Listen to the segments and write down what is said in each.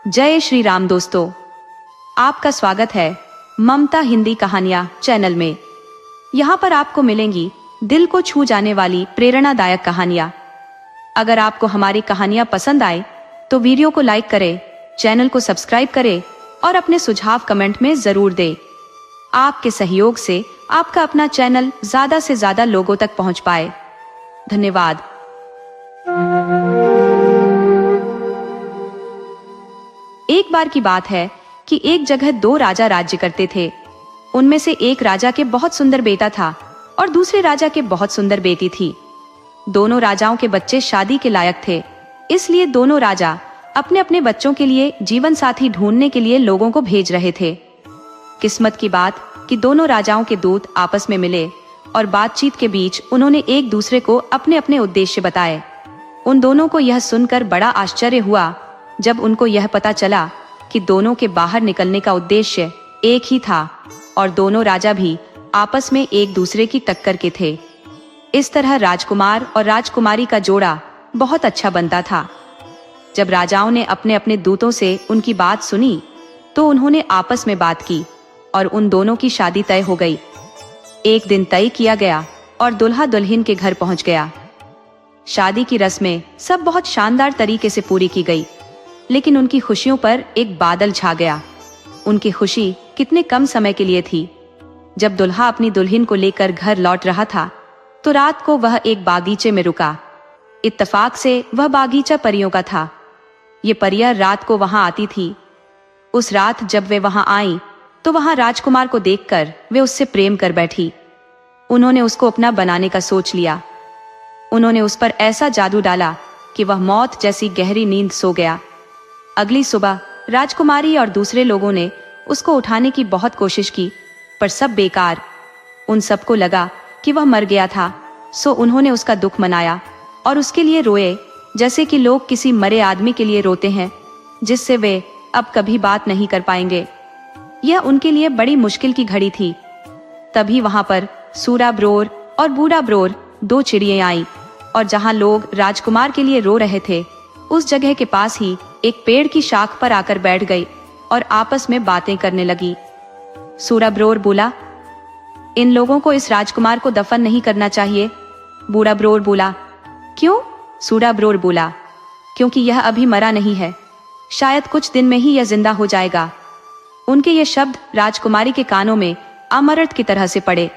जय श्री राम दोस्तों, आपका स्वागत है ममता हिंदी कहानियां चैनल में। यहाँ पर आपको मिलेंगी दिल को छू जाने वाली प्रेरणादायक कहानियां। अगर आपको हमारी कहानियां पसंद आए तो वीडियो को लाइक करें, चैनल को सब्सक्राइब करें और अपने सुझाव कमेंट में जरूर दें। आपके सहयोग से आपका अपना चैनल ज्यादा से ज्यादा लोगों तक पहुंच पाए। धन्यवाद। एक बार की बात है कि एक जगह दो राजा राज्य करते थे। उनमें से एक राजा के बहुत सुंदर बेटा था और दूसरे राजा के बहुत सुंदर बेटी थी। दोनों राजाओं के बच्चे शादी के लायक थे, इसलिए दोनों राजा अपने अपने बच्चों के लिए जीवन साथी ढूंढने के लिए लोगों को भेज रहे थे। किस्मत की बात कि दोनों राजाओं के दूत आपस में मिले और बातचीत के बीच उन्होंने एक दूसरे को अपने अपने उद्देश्य बताए। उन दोनों को यह सुनकर बड़ा आश्चर्य हुआ जब उनको यह पता चला कि दोनों के बाहर निकलने का उद्देश्य एक ही था और दोनों राजा भी आपस में एक दूसरे की टक्कर के थे। इस तरह राजकुमार और राजकुमारी का जोड़ा बहुत अच्छा बनता था। जब राजाओं ने अपने अपने दूतों से उनकी बात सुनी तो उन्होंने आपस में बात की और उन दोनों की शादी तय हो गई। एक दिन तय किया गया और दुल्हा दुल्हन के घर पहुंच गया। शादी की रस्में सब बहुत शानदार तरीके से पूरी की गई, लेकिन उनकी खुशियों पर एक बादल छा गया। उनकी खुशी कितने कम समय के लिए थी। जब दुल्हा अपनी दुल्हन को लेकर घर लौट रहा था तो रात को वह एक बागीचे में रुका। इत्तेफाक से वह बागीचा परियों का था। ये परियां रात को वहां आती थी। उस रात जब वे वहां आई तो वहां राजकुमार को देखकर वे उससे प्रेम कर बैठी। उन्होंने उसको अपना बनाने का सोच लिया। उन्होंने उस पर ऐसा जादू डाला कि वह मौत जैसी गहरी नींद सो गया। अगली सुबह राजकुमारी और दूसरे लोगों ने उसको उठाने की बहुत कोशिश की, पर सब बेकार। उन सबको लगा कि वह मर गया था, सो उन्होंने उसका दुख मनाया और उसके लिए रोए, जैसे कि लोग किसी मरे आदमी के लिए रोते हैं जिससे वे अब कभी बात नहीं कर पाएंगे। यह उनके लिए बड़ी मुश्किल की घड़ी थी। तभी वहां पर सूरा ब्रोर और बूढ़ा ब्रोर दो चिड़ियां आईं और जहां लोग राजकुमार के लिए रो रहे थे उस जगह के पास ही एक पेड़ की शाख पर आकर बैठ गई और आपस में बातें करने लगी। सूरा ब्रोर बोला, इन लोगों को इस राजकुमार को दफन नहीं करना चाहिए। बूढ़ा ब्रोर बोला, क्यों? सूरा ब्रोर बोला, क्योंकि यह अभी मरा नहीं है, शायद कुछ दिन में ही यह जिंदा हो जाएगा। उनके ये शब्द राजकुमारी के कानों में अमृत की तरह से पड़े।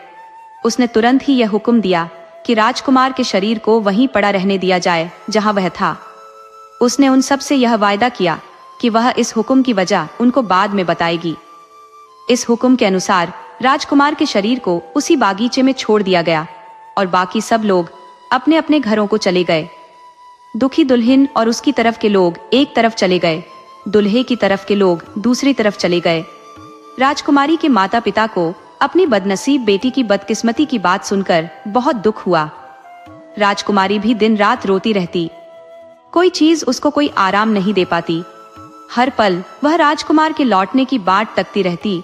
उसने तुरंत ही यह हुक्म दिया कि राजकुमार के शरीर को वहीं पड़ा रहने दिया जाए जहां वह था। उसने उन सब से यह वायदा किया कि वह इस हुक्म की वजह उनको बाद में बताएगी। इस हुक्म के अनुसार राजकुमार के शरीर को उसी बागीचे में छोड़ दिया गया और बाकी सब लोग अपने अपने घरों को चले गए। दुखी दुल्हन और उसकी तरफ के लोग एक तरफ चले गए, दुल्हे की तरफ के लोग दूसरी तरफ चले गए। राजकुमारी के माता पिता को अपनी बदनसीब बेटी की बदकिस्मती की बात सुनकर बहुत दुख हुआ। राजकुमारी भी दिन रात रोती रहती। कोई चीज उसको कोई आराम नहीं दे पाती। हर पल वह राजकुमार के लौटने की बाट तकती रहती,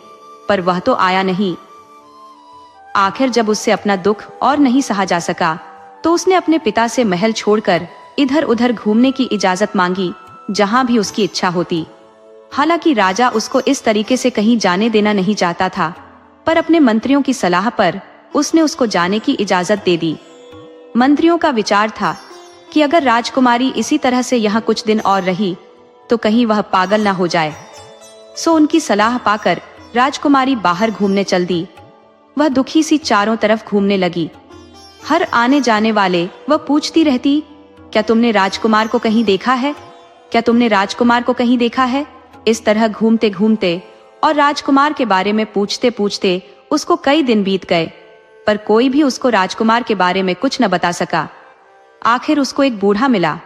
पर वह तो आया नहीं। आखिर जब उससे अपना दुख और नहीं सहा जा सका तो उसने अपने पिता से महल छोड़कर इधर उधर घूमने की इजाजत मांगी, जहां भी उसकी इच्छा होती। हालांकि राजा उसको इस तरीके से कहीं जाने देना नहीं चाहता था, पर अपने मंत्रियों की सलाह पर उसने उसको जाने की इजाजत दे दी। मंत्रियों का विचार था कि अगर राजकुमारी इसी तरह से यहाँ कुछ दिन और रही तो कहीं वह पागल ना हो जाए। सो उनकी सलाह पाकर राजकुमारी बाहर घूमने चल दी। वह दुखी सी चारों तरफ घूमने लगी। हर आने जाने वाले वह पूछती रहती, क्या तुमने राजकुमार को कहीं देखा है? क्या तुमने राजकुमार को कहीं देखा है? इस तरह घूमते घूमते और राजकुमार के बारे में पूछते पूछते उसको कई दिन बीत गए, पर कोई भी उसको राजकुमार के बारे में कुछ न बता सका। आखिर उसको एक बूढ़ा मिला।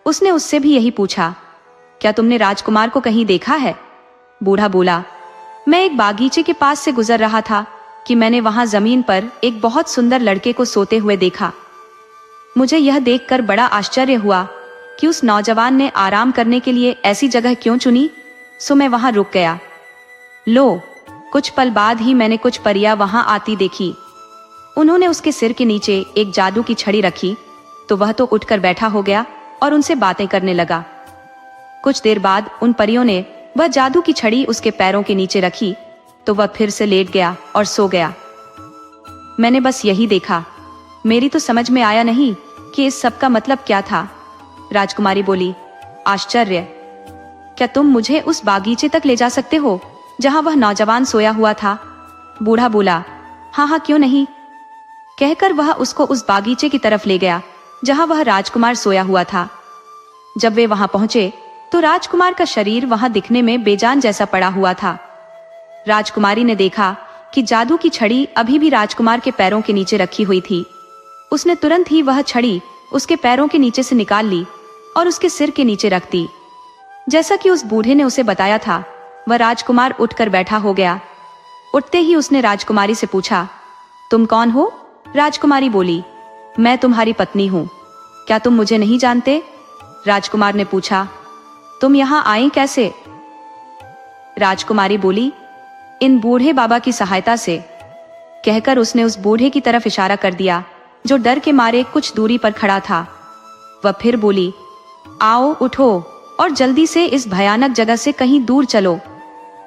उसने उससे भी यही पूछा, क्या तुमने राजकुमार को कहीं देखा है? बूढ़ा बोला, मैं एक बागीचे के पास से गुजर रहा था कि मैंने वहां जमीन पर एक बहुत सुंदर लड़के को सोते हुए देखा। मुझे यह देखकर बड़ा आश्चर्य हुआ कि उस नौजवान ने आराम करने के लिए ऐसी जगह क्यों चुनी, सो मैं वहां रुक गया। लो, कुछ पल बाद ही मैंने कुछ परियां वहां आती देखी। उन्होंने उसके सिर के नीचे एक जादू की छड़ी रखी तो वह तो उठकर बैठा हो गया और उनसे बातें करने लगा। कुछ देर बाद उन परियों ने वह जादू की छड़ी उसके पैरों के नीचे रखी तो वह फिर से लेट गया और सो गया। मैंने बस यही देखा, मेरी तो समझ में आया नहीं कि इस सब का मतलब क्या था। राजकुमारी बोली, आश्चर्य, क्या तुम मुझे उस बागीचे तक ले जा सकते हो जहां वह नौजवान सोया हुआ था? बूढ़ा बोला, हाँ हाँ क्यों नहीं। कहकर वह उसको उस बागीचे की तरफ ले गया जहां वह राजकुमार सोया हुआ था। जब वे वहां पहुंचे तो राजकुमार का शरीर वहां दिखने में बेजान जैसा पड़ा हुआ था। राजकुमारी ने देखा कि जादू की छड़ी अभी भी राजकुमार के पैरों के नीचे रखी हुई थी। उसने तुरंत ही वह छड़ी उसके पैरों के नीचे से निकाल ली और उसके सिर के नीचे रख दी। जैसा कि उस बूढ़े ने उसे बताया था, वह राजकुमार उठकर बैठा हो गया। उठते ही उसने राजकुमारी से पूछा, तुम कौन हो? राजकुमारी बोली, मैं तुम्हारी पत्नी हूँ। क्या तुम मुझे नहीं जानते? राजकुमार ने पूछा, तुम यहाँ आई कैसे? राजकुमारी बोली, इन बूढ़े बाबा की सहायता से। कहकर उसने उस बूढ़े की तरफ इशारा कर दिया जो डर के मारे कुछ दूरी पर खड़ा था। वह फिर बोली, आओ उठो और जल्दी से इस भयानक जगह से कहीं दूर चलो।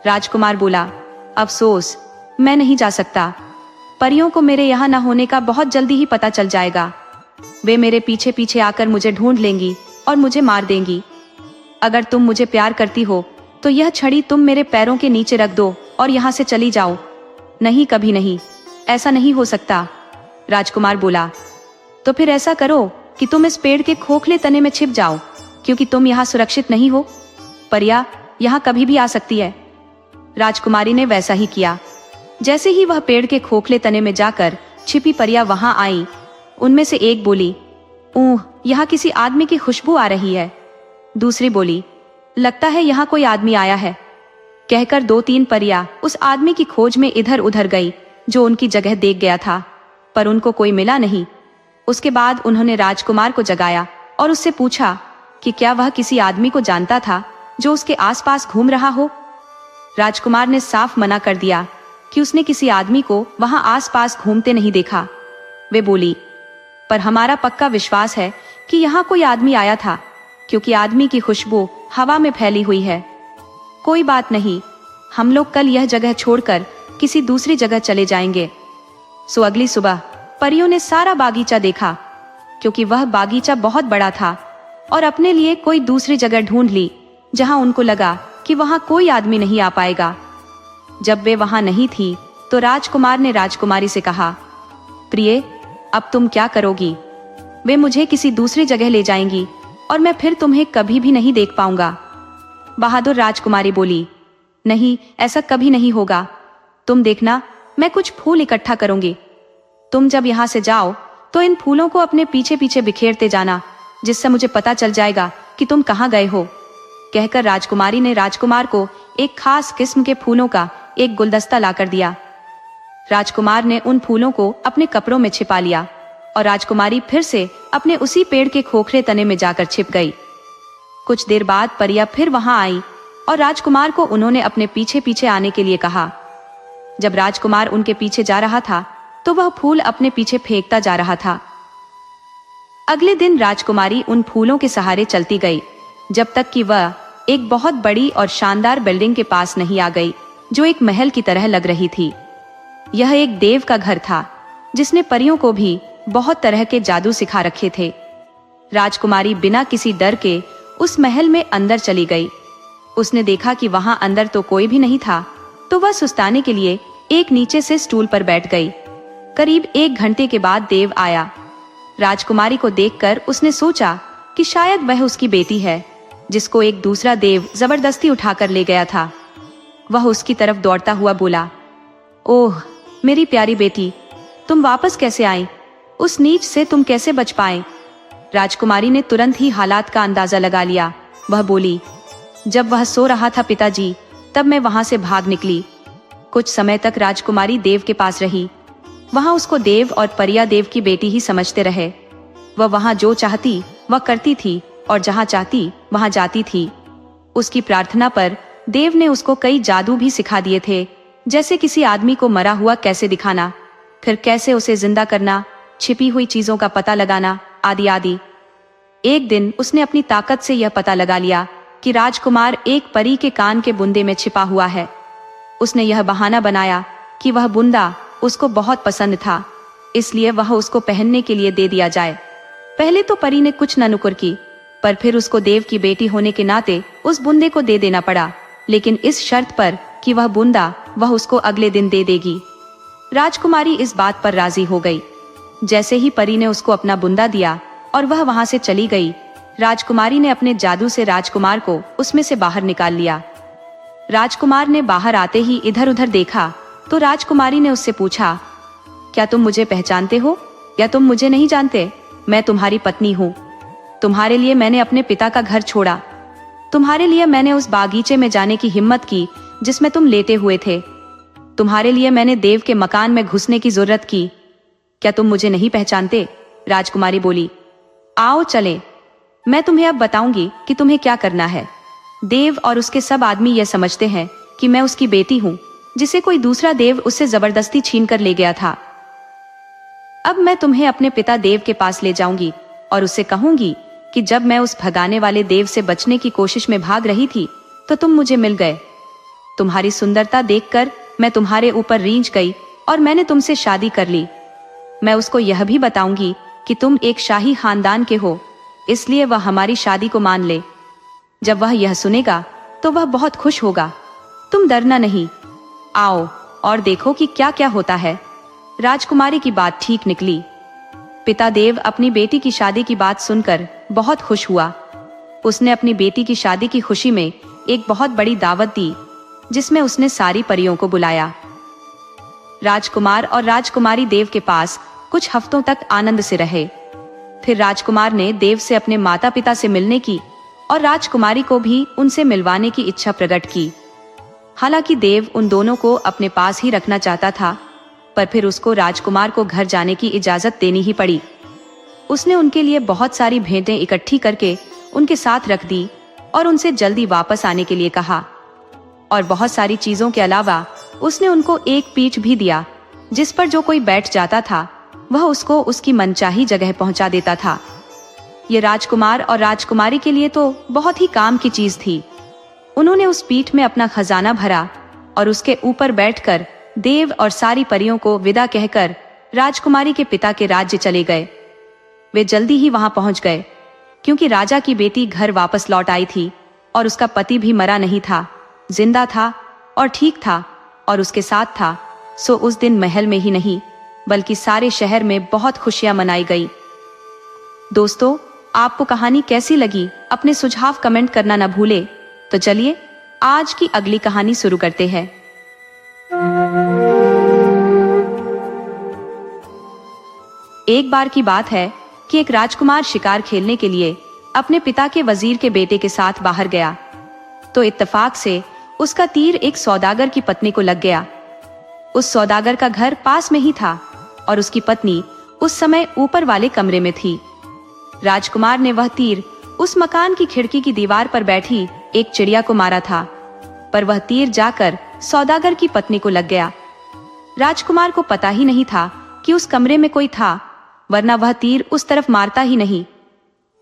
राजकुमार बोला, अफसोस, मैं नहीं जा सकता। परियों को मेरे यहाँ न होने का बहुत जल्दी ही पता चल जाएगा। वे मेरे पीछे पीछे आकर मुझे ढूंढ लेंगी और मुझे मार देंगी। अगर तुम मुझे प्यार करती हो तो यह छड़ी तुम मेरे पैरों के नीचे रख दो और यहाँ से चली जाओ। नहीं, कभी नहीं, ऐसा नहीं हो सकता। राजकुमार बोला, तो फिर ऐसा करो कि तुम इस पेड़ के खोखले तने में छिप जाओ, क्योंकि तुम यहाँ सुरक्षित नहीं हो। परिया यहाँ कभी भी आ सकती है। राजकुमारी ने वैसा ही किया। जैसे ही वह पेड़ के खोखले तने में जाकर छिपी परिया वहां आई, उनमें से एक बोली, ऊह, यहाँ किसी आदमी की खुशबू आ रही है। दूसरी बोली, लगता है यहाँ कोई आदमी आया है। कहकर 2-3 परियां उस आदमी की खोज में इधर उधर गई जो उनकी जगह देख गया था, पर उनको कोई मिला नहीं। उसके बाद उन्होंने राजकुमार को जगाया और उससे पूछा कि क्या वह किसी आदमी को जानता था जो उसके आसपास घूम रहा हो। राजकुमार ने साफ मना कर दिया कि उसने किसी आदमी को वहां आसपास घूमते नहीं देखा। वे बोली, पर हमारा पक्का विश्वास है कि यहाँ कोई आदमी आया था, क्योंकि आदमी की खुशबू हवा में फैली हुई है। कोई बात नहीं, हम लोग कल यह जगह छोड़कर किसी दूसरी जगह चले जाएंगे। सो अगली सुबह परियों ने सारा बागीचा देखा, क्योंकि वह बागीचा बहुत बड़ा था, और अपने लिए कोई दूसरी जगह ढूंढ ली जहां उनको लगा कि वहां कोई आदमी नहीं आ पाएगा। जब वे वहां नहीं थी तो राजकुमार ने राजकुमारी से कहा, प्रिय, अब तुम क्या करोगी? वे मुझे किसी दूसरी जगह ले जाएंगी और मैं फिर तुम्हें कभी भी नहीं देख पाऊंगा। बहादुर राजकुमारी बोली, नहीं, ऐसा कभी नहीं होगा। तुम देखना, मैं कुछ फूल इकट्ठा करूंगी। तुम जब यहाँ से जाओ तो इन फूलों को अपने पीछे पीछे बिखेरते जाना, जिससे मुझे पता चल जाएगा कि तुम कहाँ गए हो। कहकर राजकुमारी ने राजकुमार को एक खास किस्म के फूलों का एक गुलदस्ता लाकर दिया। राजकुमार ने उन फूलों को अपने कपड़ों में छिपा लिया और राजकुमारी फिर से अपने उसी पेड़ के खोखले तने में जाकर छिप गई। कुछ देर बाद परिया फिर वहां आई और राजकुमार को उन्होंने अपने पीछे पीछे आने के लिए कहा। जब राजकुमार उनके पीछे जा रहा था तो वह फूल अपने पीछे फेंकता जा रहा था। अगले दिन राजकुमारी उन फूलों के सहारे चलती गई जब तक कि वह एक बहुत बड़ी और शानदार बिल्डिंग के पास नहीं आ गई, जो एक महल की तरह लग रही थी। यह एक देव का घर था जिसने परियों को भी बहुत तरह के जादू सिखा रखे थे। राजकुमारी बिना किसी डर के उस महल में अंदर चली गई। उसने देखा कि वहां अंदर तो कोई भी नहीं था, तो वह सुस्ताने के लिए एक नीचे से स्टूल पर बैठ गई। करीब 1 घंटे के बाद देव आया। राजकुमारी को देखकर उसने सोचा कि शायद वह उसकी बेटी है, जिसको एक दूसरा देव जबरदस्ती उठाकर ले गया था। वह उसकी तरफ दौड़ता हुआ बोला, ओह मेरी प्यारी बेटी, तुम वापस कैसे आई? उस नीच से तुम कैसे बच पाए? राजकुमारी ने तुरंत ही हालात का अंदाजा लगा लिया। वह बोली, जब वह सो रहा था पिताजी, तब मैं वहां से भाग निकली। कुछ समय तक राजकुमारी देव के पास रही। वहां उसको देव और परिया देव की बेटी ही समझते रहे। वह वहां जो चाहती वह करती थी और जहां चाहती वहां जाती थी। उसकी प्रार्थना पर देव ने उसको कई जादू भी सिखा दिए थे, जैसे किसी आदमी को मरा हुआ कैसे दिखाना, फिर कैसे उसे जिंदा करना, छिपी हुई चीजों का पता लगाना, आदि आदि। एक दिन उसने अपनी ताकत से यह पता लगा लिया कि राजकुमार एक परी के कान के बुंदे में छिपा हुआ है। उसने यह बहाना बनाया कि वह बुंदा उसको बहुत पसंद था, इसलिए वह उसको पहनने के लिए दे दिया जाए। पहले तो परी ने कुछ न नुकुर की, पर फिर उसको देव की बेटी होने के नाते उस बुंदे को दे देना पड़ा, लेकिन इस शर्त पर कि वह बुंदा वह उसको अगले दिन दे देगी। राजकुमारी इस बात पर राजी हो गई। जैसे ही परी ने उसको अपना बुंदा दिया और वह वहां से चली गई, राजकुमारी ने अपने जादू से राजकुमार को उसमें से बाहर निकाल लिया। राजकुमार ने बाहर आते ही इधर उधर देखा तो राजकुमारी ने उससे पूछा, क्या तुम मुझे पहचानते हो या तुम मुझे नहीं जानते? मैं तुम्हारी पत्नी हूँ। तुम्हारे लिए मैंने अपने पिता का घर छोड़ा। तुम्हारे लिए मैंने उस बागीचे में जाने की हिम्मत की जिसमें तुम लेटे हुए थे। तुम्हारे लिए मैंने देव के मकान में घुसने की जरूरत की। क्या तुम मुझे नहीं पहचानते? राजकुमारी बोली, आओ चलें। मैं तुम्हें अब बताऊंगी कि तुम्हें क्या करना है। देव और उसके सब आदमी यह समझते हैं कि मैं उसकी बेटी हूँ, जिसे कोई दूसरा देव उससे जबरदस्ती छीन कर ले गया था। अब मैं तुम्हें अपने पिता देव के पास ले जाऊंगी और उससे कहूंगी कि जब मैं उस भगाने वाले देव से बचने की कोशिश में भाग रही थी तो तुम मुझे मिल गए। तुम्हारी सुंदरता देखकर मैं तुम्हारे ऊपर रींझ गई और मैंने तुमसे शादी कर ली। मैं उसको यह भी बताऊंगी कि तुम एक शाही खानदान के हो, इसलिए वह हमारी शादी को मान ले। जब वह यह सुनेगा तो वह बहुत खुश होगा। तुम डरना नहीं, आओ और देखो कि क्या क्या होता है। राजकुमारी की बात ठीक निकली। पिता देव अपनी बेटी की शादी की बात सुनकर बहुत खुश हुआ। उसने अपनी बेटी की शादी की खुशी में एक बहुत बड़ी दावत दी, जिसमें उसने सारी परियों को बुलाया। राजकुमार और राजकुमारी देव के पास कुछ हफ्तों तक आनंद से रहे। फिर राजकुमार ने देव से अपने माता पिता से मिलने की और राजकुमारी को भी उनसे मिलवाने की इच्छा प्रकट की। हालांकि देव उन दोनों को अपने पास ही रखना चाहता था, पर फिर उसको राजकुमार को घर जाने की इजाजत देनी ही पड़ी। उसने उनके लिए बहुत सारी भेंटें इकट्ठी करके उनके साथ रख दी और उनसे जल्दी वापस आने के लिए कहा। और बहुत सारी चीजों के अलावा उसने उनको एक पीठ भी दिया, जिस पर जो कोई बैठ जाता था वह उसको उसकी मनचाही जगह पहुंचा देता था। ये राजकुमार और राजकुमारी के लिए तो बहुत ही काम की चीज थी। उन्होंने उस पीठ में अपना खजाना भरा और उसके ऊपर बैठकर देव और सारी परियों को विदा कहकर राजकुमारी के पिता के राज्य चले गए। वे जल्दी ही वहां पहुंच गए, क्योंकि राजा की बेटी घर वापस लौट आई थी और उसका पति भी मरा नहीं था, जिंदा था और ठीक था और उसके साथ था। सो उस दिन महल में ही नहीं बल्कि सारे शहर में बहुत खुशियां मनाई गई। दोस्तों, आपको कहानी कैसी लगी अपने सुझाव कमेंट करना न भूले। तो चलिए आज की अगली कहानी शुरू करते हैं। एक बार की बात है कि एक राजकुमार शिकार खेलने के लिए अपने पिता के वजीर के बेटे के साथ बाहर गया, तो इत्तेफाक से उसका तीर एक सौदागर की पत्नी को लग गया। उस सौदागर का घर पास में ही था और उसकी पत्नी उस समय ऊपर वाले कमरे में थी। राजकुमार ने वह तीर उस मकान की खिड़की की दीवार पर बैठी एक चिड़िया को मारा था, पर वह तीर जाकर सौदागर की पत्नी को लग गया। राजकुमार को पता ही नहीं था कि उस कमरे में कोई था, वरना वह तीर उस तरफ मारता ही नहीं।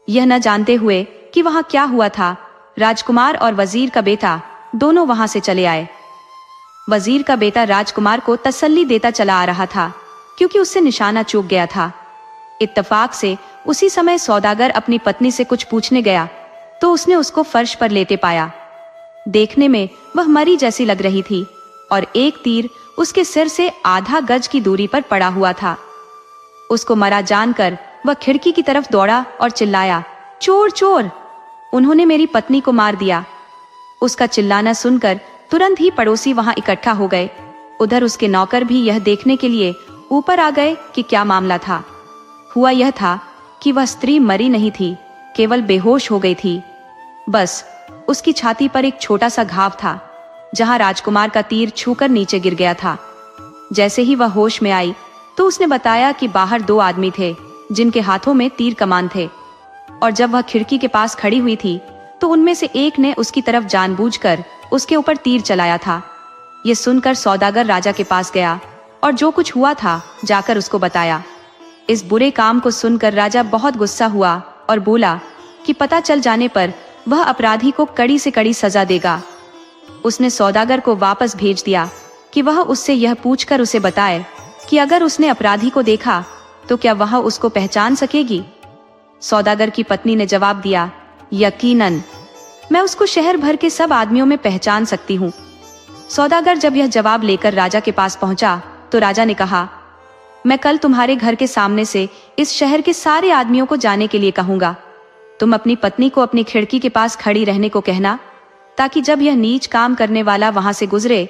यह न जानते हुए कि वहां क्या हुआ था, राजकुमार और वजीर का बेटा दोनों वहां से चले आए। वजीर का बेटा राजकुमार को तसल्ली देता चला आ रहा था, क्योंकि उससे निशाना चूक गया था। इत्तेफाक से उसी समय सौदागर अपनी पत्नी से कुछ पूछने गया तो उसने उसको फर्श पर लेटे पाया। देखने में वह मरी जैसी लग रही थी और एक तीर उसके सिर से आधा गज की दूरी पर पड़ा हुआ था। उसको मरा जानकर वह खिड़की की तरफ दौड़ा और चिल्लाया, चोर चोर, उन्होंने मेरी पत्नी को मार दिया। उसका चिल्लाना सुनकर तुरंत ही पड़ोसी वहां इकट्ठा हो गए। उधर उसके नौकर भी यह देखने के लिए ऊपर आ गए कि क्या मामला था। हुआ यह था कि वह स्त्री मरी नहीं थी, केवल बेहोश हो गई थी। बस उसकी छाती पर एक छोटा सा घाव था, जहां राजकुमार का तीर छूकर नीचे गिर गया था। जैसे ही वह होश में आई तो उसने बताया कि बाहर दो आदमी थे जिनके हाथों में तीर कमान थे, और जब वह खिड़की के पास खड़ी हुई थी तो उनमें से एक ने उसकी तरफ जानबूझकर उसके ऊपर तीर चलाया था। ये सुनकर सौदागर राजा के पास गया और जो कुछ हुआ था जाकर उसको बताया। इस बुरे काम को सुनकर राजा बहुत गुस्सा हुआ और बोला कि पता चल जाने पर वह अपराधी को कड़ी से कड़ी सजा देगा। उसने सौदागर को वापस भेज दिया कि वह उससे यह पूछकर उसे बताए कि अगर उसने अपराधी को देखा तो क्या वह उसको पहचान सकेगी। सौदागर की पत्नी ने जवाब दिया, यकीनन, मैं उसको शहर भर के सब आदमियों में पहचान सकती हूँ। सौदागर जब यह जवाब लेकर राजा के पास पहुंचा तो राजा ने कहा, मैं कल तुम्हारे घर के सामने से इस शहर के सारे आदमियों को जाने के लिए कहूंगा। तुम अपनी पत्नी को अपनी खिड़की के पास खड़ी रहने को कहना, ताकि जब यह नीच काम करने वाला वहां से गुजरे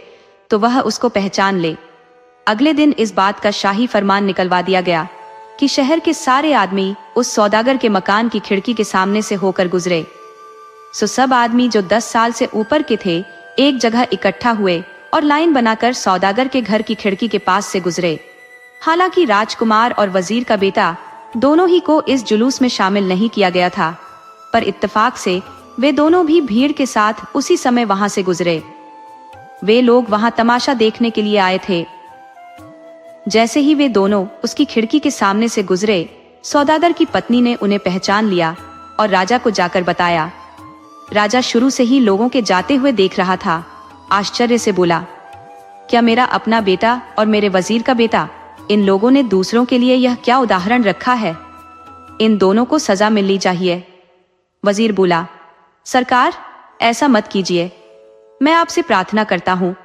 तो वह उसको पहचान ले। अगले दिन इस बात का शाही फरमान निकलवा दिया गया कि शहर के सारे आदमी उस सौदागर के मकान की खिड़की के सामने से होकर गुजरे। सो सब आदमी जो 10 साल से ऊपर के थे एक जगह इकट्ठा हुए और लाइन बनाकर सौदागर के घर की खिड़की के पास से गुजरे। हालांकि राजकुमार और वजीर का बेटा दोनों ही को इस जुलूस में शामिल नहीं किया गया था, पर इत्तेफाक से वे दोनों भी भीड़ के साथ उसी समय वहां से गुजरे। वे लोग वहां तमाशा देखने के लिए आए थे। जैसे ही वे दोनों उसकी खिड़की के सामने से गुजरे, सौदागर की पत्नी ने उन्हें पहचान लिया और राजा को जाकर बताया। राजा शुरू से ही लोगों के जाते हुए देख रहा था। आश्चर्य से बोला, क्या मेरा अपना बेटा और मेरे वजीर का बेटा, इन लोगों ने दूसरों के लिए यह क्या उदाहरण रखा है। इन दोनों को सजा मिलनी चाहिए। वजीर बोला, सरकार, ऐसा मत कीजिए। मैं आपसे प्रार्थना करता हूँ,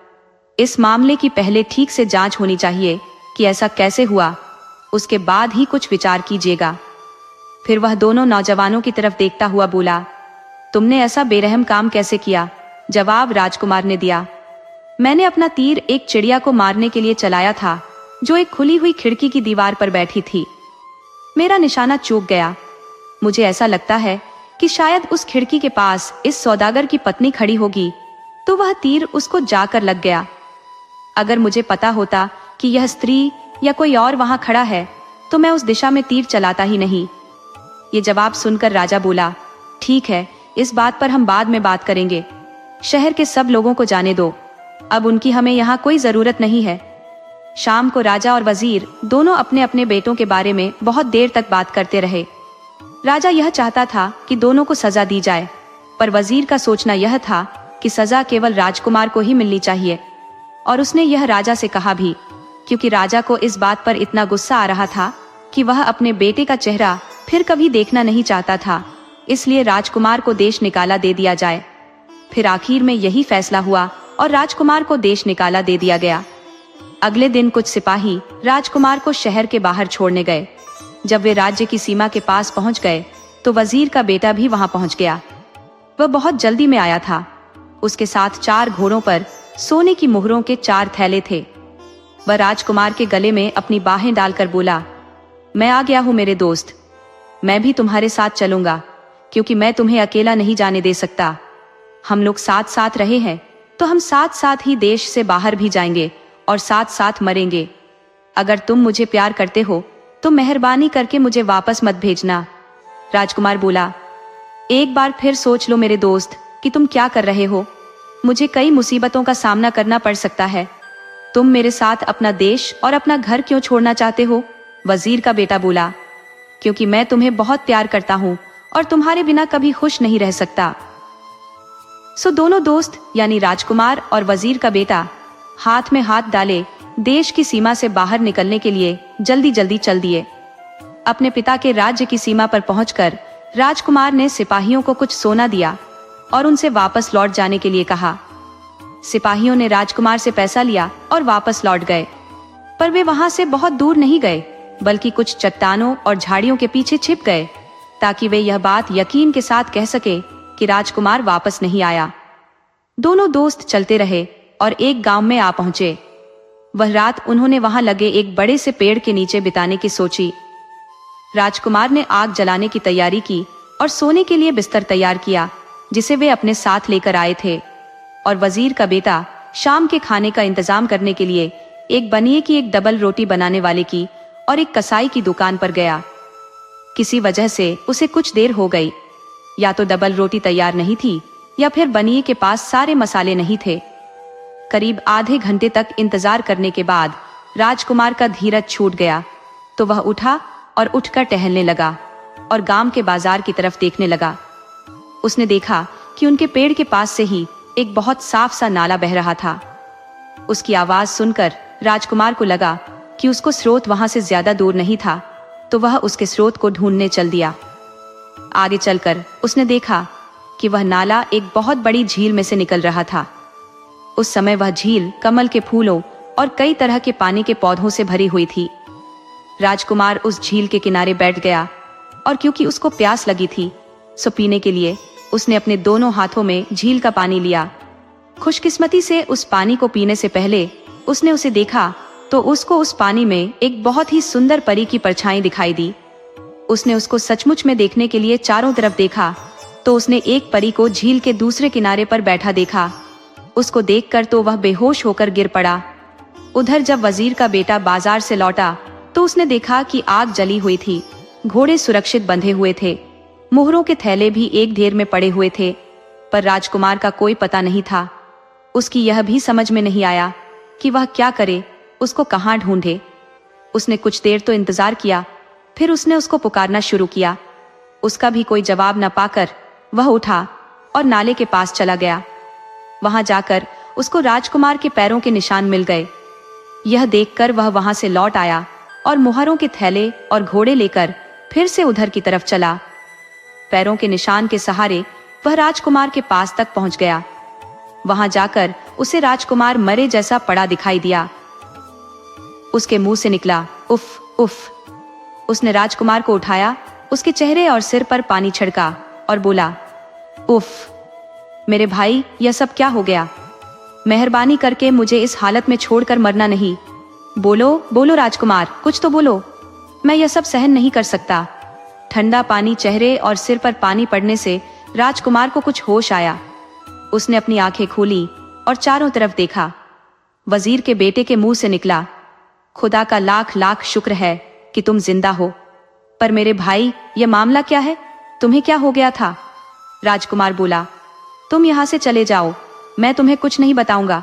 इस मामले की पहले ठीक से जांच होनी चाहिए कि ऐसा कैसे हुआ, उसके बाद ही कुछ विचार कीजिएगा। फिर वह दोनों नौजवानों की तरफ देखता हुआ बोला, तुमने ऐसा बेरहम काम कैसे किया। जवाब राजकुमार ने दिया, मैंने अपना तीर एक चिड़िया को मारने के लिए चलाया था जो एक खुली हुई खिड़की की दीवार पर बैठी थी। मेरा निशाना चूक गया। मुझे ऐसा लगता है कि शायद उस खिड़की के पास इस सौदागर की पत्नी खड़ी होगी, तो वह तीर उसको जाकर लग गया। अगर मुझे पता होता कि यह स्त्री या कोई और वहां खड़ा है तो मैं उस दिशा में तीर चलाता ही नहीं। ये जवाब सुनकर राजा बोला, ठीक है, इस बात पर हम बाद में बात करेंगे। शहर के सब लोगों को जाने दो, अब उनकी हमें यहाँ कोई जरूरत नहीं है। शाम को राजा और वजीर दोनों अपने अपने बेटों के बारे में बहुत देर तक बात करते रहे। राजा यह चाहता था कि दोनों को सजा दी जाए, पर वजीर का सोचना यह था कि सजा केवल राजकुमार को ही मिलनी चाहिए, और उसने यह राजा से कहा भी, क्योंकि राजा को इस बात पर इतना गुस्सा आ रहा था कि वह अपने बेटे का चेहरा फिर कभी देखना नहीं चाहता था। इसलिए राजकुमार को देश निकाला दे दिया जाए। फिर आखिर में यही फैसला हुआ और राजकुमार को देश निकाला दे दिया गया। अगले दिन कुछ सिपाही राजकुमार को शहर के बाहर छोड़ने गए। जब वे राज्य की सीमा के पास पहुंच गए तो वजीर का बेटा भी वहां पहुंच गया। वह बहुत जल्दी में आया था। उसके साथ 4 घोड़ों पर सोने की मुहरों के 4 थैले थे। वह राजकुमार के गले में अपनी बाहें डालकर बोला, मैं आ गया हूं मेरे दोस्त, मैं भी तुम्हारे साथ चलूंगा, क्योंकि मैं तुम्हें अकेला नहीं जाने दे सकता। हम लोग साथ साथ रहे हैं तो हम साथ साथ ही देश से बाहर भी जाएंगे और साथ साथ मरेंगे। अगर तुम मुझे प्यार करते हो तो मेहरबानी करके मुझे वापस मत भेजना। राजकुमार बोला, एक बार फिर सोच लो मेरे दोस्त कि तुम क्या कर रहे हो। मुझे कई मुसीबतों का सामना करना पड़ सकता है। तुम मेरे साथ अपना देश और अपना घर क्यों छोड़ना चाहते हो। वजीर का बेटा बोला, क्योंकि मैं तुम्हें बहुत प्यार करता हूँ और तुम्हारे बिना कभी खुश नहीं रह सकता। सो दोनों दोस्त यानी राजकुमार और वजीर का बेटा हाथ में हाथ डाले देश की सीमा से बाहर निकलने के लिए जल्दी जल्दी चल दिए। अपने पिता के राज्य की सीमा पर पहुंचकर राजकुमार ने सिपाहियों को कुछ सोना दिया और उनसे वापस लौट जाने के लिए कहा। सिपाहियों ने राजकुमार से पैसा लिया और वापस लौट गए, पर वे वहां से बहुत दूर नहीं गए, बल्कि कुछ चट्टानों और झाड़ियों के पीछे छिप गए, ताकि वे यह बात यकीन के साथ कह सके कि राजकुमार वापस नहीं आया। दोनों दोस्त चलते रहे और एक गांव में आ पहुंचे। वह रात उन्होंने वहां लगे एक बड़े से पेड़ के नीचे बिताने की सोची। राजकुमार ने आग जलाने की तैयारी की और सोने के लिए बिस्तर तैयार किया, जिसे वे अपने साथ लेकर आए थे। और वजीर का बेटा शाम के खाने का इंतजाम करने के लिए एक बनिए की एक डबल रोटी बनाने वाले की और एक कसाई की दुकान पर गया। किसी वजह से उसे कुछ देर हो गई। या तो डबल रोटी तैयार नहीं थी या फिर बनिए के पास सारे मसाले नहीं थे। करीब आधे घंटे तक इंतजार करने के बाद राजकुमार का धीरज छूट गया, तो वह उठा और उठकर टहलने लगा और गांव के बाजार की तरफ देखने लगा। उसने देखा कि उनके पेड़ के पास से ही एक बहुत साफ सा नाला बह रहा था। उसकी आवाज सुनकर राजकुमार को लगा कि उसको स्रोत वहां से ज्यादा दूर नहीं था, तो वह उसके स्रोत को ढूंढने चल दिया। आगे चलकर उसने देखा कि वह नाला एक बहुत बड़ी झील में से निकल रहा था। उस समय वह झील कमल के फूलों और कई तरह के पानी के पौधों से भरी हुई थी। राजकुमार उस झील के किनारे बैठ गया और क्योंकि उसको प्यास लगी थी, सो पीने के लिए उसने अपने दोनों हाथों में झील का पानी लिया। खुशकिस्मती से उस पानी को पीने से पहले उसने उसे देखा तो उसको उस पानी में एक बहुत ही सुंदर परी की परछाई दिखाई दी। उसने उसको सचमुच में देखने के लिए चारों तरफ देखा तो उसने एक परी को झील के दूसरे किनारे पर बैठा देखा। उसको देखकर तो वह बेहोश होकर गिर पड़ा। उधर जब वजीर का बेटा बाजार से लौटा तो उसने देखा कि आग जली हुई थी, घोड़े सुरक्षित बंधे हुए थे, मोहरों के थैले भी एक ढेर में पड़े हुए थे, पर राजकुमार का कोई पता नहीं था। उसकी यह भी समझ में नहीं आया कि वह क्या करे, उसको कहाँ ढूंढे। उसने कुछ देर तो इंतजार किया, फिर उसने उसको पुकारना शुरू किया। उसका भी कोई जवाब न पाकर वह उठा और नाले के पास चला गया। वहां जाकर उसको राजकुमार के पैरों के निशान मिल गए। यह देखकर वह वहां से लौट आया और मोहरों के थैले और घोड़े लेकर फिर से उधर की तरफ चला। पैरों के निशान के सहारे वह राजकुमार के पास तक पहुंच गया। वहां जाकर उसे राजकुमार मरे जैसा पड़ा दिखाई दिया। उसके मुंह से निकला उफ उफ। उसने राजकुमार को उठाया, उसके चेहरे और सिर पर पानी छिड़का और बोला, उफ मेरे भाई, यह सब क्या हो गया? मेहरबानी करके मुझे इस हालत में छोड़कर मरना नहीं। बोलो बोलो राजकुमार, कुछ तो बोलो, मैं यह सब सहन नहीं कर सकता। ठंडा पानी चेहरे और सिर पर पानी पड़ने से राजकुमार को कुछ होश आया। उसने अपनी आंखें खोली और चारों तरफ देखा। वजीर के बेटे के मुंह से निकला, खुदा का लाख लाख शुक्र है कि तुम जिंदा हो। पर मेरे भाई, यह मामला क्या है? तुम्हें क्या हो गया था? राजकुमार बोला, तुम यहाँ से चले जाओ, मैं तुम्हें कुछ नहीं बताऊंगा,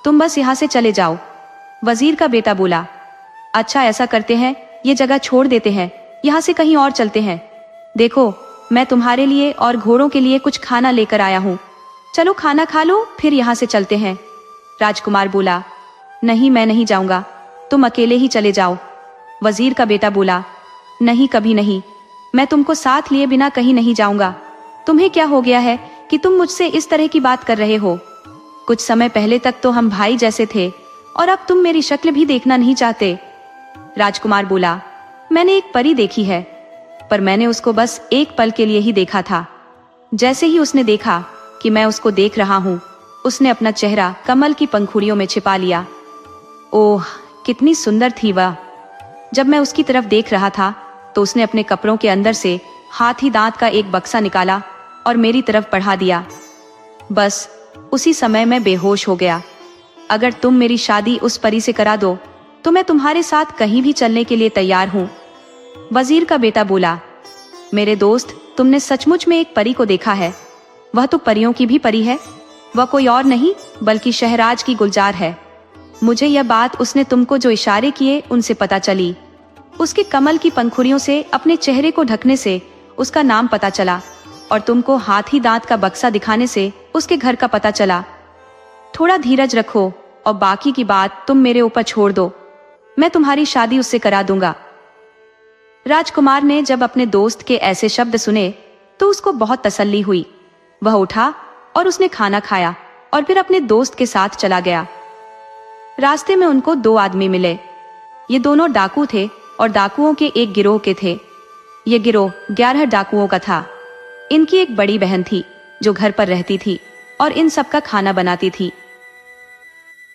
तुम बस यहाँ से चले जाओ। वजीर का बेटा बोला, अच्छा ऐसा करते हैं, ये जगह छोड़ देते हैं, यहाँ से कहीं और चलते हैं। देखो, मैं तुम्हारे लिए और घोड़ों के लिए कुछ खाना लेकर आया हूँ, चलो खाना खा लो, फिर यहाँ से चलते हैं। राजकुमार बोला, नहीं मैं नहीं जाऊंगा, तुम अकेले ही चले जाओ। वजीर का बेटा बोला, नहीं कभी नहीं, मैं तुमको साथ लिए बिना कहीं नहीं जाऊंगा। तुम्हें क्या हो गया है कि तुम मुझसे इस तरह की बात कर रहे हो? कुछ समय पहले तक तो हम भाई जैसे थे और अब तुम मेरी शक्ल भी देखना नहीं चाहते। राजकुमार बोला, मैंने एक परी देखी है, पर मैंने उसको बस एक पल के लिए ही देखा था। जैसे ही उसने देखा कि मैं उसको देख रहा हूँ, उसने अपना चेहरा कमल की पंखुड़ियों में छिपा लिया। ओह कितनी सुंदर थी वह। जब मैं उसकी तरफ देख रहा था तो उसने अपने कपड़ों के अंदर से हाथी दांत का एक बक्सा निकाला और मेरी तरफ बढ़ा दिया। बस उसी समय मैं बेहोश हो गया। अगर तुम मेरी शादी उस परी से करा दो तो मैं तुम्हारे साथ कहीं भी चलने के लिए तैयार हूँ। वजीर का बेटा बोला, मेरे दोस्त, तुमने सचमुच में एक परी को देखा है। वह तो परियों की भी परी है, वह कोई और नहीं बल्कि शहराज की गुलजार है। मुझे यह बात उसने तुमको जो इशारे किए उनसे पता चली। उसके कमल की पंखुड़ियों से अपने चेहरे को ढकने से उसका नाम पता चला और तुमको हाथी दांत का बक्सा दिखाने से उसके घर का पता चला। थोड़ा धीरज रखो और बाकी की बात तुम मेरे ऊपर छोड़ दो, मैं तुम्हारी शादी उससे करा दूंगा। राजकुमार ने जब अपने दोस्त के ऐसे शब्द सुने तो उसको बहुत तसल्ली हुई। वह उठा और उसने खाना खाया और फिर अपने दोस्त के साथ चला गया। रास्ते में उनको दो आदमी मिले। ये दोनों डाकू थे और डाकुओं के एक गिरोह के थे। ये गिरोह 11 डाकुओं का था। इनकी एक बड़ी बहन थी जो घर पर रहती थी और इन सबका खाना बनाती थी।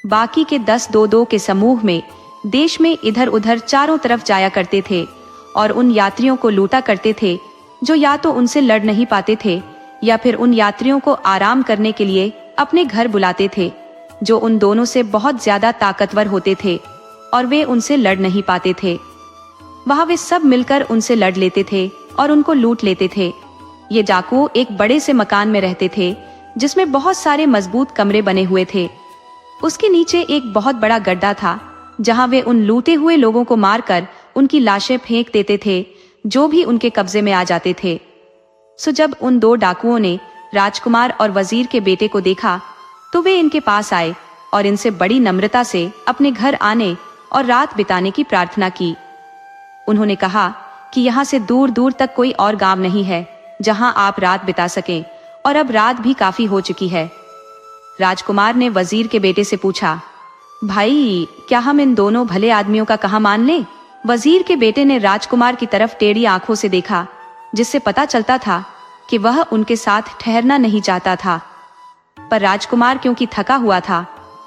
बाकी के 10 दो के समूह में देश में इधर उधर चारों तरफ जाया करते थे और उन यात्रियों को लूटा करते थे जो या तो उनसे लड़ नहीं पाते थे या फिर उन यात्रियों को आराम करने के लिए अपने घर बुलाते थे जो उन दोनों से बहुत ज्यादा ताकतवर होते थे और वे उनसे लड़ नहीं पाते थे। वहां वे सब मिलकर उनसे लड़ लेते थे और उनको लूट लेते थे। ये डाकू एक बड़े से मकान में रहते थे जिसमें बहुत सारे मजबूत कमरे बने हुए थे। उसके नीचे एक बहुत बड़ा गड्ढा था जहां वे उन लूटे हुए लोगों को मारकर उनकी लाशें फेंक देते थे जो भी उनके कब्जे में आ जाते थे। सो जब उन दो डाकुओं ने राजकुमार और वजीर के बेटे को देखा तो वे इनके पास आए और इनसे बड़ी नम्रता से अपने घर आने और रात बिताने की प्रार्थना की। उन्होंने कहा कि यहाँ से दूर दूर तक कोई और गांव नहीं है जहां आप रात बिता सकें, और अब रात भी काफी हो चुकी है। राजकुमार ने वजीर के बेटे से पूछा, भाई क्या हम इन दोनों भले आदमियों का कहा मान लें? वजीर के बेटे ने राजकुमार की तरफ टेढ़ी आंखों से देखा, जिससे पता चलता था कि वह उनके साथ ठहरना नहीं चाहता था। पर राजकुमार क्योंकि थका हुआ था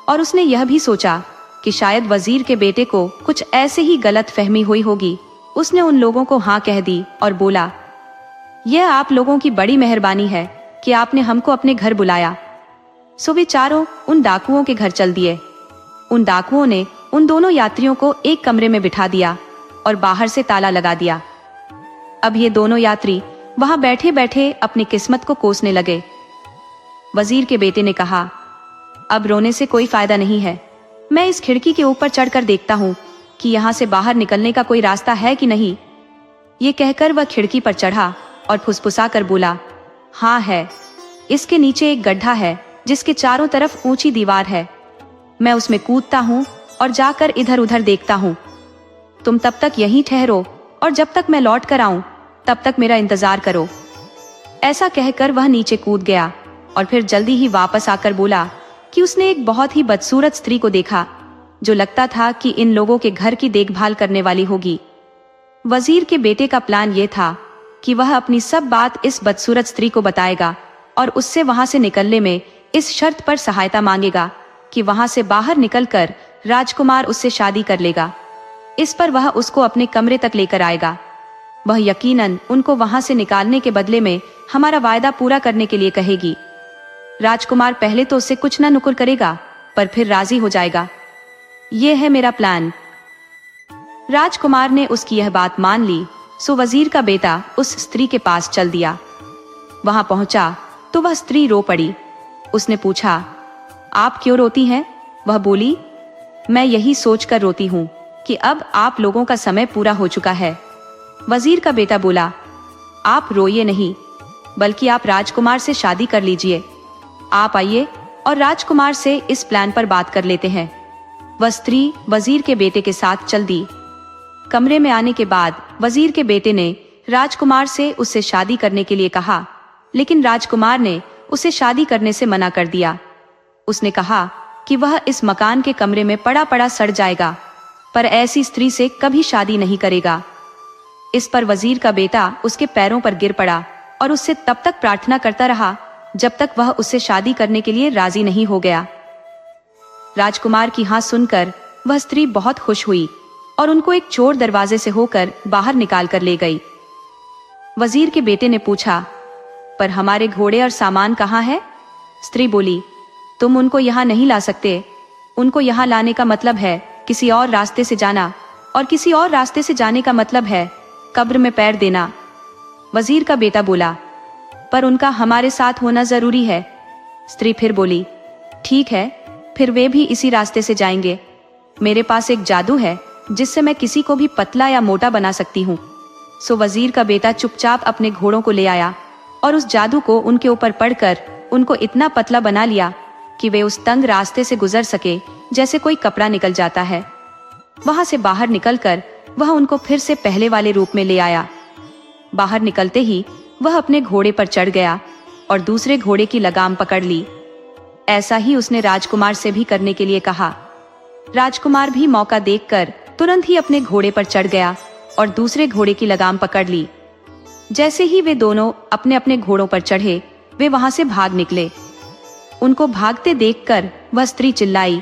और उसने यह भी सोचा कि शायद वजीर के बेटे को कुछ ऐसे ही गलत फहमी हुई होगी, उसने उन लोगों को हाँ कह दी और बोला, यह आप लोगों की बड़ी मेहरबानी है कि आपने हमको अपने घर बुलाया। सो वे चारों उन डाकुओं के घर चल दिए। उन डाकुओं ने उन दोनों यात्रियों को एक कमरे में बिठा दिया और बाहर से ताला लगा दिया। अब ये दोनों यात्री वहां बैठे बैठे अपनी किस्मत को कोसने लगे। वजीर के बेटे ने कहा, अब रोने से कोई फायदा नहीं है, मैं इस खिड़की के ऊपर चढ़कर देखता हूँ कि यहाँ से बाहर निकलने का कोई रास्ता है कि नहीं। ये कहकर वह खिड़की पर चढ़ा और फुसफुसा कर बोला, हाँ है, इसके नीचे एक गड्ढा है जिसके चारों तरफ ऊंची दीवार है। मैं उसमें कूदता हूँ और जाकर इधर उधर देखता हूँ। तुम तब तक यहीं ठहरो और जब तक मैं लौट कर आऊं तब तक मेरा इंतजार करो। ऐसा कहकर वह नीचे कूद गया और फिर जल्दी ही वापस आकर बोला कि उसने एक बहुत ही बदसूरत स्त्री को देखा जो लगता था कि इन लोगों के घर की देखभाल करने वाली होगी। वजीर के बेटे का प्लान यह था कि वह अपनी सब बात इस बदसूरत स्त्री को बताएगा और उससे वहां से निकलने में इस शर्त पर सहायता मांगेगा कि वहां से बाहर निकलकर राजकुमार उससे शादी कर लेगा। इस पर वह उसको अपने कमरे तक लेकर आएगा। वह यकीनन उनको वहां से निकालने के बदले में हमारा वायदा पूरा करने के लिए कहेगी। राजकुमार पहले तो उससे कुछ न नुकुर करेगा, पर फिर राजी हो जाएगा। यह है मेरा प्लान। राजकुमार ने उसकी यह बात मान ली, सो वजीर का बेटा उस स्त्री के पास चल दिया। वहां पहुंचा तो वह स्त्री रो पड़ी। उसने पूछा, आप क्यों रोती हैं? वह बोली, मैं यही सोचकर रोती हूँ कि अब आप लोगों का समय पूरा हो चुका है। वजीर का बेटा बोला, आप रोइए नहीं, बल्कि आप राजकुमार से शादी कर लीजिए। आप आइए और राजकुमार से इस प्लान पर बात कर लेते हैं। वह स्त्री वजीर के बेटे के साथ चल दी। कमरे में आने के बाद वजीर के बेटे ने राजकुमार से उससे शादी करने के लिए कहा, लेकिन राजकुमार ने उसे शादी करने से मना कर दिया। उसने कहा कि वह इस मकान के कमरे में पड़ा पड़ा सड़ जाएगा, पर ऐसी स्त्री से कभी शादी नहीं करेगा। इस पर वजीर का बेटा उसके पैरों पर गिर पड़ा और उससे तब तक प्रार्थना करता रहा जब तक वह उससे शादी करने के लिए राजी नहीं हो गया। राजकुमार की हाँ सुनकर वह स्त्री बहुत खुश हुई और उनको एक चोर दरवाजे से होकर बाहर निकाल कर ले गई। वजीर के बेटे ने पूछा, पर हमारे घोड़े और सामान कहाँ है? स्त्री बोली, तुम उनको यहाँ नहीं ला सकते। उनको यहाँ लाने का मतलब है किसी और रास्ते से जाना, और किसी और रास्ते से जाने का मतलब है कब्र में पैर देना। वजीर का बेटा बोला, पर उनका हमारे साथ होना जरूरी है। स्त्री फिर बोली, ठीक है, फिर वे भी इसी रास्ते से जाएंगे। मेरे पास एक जादू है जिससे मैं किसी को भी पतला या मोटा बना सकती हूँ। सो वजीर का बेटा चुपचाप अपने घोड़ों को ले आया और उस जादू को उनके ऊपर पड़कर उनको इतना पतला बना लिया कि वे उस तंग रास्ते से गुजर सके जैसे कोई कपड़ा निकल जाता है। वहां से बाहर निकलकर वह उनको फिर से पहले वाले रूप में ले आया। बाहर निकलते ही वह अपने घोड़े पर चढ़ गया और दूसरे घोड़े की लगाम पकड़ ली। ऐसा ही उसने राजकुमार से भी करने के लिए कहा। राजकुमार भी मौका देखकर तुरंत ही अपने घोड़े पर चढ़ गया और दूसरे घोड़े की लगाम पकड़ ली। जैसे ही वे दोनों अपने अपने घोड़ों पर चढ़े, वे वहां से भाग निकले। उनको भागते देखकर वह स्त्री चिल्लाई,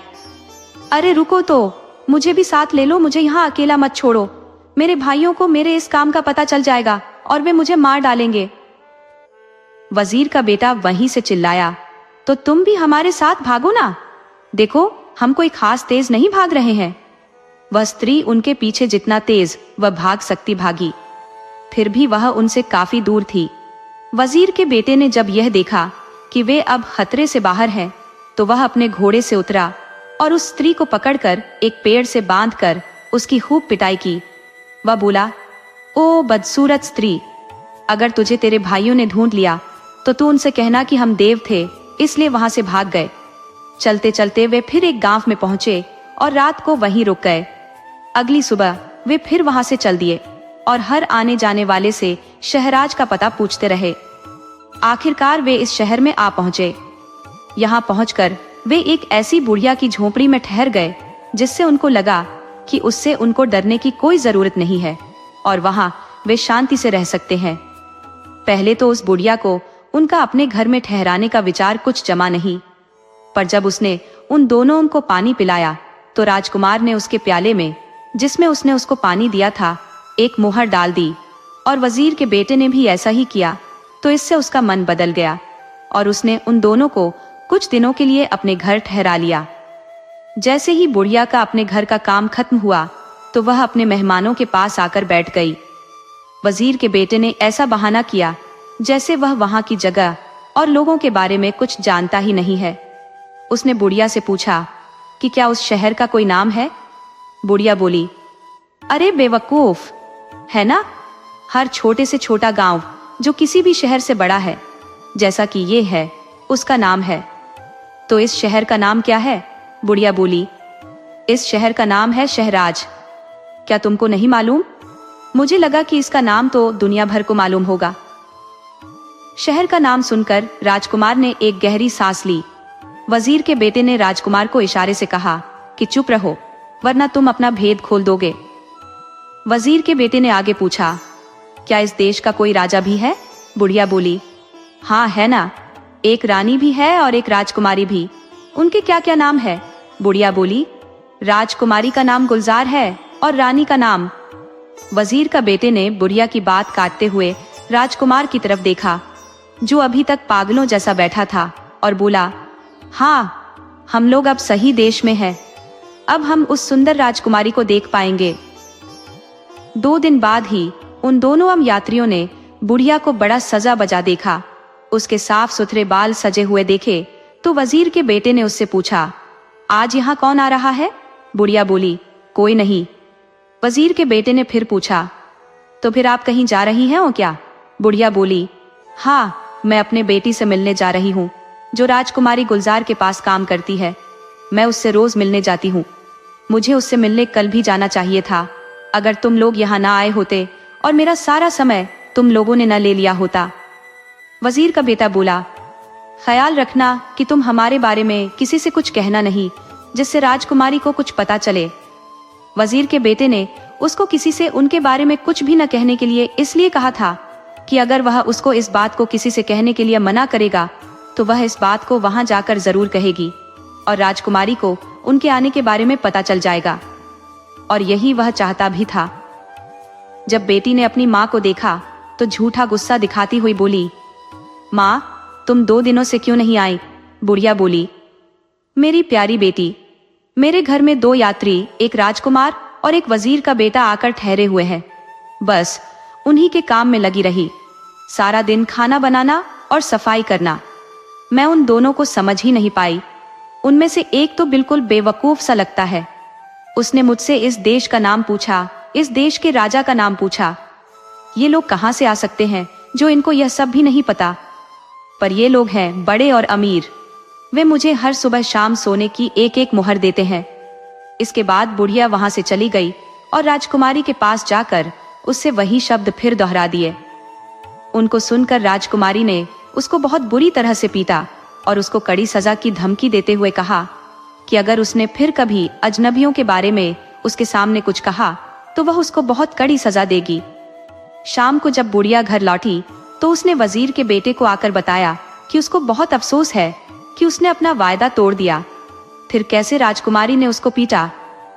अरे रुको तो, मुझे भी साथ ले लो, मुझे यहाँ अकेला मत छोड़ो। मेरे भाइयों को मेरे इस काम का पता चल जाएगा और वे मुझे मार डालेंगे। वजीर का बेटा वहीं से चिल्लाया, तो तुम भी हमारे साथ भागो ना, देखो हम कोई खास तेज नहीं भाग रहे हैं। वह स्त्री उनके पीछे जितना तेज वह भाग सकती भागी, फिर भी वह उनसे काफी दूर थी। वजीर के बेटे ने जब यह देखा कि वे अब खतरे से बाहर हैं, तो वह अपने घोड़े से उतरा और उस स्त्री को पकड़कर एक पेड़ से बांधकर उसकी खूब पिटाई की। वह बोला, ओ बदसूरत स्त्री, अगर तुझे तेरे भाइयों ने ढूंढ लिया तो तू उनसे कहना कि हम देव थे, इसलिए वहां से भाग गए। चलते चलते वे फिर एक गांव में पहुंचे और रात को वहीं रुक गए। अगली सुबह वे फिर वहां से चल दिए और हर आने जाने वाले से शहराज का पता पूछते रहे। आखिरकार वे इस शहर में आ पहुंचे। यहाँ पहुंचकर वे एक ऐसी बुढ़िया की झोपड़ी में ठहर गए जिससे उनको लगा कि उससे उनको डरने की कोई जरूरत नहीं है और वहां वे शांति से रह सकते हैं। पहले तो उस बुढ़िया को उनका अपने घर में ठहराने का विचार कुछ जमा नहीं, पर जब उसने उन दोनों को पानी पिलाया तो राजकुमार ने उसके प्याले में, जिसमें उसने उसको पानी दिया था, एक मोहर डाल दी और वजीर के बेटे ने भी ऐसा ही किया। तो इससे उसका मन बदल गया और उसने उन दोनों को कुछ दिनों के लिए अपने घर ठहरा लिया। जैसे ही बुढ़िया का अपने घर का काम खत्म हुआ तो वह अपने मेहमानों के पास आकर बैठ गई। वजीर के बेटे ने ऐसा बहाना किया जैसे वह वहां की जगह और लोगों के बारे में कुछ जानता ही नहीं है। उसने बुढ़िया से पूछा कि क्या उस शहर का कोई नाम है। बुढ़िया बोली, अरे बेवकूफ, है ना, हर छोटे से छोटा गांव जो किसी भी शहर से बड़ा है, जैसा कि ये है, उसका नाम है। तो इस शहर का नाम क्या है? बुढ़िया बोली, इस शहर का नाम है शहराज। क्या तुमको नहीं मालूम? मुझे लगा कि इसका नाम तो दुनिया भर को मालूम होगा। शहर का नाम सुनकर राजकुमार ने एक गहरी सांस ली। वजीर के बेटे ने राजकुमार को इशारे से कहा कि चुप रहो, वरना तुम अपना भेद खोल दोगे। वजीर के बेटे ने आगे पूछा, क्या इस देश का कोई राजा भी है? बुढ़िया बोली, हाँ है ना, एक रानी भी है और एक राजकुमारी भी। उनके क्या क्या नाम है? बुढ़िया बोली, राजकुमारी का नाम गुलजार है और रानी का नाम। वजीर का बेटे ने बुढ़िया की बात काटते हुए राजकुमार की तरफ देखा, जो अभी तक पागलों जैसा बैठा था, और बोला, हाँ, हम लोग अब सही देश में हैं। अब हम उस सुंदर राजकुमारी को देख पाएंगे। 2 दिन बाद ही उन दोनों यात्रियों ने बुढ़िया को बड़ा सजा बजा देखा। उसके साफ सुथरे बाल सजे हुए देखे तो वजीर के बेटे ने उससे पूछा, आज यहाँ कौन आ रहा है? बुढ़िया बोली, कोई नहीं। वजीर के बेटे ने फिर पूछा, तो फिर आप कहीं जा रही हैं क्या? बुढ़िया बोली, हाँ, मैं अपने बेटी से मिलने जा रही हूँ, जो राजकुमारी गुलजार के पास काम करती है। मैं उससे रोज मिलने जाती हूँ। मुझे उससे मिलने कल भी जाना चाहिए था, अगर तुम लोग यहाँ ना आए होते और मेरा सारा समय तुम लोगों ने न ले लिया होता। वजीर का बेटा बोला, ख्याल रखना कि तुम हमारे बारे में किसी से कुछ कहना नहीं, जिससे राजकुमारी को कुछ पता चले। वजीर के बेटे ने उसको किसी से उनके बारे में कुछ भी न कहने के लिए इसलिए कहा था कि अगर वह उसको इस बात को किसी से कहने के लिए मना करेगा तो वह इस बात को वहां जाकर जरूर कहेगी और राजकुमारी को उनके आने के बारे में पता चल जाएगा। और यही वह चाहता भी था। जब बेटी ने अपनी माँ को देखा तो झूठा गुस्सा दिखाती हुई बोली, माँ, तुम 2 दिनों से क्यों नहीं आई? बुढ़िया बोली, मेरी प्यारी बेटी, मेरे घर में 2 यात्री, एक राजकुमार और एक वजीर का बेटा आकर ठहरे हुए हैं। बस उन्हीं के काम में लगी रही, सारा दिन खाना बनाना और सफाई करना। मैं उन दोनों को समझ ही नहीं पाई। उनमें से एक तो बिल्कुल बेवकूफ सा लगता है। उसने मुझसे इस देश का नाम पूछा, इस देश के राजा का नाम पूछा। ये लोग कहाँ से आ सकते हैं जो इनको यह सब भी नहीं पता? पर ये लोग हैं बड़े और अमीर। वे मुझे हर सुबह शाम सोने की एक मोहर देते हैं। इसके बाद बुढ़िया वहां से चली गई और राजकुमारी के पास जाकर उससे वही शब्द फिर दोहरा दिए। उनको सुनकर राजकुमारी ने उसको बहुत बुरी तरह से पीटा और उसको कड़ी सजा की धमकी देते हुए कहा कि अगर उसने फिर कभी अजनबियों के बारे में उसके सामने कुछ कहा तो वह उसको बहुत कड़ी सजा देगी। शाम को जब बुढ़िया घर लौटी तो उसने वजीर के बेटे को आकर बताया कि उसको बहुत अफसोस है कि उसने अपना वायदा तोड़ दिया। फिर कैसे राजकुमारी ने उसको पीटा,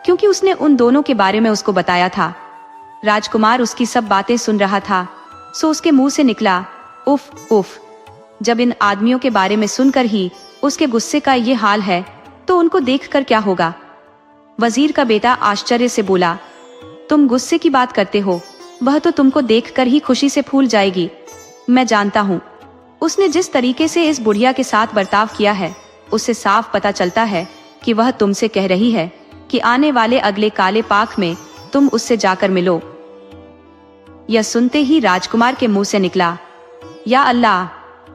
क्योंकि उसने उन दोनों के बारे में उसको बताया था। राजकुमार उसकी सब बातें सुन रहा था, सो उसके मुंह से निकला, उफ उफ। जब इन आदमियों के बारे में सुनकर ही उसके गुस्से का ये हाल है तो उनको देखकर क्या होगा? वजीर का बेटा आश्चर्य से बोला, तुम गुस्से की बात करते हो, वह तो तुमको देखकर ही खुशी से फूल जाएगी। मैं जानता हूँ। उसने जिस तरीके से इस बुढ़िया के साथ बर्ताव किया है, उससे साफ पता चलता है कि वह तुमसे कह रही है कि आने वाले अगले काले पाख में तुम उससे जाकर मिलो। यह सुनते ही राजकुमार के मुंह से निकला, या अल्लाह,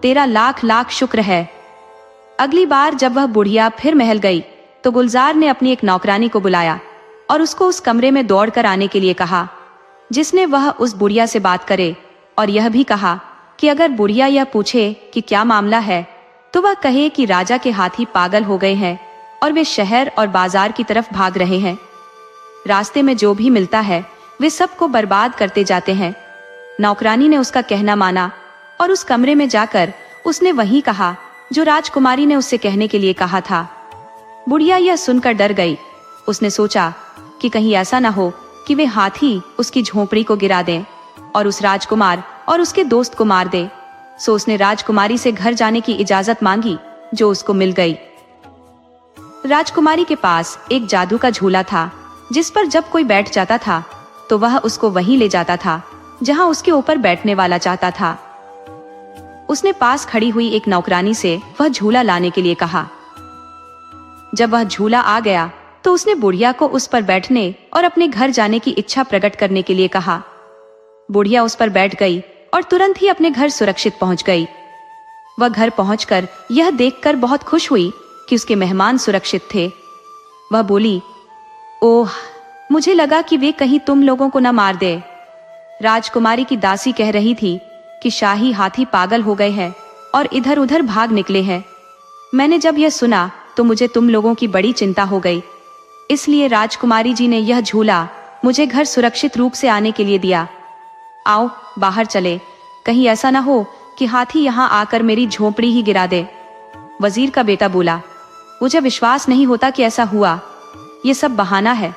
तेरा लाख लाख शुक्र है। अगली बार जब वह बुढ़िया फिर महल गई तो गुलजार ने अपनी एक नौकरानी को बुलाया और उसको उस कमरे में दौड़कर आने के लिए कहा, जिसने वह उस बुढ़िया से बात करे, और यह भी कहा कि अगर बुढ़िया यह पूछे कि क्या मामला है तो वह कहे कि राजा के हाथी पागल हो गए हैं और वे शहर और बाजार की तरफ भाग रहे हैं। रास्ते में जो भी मिलता है वे सबको बर्बाद करते जाते हैं। नौकरानी ने उसका कहना माना और उस कमरे में जाकर उसने वही कहा जो राजकुमारी ने उससे कहने के लिए कहा था। बुढ़िया यह सुनकर डर गई। उसने सोचा कि कहीं ऐसा ना हो कि वे हाथी उसकी झोपड़ी को गिरा दें और उस राजकुमार और उसके दोस्त को मार दे। सो उसने राजकुमारी से घर जाने की इजाजत मांगी, जो उसको मिल गई। राजकुमारी के पास एक जादू का झूला था, जिस पर जब कोई बैठ जाता था तो वह उसको वहीं ले जाता था जहां उसके ऊपर बैठने वाला चाहता था। उसने पास खड़ी हुई एक नौकरानी से वह झूला लाने के लिए कहा। जब वह झूला आ गया तो उसने बुढ़िया को उस पर बैठने और अपने घर जाने की इच्छा प्रकट करने के लिए कहा। बुढ़िया उस पर बैठ गई और तुरंत ही अपने घर सुरक्षित पहुंच गई। वह घर पहुंचकर यह देखकर बहुत खुश हुई कि उसके मेहमान सुरक्षित थे। वह बोली, ओह, मुझे लगा कि वे कहीं तुम लोगों को न मार दे। राजकुमारी की दासी कह रही थी कि शाही हाथी पागल हो गए हैं और इधर उधर भाग निकले हैं। मैंने जब यह सुना तो मुझे तुम लोगों की बड़ी चिंता हो गई, इसलिए राजकुमारी जी ने यह झूला मुझे घर सुरक्षित रूप से आने के लिए दिया। आओ बाहर चले, कहीं ऐसा ना हो कि हाथी यहाँ आकर मेरी झोपड़ी ही गिरा दे। वजीर का बेटा बोला, मुझे विश्वास नहीं होता कि ऐसा हुआ। ये सब बहाना है,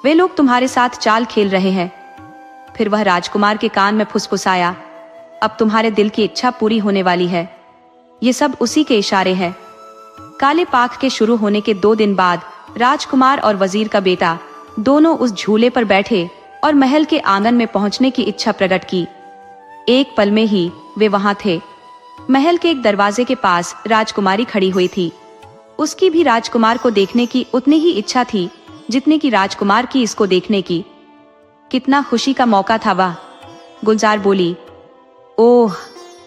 वे लोग तुम्हारे साथ चाल खेल रहे हैं। फिर वह राजकुमार के कान में फुसफुसाया, अब तुम्हारे दिल की इच्छा पूरी होने वाली है। ये सब उसी के इशारे हैं। काले पाख के शुरू होने के 2 दिन बाद राजकुमार और वजीर का बेटा दोनों उस झूले पर बैठे और महल के आंगन में पहुंचने की इच्छा प्रकट की। एक पल में ही वे वहां थे। महल के एक दरवाजे के पास राजकुमारी खड़ी हुई थी। उसकी भी राजकुमार को देखने की उतनी ही इच्छा थी जितनी कि राजकुमार की इसको देखने की। कितना खुशी का मौका था वह। गुलजार बोली, ओह,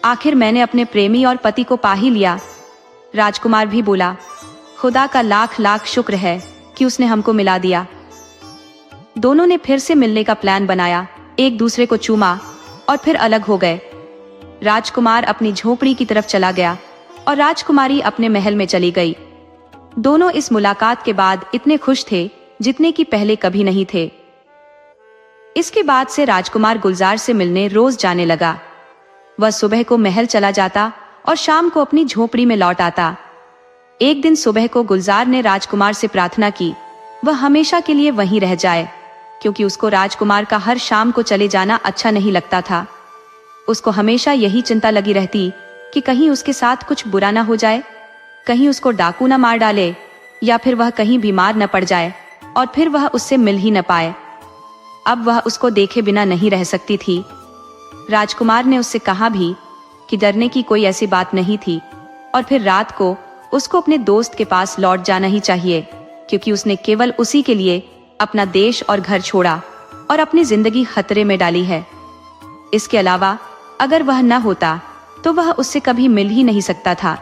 आखिर मैंने अपने प्रेमी और पति को पा ही लिया। राजकुमार भी बोला, खुदा का लाख लाख शुक्र है कि उसने हमको मिला दिया। दोनों ने फिर से मिलने का प्लान बनाया, एक दूसरे को चूमा और फिर अलग हो गए। राजकुमार अपनी झोपड़ी की तरफ चला गया और राजकुमारी अपने महल में चली गई। दोनों इस मुलाकात के बाद इतने खुश थे जितने कि पहले कभी नहीं थे। इसके बाद से राजकुमार गुलजार से मिलने रोज जाने लगा। वह सुबह को महल चला जाता और शाम को अपनी झोपड़ी में लौट आता। एक दिन सुबह को गुलजार ने राजकुमार से प्रार्थना की वह हमेशा के लिए वहीं रह जाए, क्योंकि उसको राजकुमार का हर शाम को चले जाना अच्छा नहीं लगता था। उसको हमेशा यही चिंता लगी रहती कि कहीं उसके साथ कुछ बुरा ना हो जाए, कहीं उसको डाकू न मार डाले, या फिर वह कहीं बीमार न पड़ जाए और फिर वह उससे मिल ही न पाए। अब वह उसको देखे बिना नहीं रह सकती थी। राजकुमार ने उससे कहा भी कि डरने की कोई ऐसी बात नहीं थी और फिर रात को उसको अपने दोस्त के पास लौट जाना ही चाहिए, क्योंकि उसने केवल उसी के लिए अपना देश और घर छोड़ा और अपनी जिंदगी खतरे में डाली है। इसके अलावा अगर वह न होता तो वह उससे कभी मिल ही नहीं सकता था।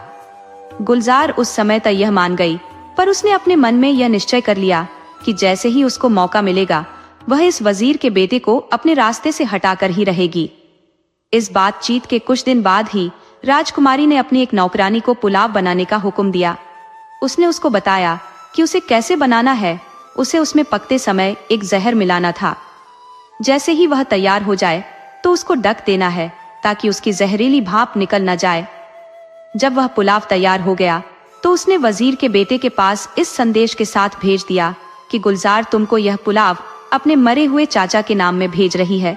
गुलजार उस समय तक यह मान गई, पर उसने अपने मन में यह निश्चय कर लिया कि जैसे ही उसको मौका मिलेगा वह इस वजीर के बेटे को अपने रास्ते से हटाकर ही रहेगी। इस बातचीत के कुछ दिन बाद ही राजकुमारी ने अपनी एक नौकरानी को पुलाव बनाने का हुक्म दिया। उसने उसको बताया कि उसे कैसे बनाना है। उसे उसमें पकते समय एक जहर मिलाना था। जैसे ही वह तैयार हो जाए तो उसको ढक देना है ताकि उसकी जहरीली भाप निकल न जाए। जब वह पुलाव तैयार हो गया तो उसने वजीर के बेटे के पास इस संदेश के साथ भेज दिया कि गुलजार तुमको यह पुलाव अपने मरे हुए चाचा के नाम में भेज रही है।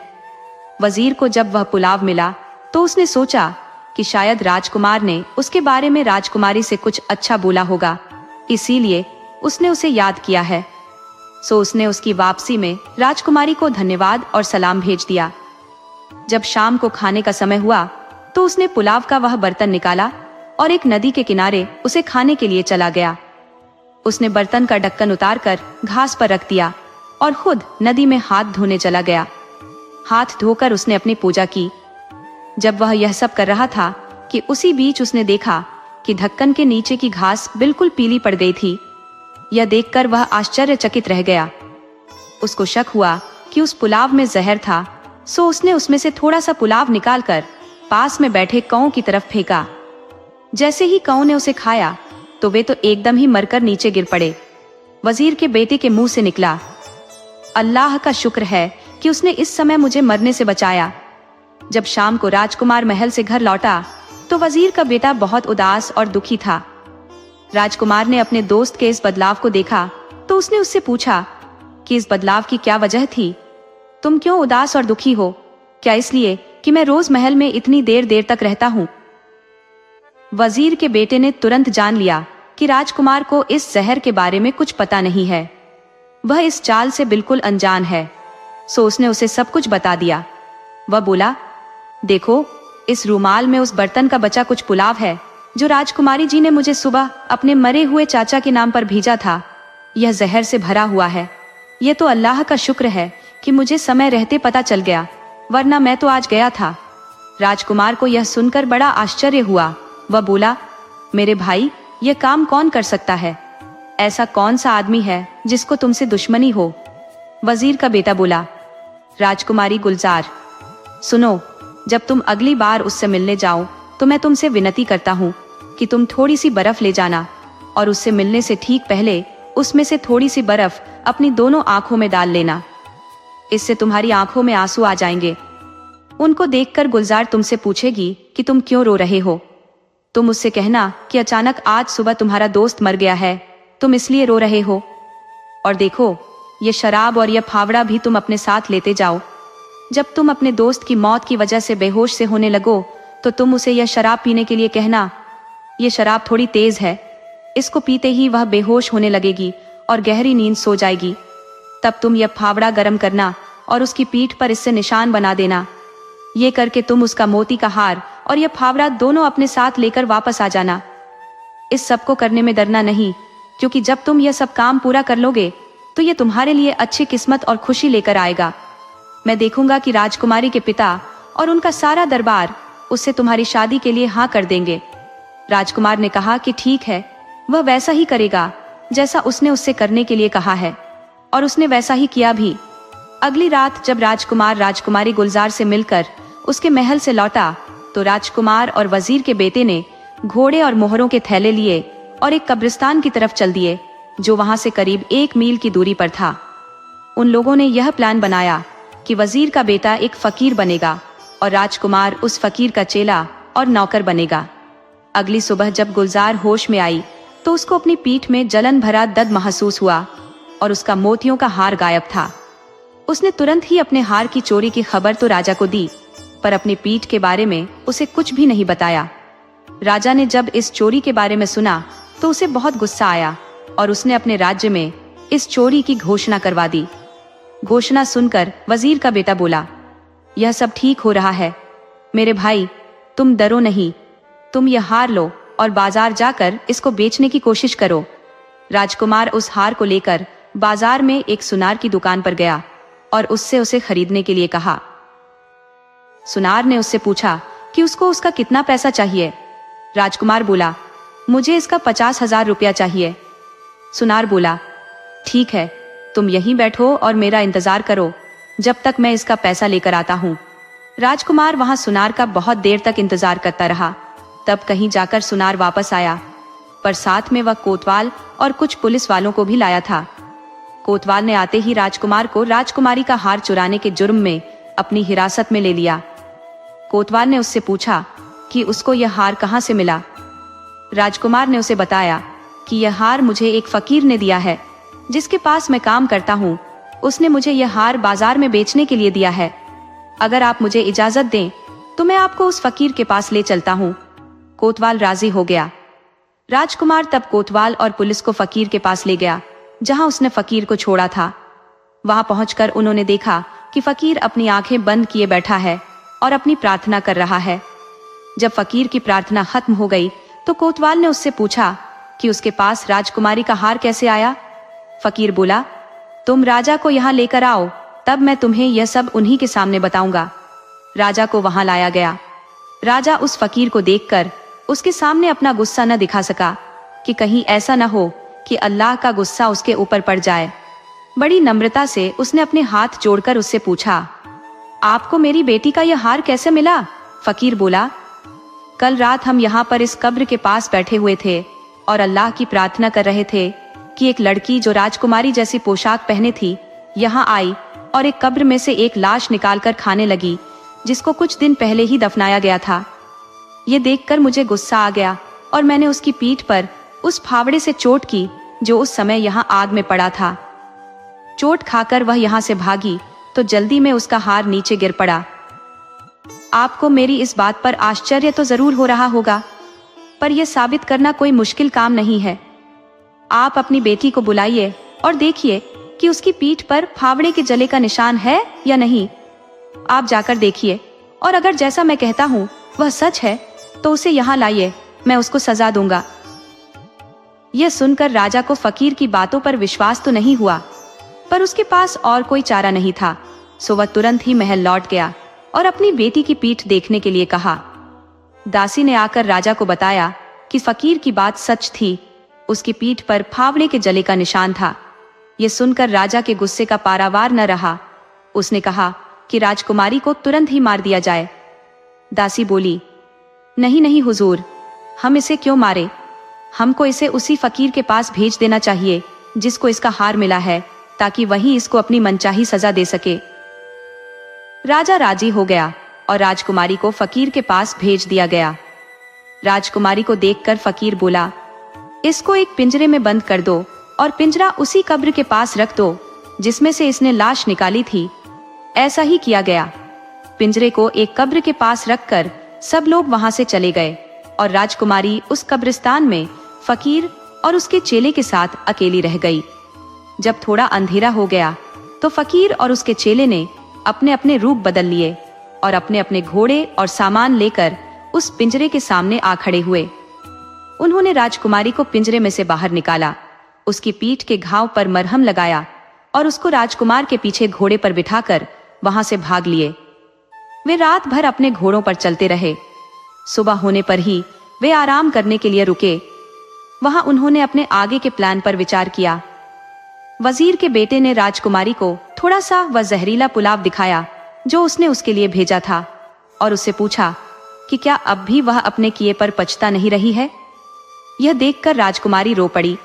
वजीर को जब वह पुलाव मिला तो उसने सोचा कि शायद राजकुमार ने उसके बारे में राजकुमारी से कुछ अच्छा बोला होगा, इसीलिए उसने उसे याद किया है। सो उसने उसकी वापसी में राजकुमारी को धन्यवाद और सलाम भेज दिया। जब शाम को खाने का समय हुआ तो उसने पुलाव का वह बर्तन निकाला और एक नदी के किनारे उसे खाने के लिए चला गया। उसने बर्तन का ढक्कन उतारकर घास पर रख दिया और खुद नदी में हाथ धोने चला गया। हाथ धोकर उसने अपनी पूजा की। जब वह यह सब कर रहा था कि उसी बीच उसने देखा कि ढक्कन के नीचे की घास बिल्कुल पीली पड़ गई थी। यह देखकर वह आश्चर्यचकित रह गया। उसको शक हुआ कि उस पुलाव में जहर था, सो उसने उसमें से थोड़ा सा पुलाव निकालकर पास में बैठे कौओं की तरफ फेंका। जैसे ही कौओं ने उसे खाया तो वे तो एकदम ही मरकर नीचे गिर पड़े। वजीर के बेटे के मुंह से निकला, अल्लाह का शुक्र है कि उसने इस समय मुझे मरने से बचाया। जब शाम को राजकुमार महल से घर लौटा तो वजीर का बेटा बहुत उदास और दुखी था। राजकुमार ने अपने दोस्त के इस बदलाव को देखा तो उसने उससे पूछा कि इस बदलाव की क्या वजह थी? तुम क्यों उदास और दुखी हो? क्या इसलिए कि मैं रोज महल में इतनी देर देर तक रहता हूँ? वजीर के बेटे ने तुरंत जान लिया कि राजकुमार को इस जहर के बारे में कुछ पता नहीं है, वह इस चाल से बिल्कुल अनजान है। सो उसने उसे सब कुछ बता दिया। वह बोला, देखो, इस रूमाल में उस बर्तन का बचा कुछ पुलाव है जो राजकुमारी जी ने मुझे सुबह अपने मरे हुए चाचा के नाम पर भेजा था। यह जहर से भरा हुआ है। यह तो अल्लाह का शुक्र है कि मुझे समय रहते पता चल गया, वरना मैं तो आज गया था। राजकुमार को यह सुनकर बड़ा आश्चर्य हुआ। वह बोला, मेरे भाई, यह काम कौन कर सकता है? ऐसा कौन सा आदमी है जिसको तुमसे दुश्मनी हो? वजीर का बेटा बोला, राजकुमारी गुलजार, सुनो, जब तुम अगली बार उससे मिलने जाओ तो मैं तुमसे विनती करता हूँ कि तुम थोड़ी सी बर्फ ले जाना और उससे मिलने से ठीक पहले उसमें से थोड़ी सी बर्फ अपनी दोनों आंखों में डाल लेना। इससे तुम्हारी आंखों में आंसू आ जाएंगे। उनको देखकर गुलजार तुमसे पूछेगी कि तुम क्यों रो रहे हो। तुम उससे कहना कि अचानक आज सुबह तुम्हारा दोस्त मर गया है, तुम इसलिए रो रहे हो। और देखो, ये शराब और यह फावड़ा भी तुम अपने साथ लेते जाओ। जब तुम अपने दोस्त की मौत की वजह से बेहोश से होने लगो तो तुम उसे यह शराब पीने के लिए कहना, यह शराब थोड़ी तेज है, इसको पीते ही वह बेहोश होने लगेगी और गहरी नींद सो जाएगी। तब तुम यह फावड़ा गर्म करना और उसकी पीठ पर इससे निशान बना देना। ये करके तुम उसका मोती का हार और यह फावड़ा दोनों अपने साथ लेकर वापस आ जाना। इस सब को करने में डरना नहीं, क्योंकि जब तुम यह सब काम पूरा कर लोगे तो यह तुम्हारे लिए अच्छी किस्मत और खुशी लेकर आएगा। मैं देखूंगा कि राजकुमारी के पिता और उनका सारा दरबार उससे तुम्हारी शादी के लिए हाँ कर देंगे। राजकुमार ने कहा कि ठीक है, वह वैसा ही करेगा जैसा उसने उससे करने के लिए कहा है, और उसने वैसा ही किया भी। अगली रात जब राजकुमार राजकुमारी गुलजार से मिलकर उसके महल से लौटा तो राजकुमार और वजीर के बेटे ने घोड़े और मोहरों के थैले लिए और एक कब्रिस्तान की तरफ चल दिए जो वहां से करीब 1 मील की दूरी पर था। उन लोगों ने यह प्लान बनाया कि वजीर का बेटा एक फकीर बनेगा और राजकुमार उस फकीर का चेला और नौकर बनेगा। अगली सुबह जब गुलजार होश में आई तो उसको अपनी पीठ में जलन भरा दर्द महसूस हुआ और उसका मोतियों का हार गायब था। उसने तुरंत ही अपने हार की चोरी की खबर तो राजा को दी, पर अपनी पीठ के बारे में उसे कुछ भी नहीं बताया। राजा ने जब इस चोरी के बारे में सुना तो उसे बहुत गुस्सा आया और उसने अपने राज्य में इस चोरी की घोषणा करवा दी। घोषणा सुनकर वजीर का बेटा बोला, यह सब ठीक हो रहा है मेरे भाई, तुम डरो नहीं, तुम यह हार लो और बाजार जाकर इसको बेचने की कोशिश करो। राजकुमार उस हार को लेकर बाजार में एक सुनार की दुकान पर गया और उससे उसे खरीदने के लिए कहा। सुनार ने उससे पूछा कि उसको उसका कितना पैसा चाहिए। राजकुमार बोला, मुझे इसका 50,000 रुपया चाहिए। सुनार बोला, ठीक है, तुम यहीं बैठो और मेरा इंतजार करो जब तक मैं इसका पैसा लेकर आता हूँ। राजकुमार वहां सुनार का बहुत देर तक इंतजार करता रहा। तब कहीं जाकर सुनार वापस आया, पर साथ में वह कोतवाल और कुछ पुलिस वालों को भी लाया था। कोतवाल ने आते ही राजकुमार को राजकुमारी का हार चुराने के जुर्म में अपनी हिरासत में ले लिया। कोतवाल ने उससे पूछा कि उसको यह हार कहाँ से मिला। राजकुमार ने उसे बताया कि यह हार मुझे एक फकीर ने दिया है जिसके पास मैं काम करता हूँ। उसने मुझे यह हार बाजार में बेचने के लिए दिया है। अगर आप मुझे इजाजत दें तो मैं आपको उस फकीर के पास ले चलता हूँ। कोतवाल राजी हो गया। राजकुमार तब कोतवाल और पुलिस को फकीर के पास ले गया जहां उसने फकीर को छोड़ा था। वहां पहुंचकर उन्होंने देखा कि फकीर अपनी आंखें बंद किए बैठा है और अपनी प्रार्थना कर रहा है। जब फकीर की प्रार्थना खत्म हो गई तो कोतवाल ने उससे पूछा कि उसके पास राजकुमारी का हार कैसे आया। फकीर बोला, तुम राजा को यहाँ लेकर आओ तब मैं तुम्हें यह सब उन्हीं के सामने बताऊंगा। राजा को वहां लाया गया। राजा उस फकीर को देखकर उसके सामने अपना गुस्सा न दिखा सका कि कहीं ऐसा न हो कि अल्लाह का गुस्सा उसके ऊपर पड़ जाए। बड़ी नम्रता से उसने अपने हाथ जोड़कर उससे पूछा, आपको मेरी बेटी का यह हार कैसे मिला? फकीर बोला, कल रात हम यहाँ पर इस कब्र के पास बैठे हुए थे और अल्लाह की प्रार्थना कर रहे थे कि एक लड़की जो राजकुमारी जैसी पोशाक पहने थी यहाँ आई और एक कब्र में से एक लाश निकालकर खाने लगी जिसको कुछ दिन पहले ही दफनाया गया था। ये देखकर मुझे गुस्सा आ गया और मैंने उसकी पीठ पर उस फावड़े से चोट की जो उस समय यहाँ आग में पड़ा था। चोट खाकर वह यहाँ से भागी तो जल्दी में उसका हार नीचे गिर पड़ा। आपको मेरी इस बात पर आश्चर्य तो जरूर हो रहा होगा, पर यह साबित करना कोई मुश्किल काम नहीं है। आप अपनी बेटी को बुलाइए और देखिए कि उसकी पीठ पर फावड़े के जले का निशान है या नहीं। आप जाकर देखिए और अगर जैसा मैं कहता हूँ वह सच है तो उसे यहाँ लाइए, मैं उसको सजा दूंगा। यह सुनकर राजा को फकीर की बातों पर विश्वास तो नहीं हुआ, पर उसके पास और कोई चारा नहीं था, सो वह तुरंत ही महल लौट गया और अपनी बेटी की पीठ देखने के लिए कहा। दासी ने आकर राजा को बताया कि फकीर की बात सच थी, उसकी पीठ पर फावड़े के जले का निशान था। यह सुनकर राजा के गुस्से का पारावार न रहा। उसने कहा कि राजकुमारी को तुरंत ही मार दिया जाए। दासी बोली, नहीं नहीं हुजूर, हम इसे क्यों मारे? हमको इसे उसी फकीर के पास भेज देना चाहिए जिसको इसका हार मिला है, ताकि वही इसको अपनी मनचाही सजा दे सके। राजा राजी हो गया और राजकुमारी को फकीर के पास भेज दिया गया। राजकुमारी को देखकर फकीर बोला, इसको एक पिंजरे में बंद कर दो और पिंजरा उसी कब्र के पास रख दो जिसमें से इसने लाश निकाली थी। ऐसा ही किया गया। पिंजरे को एक कब्र के पास रखकर सब लोग वहां से चले गए और राजकुमारी उस कब्रिस्तान में फकीर और उसके चेले के साथ अकेली रह गई। जब थोड़ा अंधेरा हो गया तो फकीर और उसके चेले ने अपने अपने रूप बदल लिए और अपने अपने घोड़े और सामान लेकर उस पिंजरे के सामने आ खड़े हुए। उन्होंने राजकुमारी को पिंजरे में से बाहर निकाला, उसकी पीठ के घाव पर मरहम लगाया और उसको राजकुमार के पीछे घोड़े पर बिठाकर वहां से भाग लिए। वे रात भर अपने घोड़ों पर चलते रहे। सुबह होने पर ही वे आराम करने के लिए रुके। वहां उन्होंने अपने आगे के प्लान पर विचार किया। वजीर के बेटे ने राजकुमारी को थोड़ा सा वह जहरीला पुलाव दिखाया जो उसने उसके लिए भेजा था और उससे पूछा कि क्या अब भी वह अपने किए पर पछता नहीं रही है। यह देखकर राजकुमारी रो पड़ी।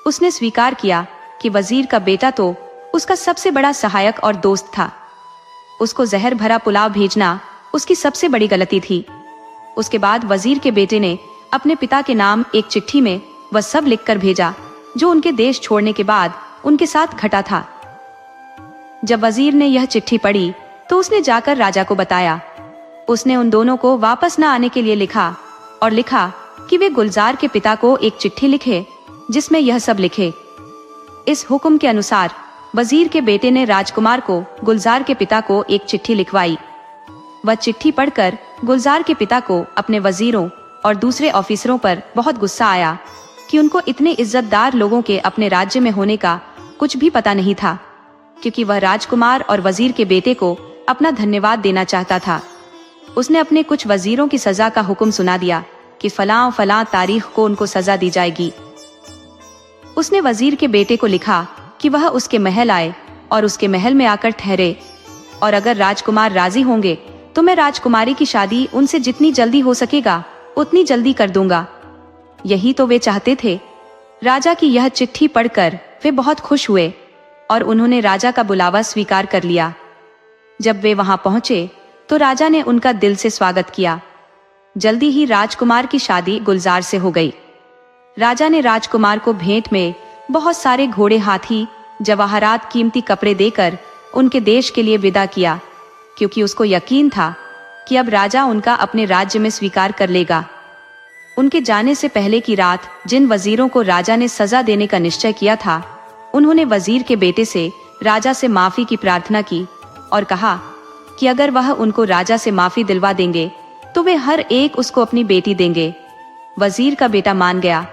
उसने स्वीकार किया कि वजीर का बेटा तो उसका सबसे बड़ा सहायक और दोस्त था। उसको जहर भरा पुलाव भेजना उसकी सबसे बड़ी गलती थी। उसके बाद वजीर के बेटे ने अपने पिता के नाम एक चिट्ठी में वह सब लिखकर भेजा जो उनके देश छोड़ने के बाद उनके साथ घटा था। जब वजीर ने यह चिट्ठी पढ़ी तो उसने जाकर राजा को बताया। उसने उन दोनों को वापस न आने के लिए लिखा और लिखा कि वे गुलजार के पिता को एक चिट्ठी लिखे जिसमें यह सब लिखे। इस हुक्म के अनुसार वजीर के बेटे ने राजकुमार को गुलजार के पिता को एक चिट्ठी लिखवाई। वह चिट्ठी पढ़कर गुलजार के पिता को अपने वजीरों और दूसरे ऑफिसरों पर बहुत गुस्सा आया कि उनको इतने इज्जतदार लोगों के अपने राज्य में होने का कुछ भी पता नहीं था, क्योंकि वह राजकुमार और वजीर के बेटे को अपना धन्यवाद देना चाहता था। उसने अपने कुछ वजीरों की सजा का हुक्म सुना दिया कि फलां फलां तारीख को उनको सजा दी जाएगी। उसने वजीर के बेटे को लिखा कि वह उसके महल आए और उसके महल में आकर ठहरे, और अगर राजकुमार राजी होंगे तो मैं राजकुमारी की शादी उनसे जितनी जल्दी हो सकेगा उतनी जल्दी कर दूंगा। यही तो वे चाहते थे। राजा की यह चिट्ठी पढ़कर वे बहुत खुश हुए और उन्होंने राजा का बुलावा स्वीकार कर लिया। जब वे वहां पहुंचे तो राजा ने उनका दिल से स्वागत किया। जल्दी ही राजकुमार की शादी गुलजार से हो गई। राजा ने राजकुमार को भेंट में बहुत सारे घोड़े, हाथी, जवाहरात, कीमती कपड़े देकर उनके देश के लिए विदा किया, क्योंकि उसको यकीन था कि अब राजा उनका अपने राज्य में स्वीकार कर लेगा। उनके जाने से पहले की रात जिन वजीरों को राजा ने सजा देने का निश्चय किया था, उन्होंने वजीर के बेटे से राजा से माफी की प्रार्थना की और कहा कि अगर वह उनको राजा से माफी दिलवा देंगे तो वे हर एक उसको अपनी बेटी देंगे। वजीर का बेटा मान गया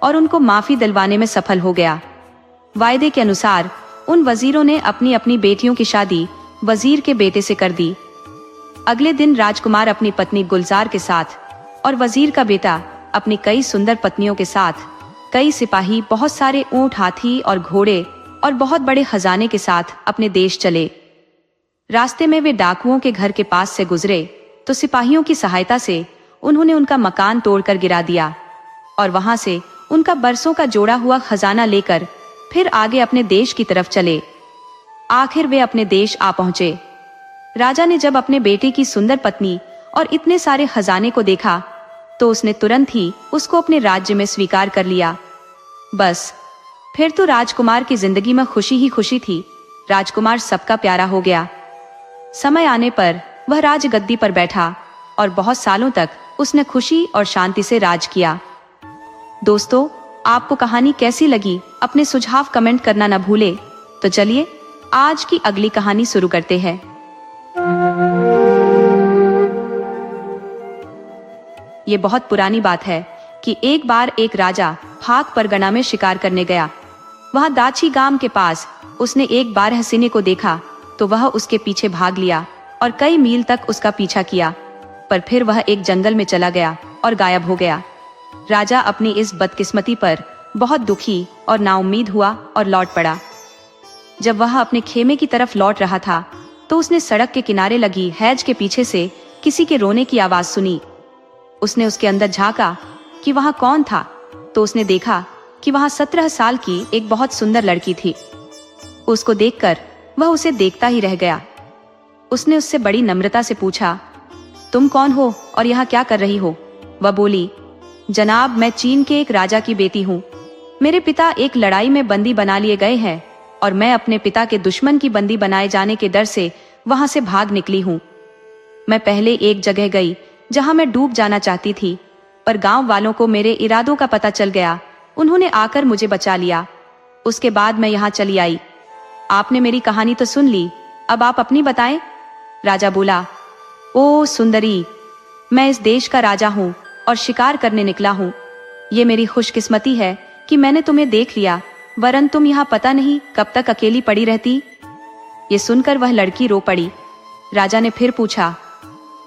और उनको माफी दिलवाने में सफल हो गया। वायदे के अनुसार उन वजीरों ने अपनी अपनी बेटियों की शादी वजीर के बेटे से कर दी। अगले दिन राजकुमार अपनी पत्नी गुलजार के साथ और वजीर का बेटा अपनी कई सुंदर पत्नियों के साथ, कई सिपाही, बहुत सारे ऊंट, हाथी और घोड़े और बहुत बड़े खजाने के साथ अपने देश चले। रास्ते में वे डाकुओं के घर के पास से गुजरे तो सिपाहियों की सहायता से उन्होंने उनका मकान तोड़कर गिरा दिया और वहां से उनका बरसों का जोड़ा हुआ खजाना लेकर फिर आगे अपने देश की तरफ चले। आखिर वे अपने देश आ पहुंचे। राजा ने जब अपने बेटे की सुंदर पत्नी और इतने सारे खजाने को देखा तो उसने तुरंत ही उसको अपने राज्य में स्वीकार कर लिया। बस फिर तो राजकुमार की जिंदगी में खुशी ही खुशी थी। राजकुमार सबका प्यारा हो गया। समय आने पर वह राजगद्दी पर बैठा और बहुत सालों तक उसने खुशी और शांति से राज किया। दोस्तों, आपको कहानी कैसी लगी? अपने सुझाव कमेंट करना न भूले। तो चलिए आज की अगली कहानी शुरू करते हैं। ये बहुत पुरानी बात है कि एक बार एक राजा फाक परगना में शिकार करने गया। वहां दाची गांव के पास उसने एक बारहसिने को देखा तो वह उसके पीछे भाग लिया और कई मील तक उसका पीछा किया, पर फिर वह एक जंगल में चला गया और गायब हो गया। राजा अपनी इस बदकिस्मती पर बहुत दुखी और नाउम्मीद हुआ और लौट पड़ा। जब वह अपने खेमे की तरफ लौट रहा था तो उसने सड़क के किनारे लगी हैज के पीछे से किसी के रोने की आवाज सुनी। उसने उसके अंदर झांका कि वहां कौन था तो उसने देखा कि वहां 17 साल की एक बहुत सुंदर लड़की थी। उसको देखकर वह उसे देखता ही रह गया। उसने उससे बड़ी नम्रता से पूछा, तुम कौन हो और यहाँ क्या कर रही हो? वह बोली, जनाब, मैं चीन के एक राजा की बेटी हूँ। मेरे पिता एक लड़ाई में बंदी बना लिए गए हैं और मैं अपने पिता के दुश्मन की बंदी बनाए जाने के डर से वहां से भाग निकली हूँ। मैं पहले एक जगह गई जहां मैं डूब जाना चाहती थी, पर गांव वालों को मेरे इरादों का पता चल गया। उन्होंने आकर मुझे बचा लिया। उसके बाद मैं यहाँ चली आई। आपने मेरी कहानी तो सुन ली, अब आप अपनी बताएं। राजा बोला, ओ सुंदरी, मैं इस देश का राजा हूँ और शिकार करने निकला हूँ। ये मेरी खुशकिस्मती है कि मैंने तुम्हें देख लिया, वरन तुम यहाँ पता नहीं कब तक अकेली पड़ी रहती। ये सुनकर वह लड़की रो पड़ी। राजा ने फिर पूछा,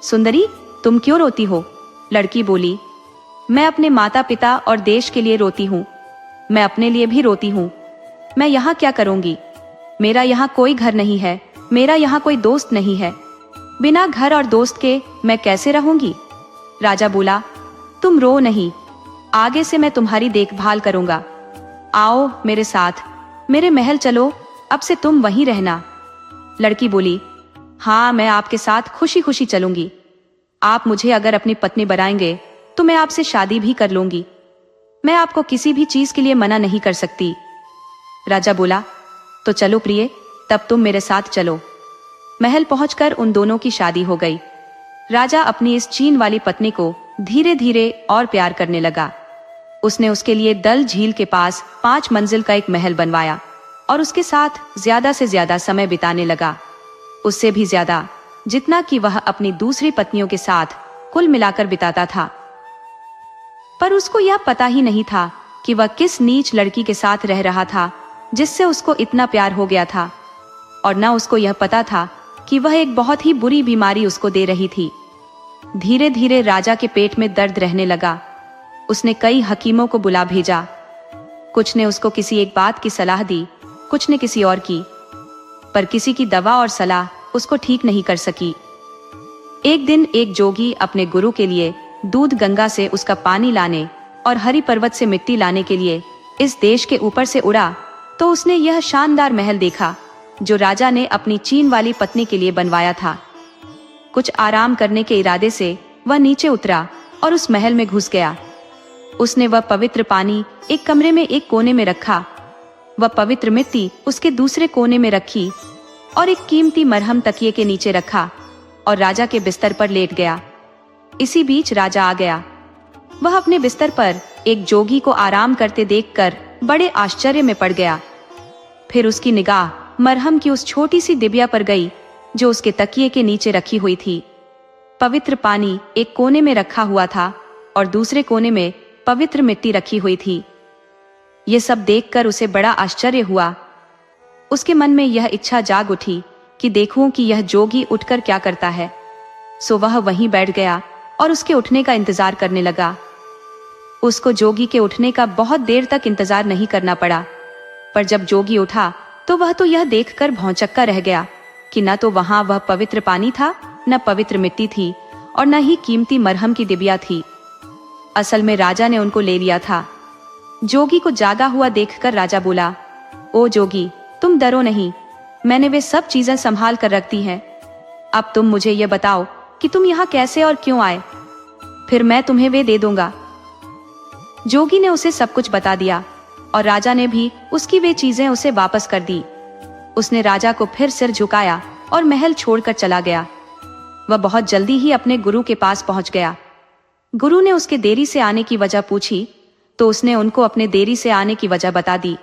सुंदरी, तुम क्यों रोती हो? लड़की बोली, मैं अपने माता पिता और देश के लिए रोती हूँ। मैं अपने लिए भी रोती हूँ। मैं यहाँ क्या करूँगी? मेरा यहाँ कोई घर नहीं है, मेरा यहाँ कोई दोस्त नहीं है। बिना घर और दोस्त के मैं कैसे रहूंगी? राजा बोला, तुम रो नहीं, आगे से मैं तुम्हारी देखभाल करूंगा। आओ मेरे साथ, मेरे महल चलो, अब से तुम वहीं रहना। लड़की बोली, हाँ, मैं आपके साथ खुशी खुशी चलूंगी। आप मुझे अगर अपनी पत्नी बनाएंगे तो मैं आपसे शादी भी कर लूंगी। मैं आपको किसी भी चीज के लिए मना नहीं कर सकती। राजा बोला, तो चलो प्रिय, तब तुम मेरे साथ चलो। महल पहुंचकर उन दोनों की शादी हो गई। राजा अपनी इस चीन वाली पत्नी को धीरे धीरे और प्यार करने लगा। उसने उसके लिए दल झील के पास 5 मंजिल का एक महल बनवाया और उसके साथ ज्यादा से ज्यादा समय बिताने लगा, उससे भी ज्यादा जितना कि वह अपनी दूसरी पत्नियों के साथ कुल मिलाकर बिताता था। पर उसको यह पता ही नहीं था कि वह किस नीच लड़की के साथ रह रहा था जिससे उसको इतना प्यार हो गया था, और न उसको यह पता था कि वह एक बहुत ही बुरी बीमारी उसको दे रही थी। धीरे धीरे राजा के पेट में दर्द रहने लगा। उसने कई हकीमों को बुला भेजा। कुछ ने उसको किसी एक बात की सलाह दी, कुछ ने किसी और की, पर किसी की दवा और सलाह उसको ठीक नहीं कर सकी। एक दिन एक जोगी अपने गुरु के लिए दूध गंगा से उसका पानी लाने और हरि पर्वत से मिट्टी लाने के लिए इस देश के ऊपर से उड़ा तो उसने यह शानदार महल देखा जो राजा ने अपनी चीन वाली पत्नी के लिए बनवाया था। कुछ आराम करने के इरादे से वह नीचे उतरा और उस महल में घुस गया। उसने वह पवित्र पानी एक कमरे में एक कोने में रखा, वह पवित्र मिट्टी उसके दूसरे कोने में रखी और एक कीमती मरहम तकिए के नीचे रखा और राजा के बिस्तर पर लेट गया। इसी बीच राजा आ गया। वह अपने बिस्तर पर एक जोगी को आराम करते देखकर बड़े आश्चर्य में पड़ गया। फिर उसकी निगाह मरहम की उस छोटी सी डिबिया पर गई जो उसके तकिए के नीचे रखी हुई थी। पवित्र पानी एक कोने में रखा हुआ था और दूसरे कोने में पवित्र मिट्टी रखी हुई थी। ये सब देखकर उसे बड़ा आश्चर्य हुआ। उसके मन में यह इच्छा जाग उठी कि देखूं कि यह जोगी उठकर क्या करता है। सो वह वहीं बैठ गया और उसके उठने का इंतजार करने लगा। उसको जोगी के उठने का बहुत देर तक इंतजार नहीं करना पड़ा, पर जब जोगी उठा तो वह तो यह देखकर भौंचक्का रह गया कि न तो वहां वह पवित्र पानी था, न पवित्र मिट्टी थी, और न ही कीमती मरहम की डिबिया थी। असल में राजा ने उनको ले लिया था। जोगी को जागा हुआ देखकर राजा बोला, ओ जोगी, तुम डरो नहीं, मैंने वे सब चीजें संभाल कर रख दी हैं। अब तुम मुझे ये बताओ कि तुम यहाँ कैसे और क्यों आए, फिर मैं तुम्हें वे दे दूंगा। जोगी ने उसे सब कुछ बता दिया और राजा ने भी उसकी वे चीजें उसे वापस कर दी। उसने राजा को फिर सिर झुकाया और महल छोड़कर चला गया। वह बहुत जल्दी ही अपने गुरु के पास पहुंच गया। गुरु ने उसके देरी से आने की वजह पूछी तो उसने उनको अपने देरी से आने की वजह बता दी।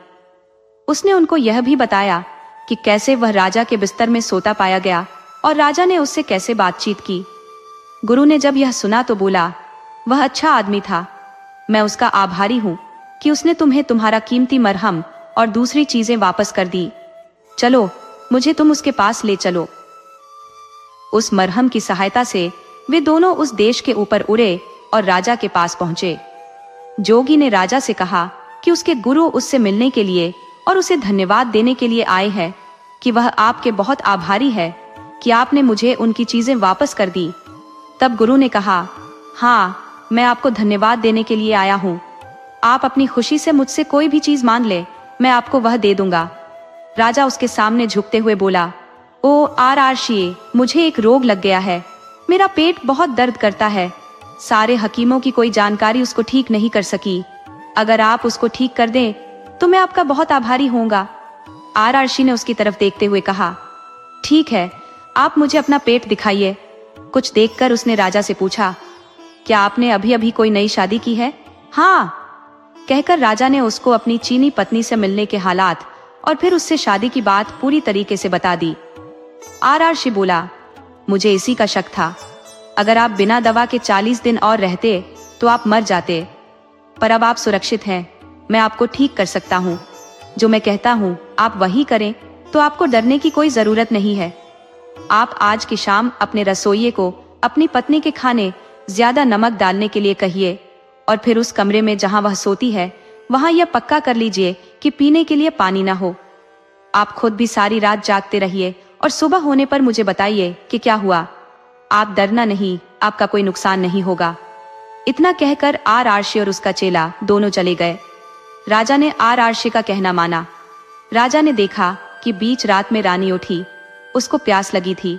उसने उनको यह भी बताया कि कैसे वह राजा के बिस्तर में सोता पाया गया और राजा ने उससे कैसे बातचीत की। गुरु ने जब यह सुना तो बोला, वह अच्छा आदमी था, मैं उसका आभारी हूं कि उसने तुम्हें तुम्हारा कीमती मरहम और दूसरी चीजें वापस कर दी। चलो, मुझे तुम उसके पास ले चलो। उस मरहम की सहायता से वे दोनों उस देश के ऊपर उड़े और राजा के पास पहुंचे। जोगी ने राजा से कहा कि उसके गुरु उससे मिलने के लिए और उसे धन्यवाद देने के लिए आए हैं, कि वह आपके बहुत आभारी है कि आपने मुझे उनकी चीजें वापस कर दी। तब गुरु ने कहा, हाँ, मैं आपको धन्यवाद देने के लिए आया हूँ। आप अपनी खुशी से मुझसे कोई भी चीज मांग ले, मैं आपको वह दे दूंगा। राजा उसके सामने झुकते हुए बोला, ओ आरआरशी, मुझे एक रोग लग गया है, मेरा पेट बहुत दर्द करता है, सारे हकीमों की कोई जानकारी उसको ठीक नहीं कर सकी, अगर आप उसको ठीक कर दें तो मैं आपका बहुत आभारी होऊंगा। आरआरशी ने उसकी तरफ देखते हुए कहा, ठीक है, आप मुझे अपना पेट दिखाइए। कुछ देखकर उसने राजा से पूछा, क्या आपने अभी अभी कोई नई शादी की है? हाँ, कहकर राजा ने उसको अपनी चीनी पत्नी से मिलने के हालात और फिर उससे शादी की बात पूरी तरीके से बता दी। आरआरशी बोला, मुझे इसी का शक था, अगर आप बिना दवा के 40 दिन और रहते तो आप मर जाते, पर अब आप सुरक्षित हैं, मैं आपको ठीक कर सकता हूँ। जो मैं कहता हूँ आप वही करें, तो आपको डरने की कोई जरूरत नहीं है। आप आज की शाम अपने रसोइये को अपनी पत्नी के खाने ज्यादा नमक डालने के लिए कहिए, और फिर उस कमरे में जहां वह सोती है वहां यह पक्का कर लीजिए कि पीने के लिए पानी ना हो। आप खुद भी सारी रात जागते रहिए और सुबह होने पर मुझे बताइए कि क्या हुआ। आप डरना नहीं, आपका कोई नुकसान नहीं होगा। इतना कहकर आरआरशी और उसका चेला दोनों चले गए। राजा ने आरआरशी का कहना माना। राजा ने देखा कि बीच रात में रानी उठी, उसको प्यास लगी थी।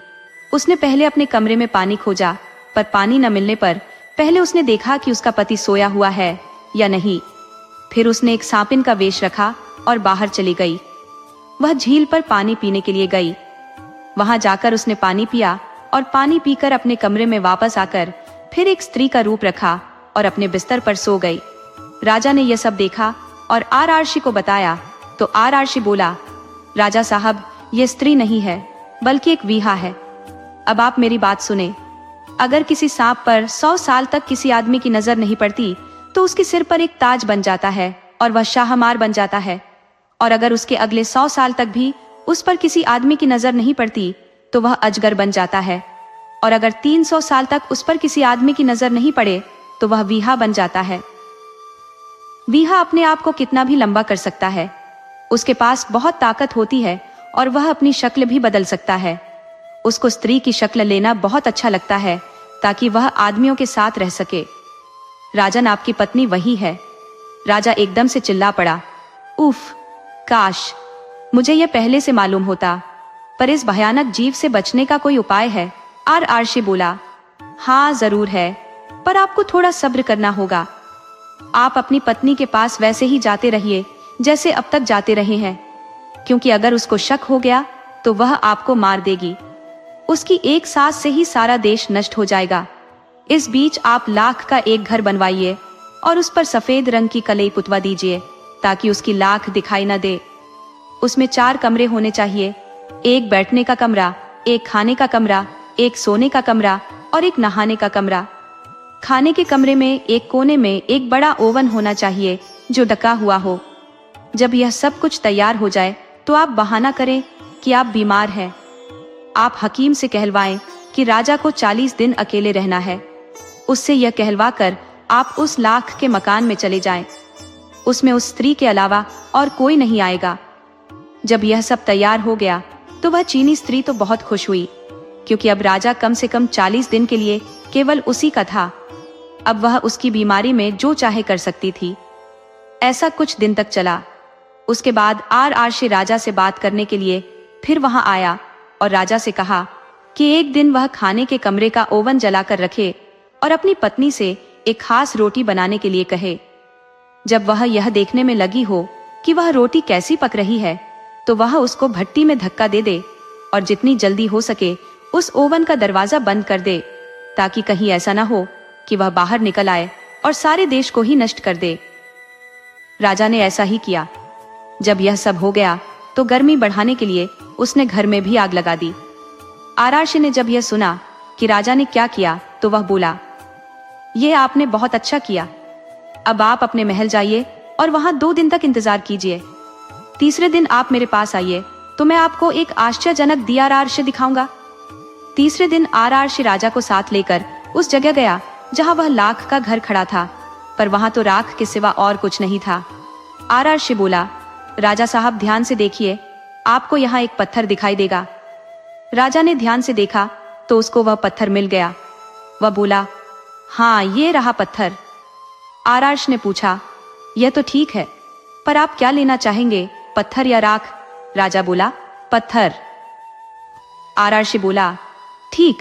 उसने पहले अपने कमरे में पानी खोजा, पर पानी न मिलने पर पहले उसने देखा कि उसका पति सोया हुआ है या नहीं। फिर उसने एक सांपिन का वेश रखा और बाहर चली गई। वह झील पर पानी पीने के लिए गई। वहां जाकर उसने पानी पिया और पानी पीकर अपने कमरे में वापस आकर फिर एक स्त्री का रूप रखा और अपने बिस्तर पर सो गई। राजा ने यह सब देखा और आरआरशी को बताया तो आरआरशी बोला, राजा साहब, यह स्त्री नहीं है बल्कि एक वीहा है। अब आप मेरी बात सुने। अगर किसी सांप पर 100 साल तक किसी आदमी की नजर नहीं पड़ती तो उसके सिर पर एक ताज बन जाता है और वह शाहमार बन जाता है, और अगर उसके अगले 100 साल तक भी उस पर किसी आदमी की नजर नहीं पड़ती तो वह अजगर बन जाता है, और अगर 300 साल तक उस पर किसी आदमी की नजर नहीं पड़े तो वह वीहा बन जाता है। वीहा अपने आप को कितना भी लंबा कर सकता है, उसके पास बहुत ताकत होती है और वह अपनी शक्ल भी बदल सकता है। उसको स्त्री की शक्ल लेना बहुत अच्छा लगता है ताकि वह आदमियों के साथ रह सके। राजन, आपकी पत्नी वही है। राजा एकदम से चिल्ला पड़ा, उफ, काश मुझे यह पहले से मालूम होता, पर इस भयानक जीव से बचने का कोई उपाय है? आरआरशी बोला, हाँ जरूर है, पर आपको थोड़ा सब्र करना होगा। आप अपनी पत्नी के पास वैसे ही जाते रहिए जैसे अब तक जाते रहे हैं, क्योंकि अगर उसको शक हो गया तो वह आपको मार देगी। उसकी एक सांस से ही सारा देश नष्ट हो जाएगा। इस बीच आप लाख का एक घर बनवाइए और उस पर सफेद रंग की कलई पुतवा दीजिए ताकि उसकी लाख दिखाई न दे। उसमें 4 कमरे होने चाहिए, एक बैठने का कमरा, एक खाने का कमरा, एक सोने का कमरा और एक नहाने का कमरा। खाने के कमरे में एक कोने में एक बड़ा ओवन होना चाहिए जो ढका हुआ हो। जब यह सब कुछ तैयार हो जाए तो आप बहाना करें कि आप बीमार हैं। आप हकीम से कहलवाएं कि राजा को 40 दिन अकेले रहना है। उससे यह कहलवा कर आप उस लाख के मकान में चले जाएं। उसमें उस स्त्री के अलावा और कोई नहीं आएगा। जब यह सब तैयार हो गया तो वह चीनी स्त्री तो बहुत खुश हुई, क्योंकि अब राजा कम से कम 40 दिन के लिए केवल उसी का था। अब वह उसकी बीमारी में जो चाहे कर सकती थी। ऐसा कुछ दिन तक चला। उसके बाद आरआरशी राजा से बात करने के लिए फिर वहां आया और राजा से कहा कि एक दिन वह खाने के कमरे का ओवन जलाकर रखे और अपनी पत्नी से एक खास रोटी बनाने के लिए कहे। जब वह यह देखने में लगी हो कि वह रोटी कैसी पक रही है, तो वह उसको भट्टी में धक्का दे दे और जितनी जल्दी हो सके उस ओवन का दरवाजा बंद कर दे, ताकि कहीं ऐसा ना हो कि वह बाहर निकल आए और सारे देश को ही नष्ट कर दे। राजा ने ऐसा ही किया। जब यह सब हो गया तो गर्मी बढ़ाने के लिए उसने घर में भी आग लगा दी। आरआरशी ने जब यह सुना कि राजा ने क्या किया तो वह बोला, ये आपने बहुत अच्छा किया। अब आप अपने महल जाइए और वहां 2 दिन तक इंतजार कीजिए। तीसरे दिन आप मेरे पास आइए तो मैं आपको एक आश्चर्यजनक दियारार्श दिखाऊंगा। तीसरे दिन आरआरशी राजा को साथ लेकर उस जगह गया जहां वह लाख का घर खड़ा था, पर वहां तो राख के सिवा और कुछ नहीं था। आरआरशी बोला, राजा साहब ध्यान से देखिए, आपको यहाँ एक पत्थर दिखाई देगा। राजा ने ध्यान से देखा तो उसको वह पत्थर मिल गया। वह बोला, हाँ ये रहा पत्थर। आरआरश ने पूछा, यह तो ठीक है, पर आप क्या लेना चाहेंगे, पत्थर या राख? राजा बोला, पत्थर। आरआरशी बोला, ठीक,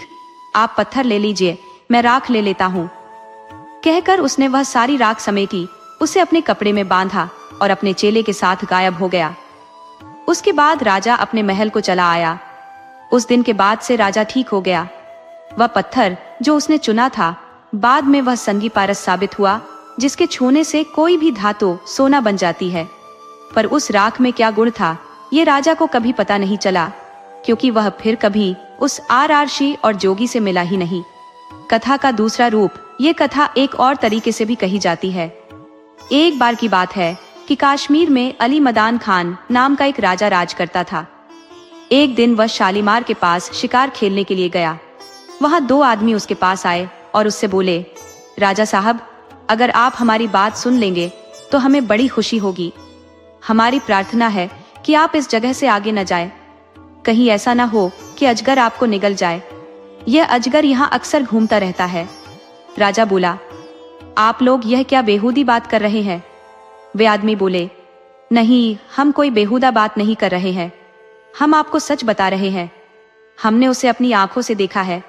आप पत्थर ले लीजिए, मैं राख ले लेता हूं। कहकर उसने वह सारी राख समेटी, उसे अपने कपड़े में बांधा और अपने चेले के साथ गायब हो गया। उसके बाद राजा अपने महल को चला आया। उस दिन के बाद से राजा ठीक हो गया। वह पत्थर जो उसने चुना था, बाद में वह संगी पारस साबित हुआ, जिसके छूने से कोई भी धातु सोना बन जाती है। पर उस राख में क्या गुण था, ये राजा को कभी पता नहीं चला, क्योंकि वह फिर कभी उस आरआरशी और जोगी से मिला ही नहीं। कथा का दूसरा रूप, ये कथा एक और तरीके से भी कही जाती है। एक बार की बात है कि कश्मीर में अली मदान खान नाम का एक राजा राज करता था। एक दिन वह शालीमार के पास शिकार खेलने के लिए गया। वहां 2 आदमी उसके पास आए और उससे बोले, राजा साहब, अगर आप हमारी बात सुन लेंगे तो हमें बड़ी खुशी होगी। हमारी प्रार्थना है कि आप इस जगह से आगे न जाए। कहीं ऐसा ना हो कि अजगर आपको निगल जाए। यह अजगर यहाँ अक्सर घूमता रहता है। राजा बोला, आप लोग यह क्या बेहूदी बात कर रहे हैं? वे आदमी बोले, नहीं, हम कोई बेहुदा बात नहीं कर रहे हैं, हम आपको सच बता रहे हैं। हमने उसे अपनी आंखों से देखा है।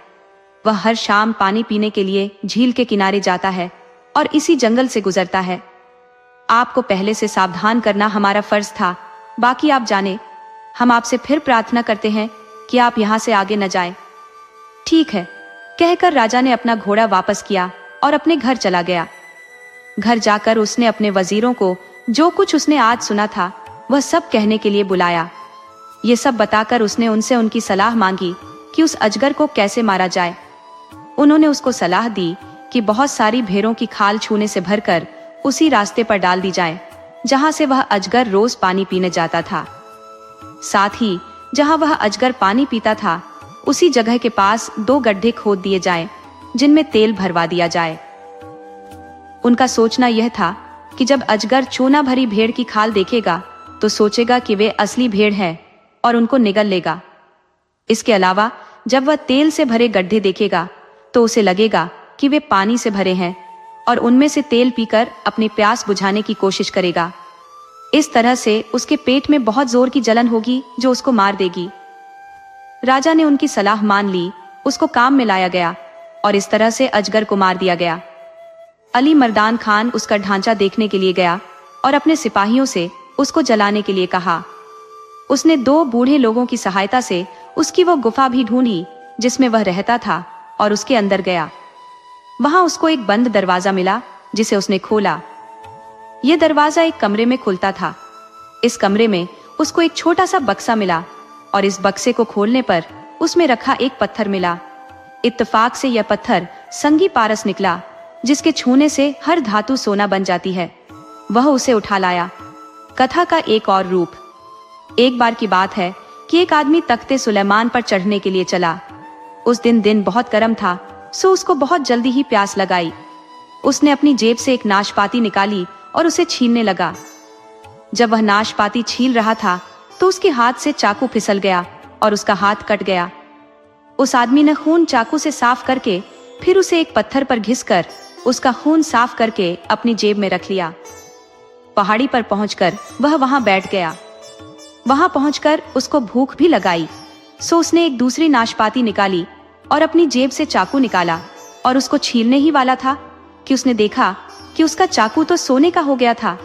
वह हर शाम पानी पीने के लिए झील के किनारे जाता है और इसी जंगल से गुजरता है। आपको पहले से सावधान करना हमारा फर्ज था, बाकी आप जाने। हम आपसे फिर प्रार्थना करते हैं कि आप यहाँ से आगे न जाएं। ठीक है, कहकर राजा ने अपना घोड़ा वापस किया और अपने घर चला गया। घर जाकर उसने अपने वजीरों को जो कुछ उसने आज सुना था वह सब कहने के लिए बुलाया। ये सब बताकर उसने उनसे उनकी सलाह मांगी कि उस अजगर को कैसे मारा जाए। उन्होंने उसको सलाह दी कि बहुत सारी भेड़ों की खाल छूने से भरकर उसी रास्ते पर डाल दी जाए जहां से वह अजगर रोज पानी पीने जाता था। साथ ही जहां वह अजगर पानी पीता था, उसी जगह के पास 2 गड्ढे खोद दिए जाएं, जिनमें तेल भरवा दिया जाए। उनका सोचना यह था कि जब अजगर चूना भरी भेड़ की खाल देखेगा तो सोचेगा कि वे असली भेड़ हैं और उनको निगल लेगा। इसके अलावा जब वह तेल से भरे गड्ढे देखेगा तो उसे लगेगा कि वे पानी से भरे हैं और उनमें से तेल पीकर अपनी प्यास बुझाने की कोशिश करेगा। इस तरह से उसके पेट में बहुत जोर की जलन होगी जो उसको मार देगी। राजा ने उनकी सलाह मान ली, उसको काम में लाया गया और इस तरह से अजगर को मार दिया गया। अली मर्दान खान उसका ढांचा देखने के लिए गया और अपने सिपाहियों से उसको जलाने के लिए कहा। उसने 2 बूढ़े लोगों की सहायता से उसकी वो गुफा भी ढूंढी जिसमें वह रहता था और उसके अंदर गया। वहां उसको एक बंद दरवाजा मिला जिसे उसने खोला। यह दरवाजा एक कमरे में खुलता था। इस कमरे में उसको एक छोटा सा बक्सा मिला और इस बक्से को खोलने पर उसमें रखा एक पत्थर मिला। इत्तेफाक से यह पत्थर संगी पारस निकला, जिसके छूने से हर धातु सोना बन जाती है। वह उसे उठा लाया। कथा का एक और रूप। एक बार की बात है कि एक आदमी तख्ते सुलेमान पर चढ़ने के लिए चला। उस दिन बहुत गर्म था, सो उसको बहुत जल्दी ही प्यास लगाई। उसने अपनी जेब से एक नाशपाती निकाली और उसे छीलने लगा। जब वह नाशपाती छील रहा था तो उसके हाथ से चाकू फिसल गया और उसका हाथ कट गया। उस आदमी ने खून चाकू से साफ करके फिर उसे एक पत्थर पर घिसकर उसका खून साफ करके अपनी जेब में रख लिया। पहाड़ी पर पहुंचकर वह वहां बैठ गया। वहां पहुंचकर उसको भूख भी लगाई, सो उसने एक दूसरी नाशपाती निकाली और अपनी जेब से चाकू निकाला और उसको छीलने ही वाला था कि उसने देखा कि उसका चाकू तो सोने का हो गया था।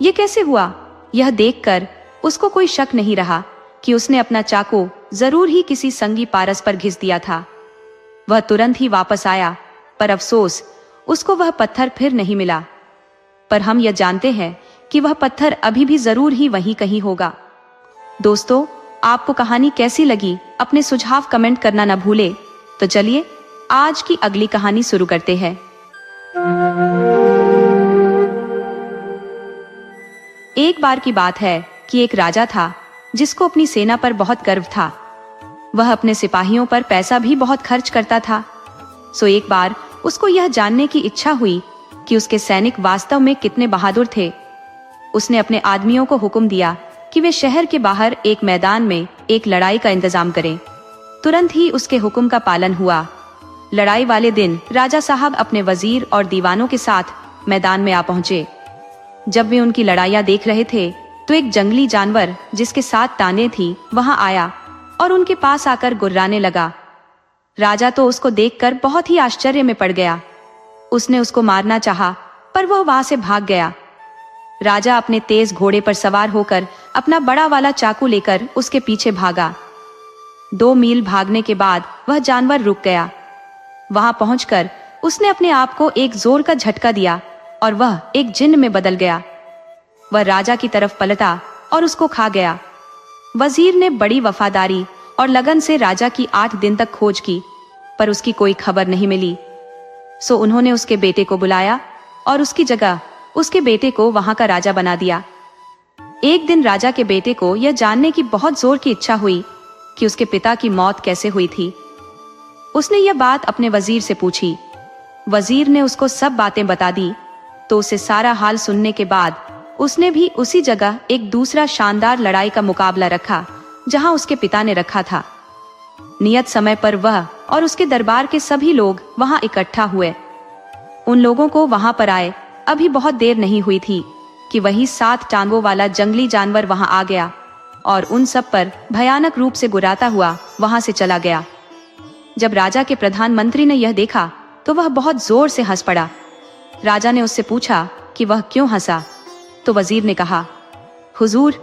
ये कैसे हुआ? यह देखकर उसको कोई शक नहीं रहा कि उसने अपना चाकू जरूर ही किसी संगी पारस पर घिस दिया था। वह तुरंत ही वापस आया, पर अफसोस उसको वह पत्थर फिर नहीं मिला। पर हम यह जानते हैं कि वह पत्थर अभी भी जरूर ही वहीं कहीं होगा। दोस्तों, आपको कहानी कैसी लगी? अपने सुझाव कमेंट करना न भूले। तो चलिए आज की अगली कहानी शुरू करते हैं। एक बार की बात है कि एक राजा था जिसको अपनी सेना पर बहुत गर्व था। वह अपने सिपाहियों पर पैसा भी बहुत खर्च करता था। सो एक बार उसको यह जानने की इच्छा हुई कि उसके सैनिक वास्तव में कितने बहादुर थे। उसने अपने आदमियों को हुक्म दिया कि वे शहर के बाहर एक मैदान में एक लड़ाई का इंतजाम करें। तुरंत ही उसके हुक्म का पालन हुआ। लड़ाई वाले दिन राजा साहब अपने वजीर और दीवानों के साथ मैदान में आ पहुंचे। जब वे उनकी लड़ाइयां देख रहे थे तो एक जंगली जानवर जिसके 7 टांगें थी वहां आया और उनके पास आकर गुर्राने लगा। राजा तो उसको देखकर बहुत ही आश्चर्य में पड़ गया। उसने उसको मारना चाहा, पर वह वहां से भाग गया। राजा अपने तेज घोड़े पर सवार होकर अपना बड़ा वाला चाकू लेकर उसके पीछे भागा। 2 मील भागने के बाद वह जानवर रुक गया। वहां पहुंचकर उसने अपने आप को एक जोर का झटका दिया और वह एक जिन्न में बदल गया। वह राजा की तरफ पलटा और उसको खा गया। वजीर ने बड़ी वफादारी और लगन से राजा की 8 दिन तक खोज की, पर उसकी कोई खबर नहीं मिली। सो उन्होंने उसके बेटे को बुलाया और उसकी जगह उसके बेटे को वहां का राजा बना दिया। एक दिन राजा के बेटे को यह जानने की बहुत जोर की इच्छा हुई कि उसके पिता की मौत कैसे हुई थी। उसने यह बात अपने वजीर से पूछी। वजीर ने उसको सब बातें बता दी। तो उसे सारा हाल सुनने के बाद उसने भी उसी जगह एक दूसरा शानदार लड़ाई का मुकाबला रखा जहां उसके पिता ने रखा था। नियत समय पर वह और उसके दरबार के सभी लोग वहां इकट्ठा हुए। उन लोगों को वहां पर आए अभी बहुत देर नहीं हुई थी कि वही 7 टांगों वाला जंगली जानवर वहां आ गया और उन सब पर भयानक रूप से गुर्राता हुआ वहां से चला गया। जब राजा के प्रधानमंत्री ने यह देखा तो वह बहुत जोर से हंस पड़ा। राजा ने उससे पूछा कि वह क्यों हंसा। तो वजीर ने कहा, हुजूर,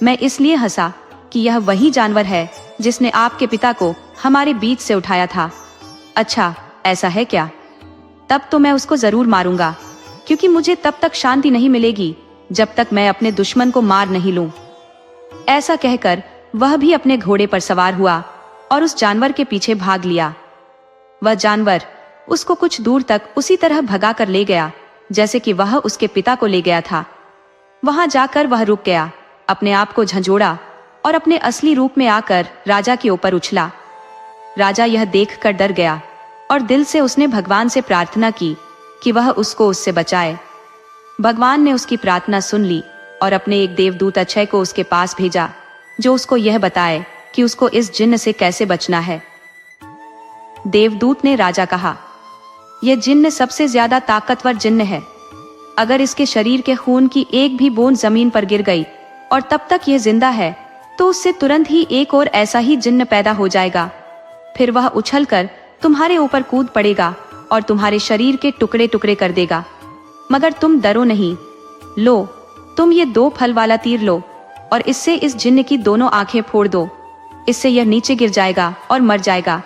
मैं इसलिए हंसा कि यह वही जानवर है जिसने आपके पिता को हमारे बीच से उठाया था। अच्छा, ऐसा है क्या? तब तो मैं उसको जरूर मारूंगा, क्योंकि मुझे तब तक शांति नहीं मिलेगी जब तक मैं अपने दुश्मन को मार नहीं लूं। ऐसा कहकर वह भी अपने घोड़े पर सवार हुआ और उस जानवर के पीछे भाग लिया। वह जानवर उसको कुछ दूर तक उसी तरह भगा कर ले गया जैसे कि वह उसके पिता को ले गया था। वहां जाकर वह रुक गया, अपने आप को झंझोड़ा और अपने असली रूप में आकर राजा के ऊपर उछला। राजा यह देखकर डर गया और दिल से उसने भगवान से प्रार्थना की कि वह उसको उससे बचाए। भगवान ने उसकी प्रार्थना सुन ली और अपने एक देवदूत अक्षय को उसके पास भेजा, जो उसको यह बताए कि उसको इस जिन्न से कैसे बचना है। देवदूत ने राजा कहा, यह जिन्न सबसे ज्यादा ताकतवर जिन्न है। अगर इसके शरीर के खून की एक भी बूंद जमीन पर गिर गई और तब तक यह जिंदा है तो उससे तुरंत ही एक और ऐसा ही जिन्न पैदा हो जाएगा। फिर वह उछलकर तुम्हारे ऊपर कूद पड़ेगा और तुम्हारे शरीर के टुकड़े टुकड़े कर देगा। मगर तुम डरो नहीं। लो, तुम ये 2 फल वाला तीर लो और इससे इस जिन्न की दोनों आंखें फोड़ दो। इससे यह नीचे गिर जाएगा और मर जाएगा।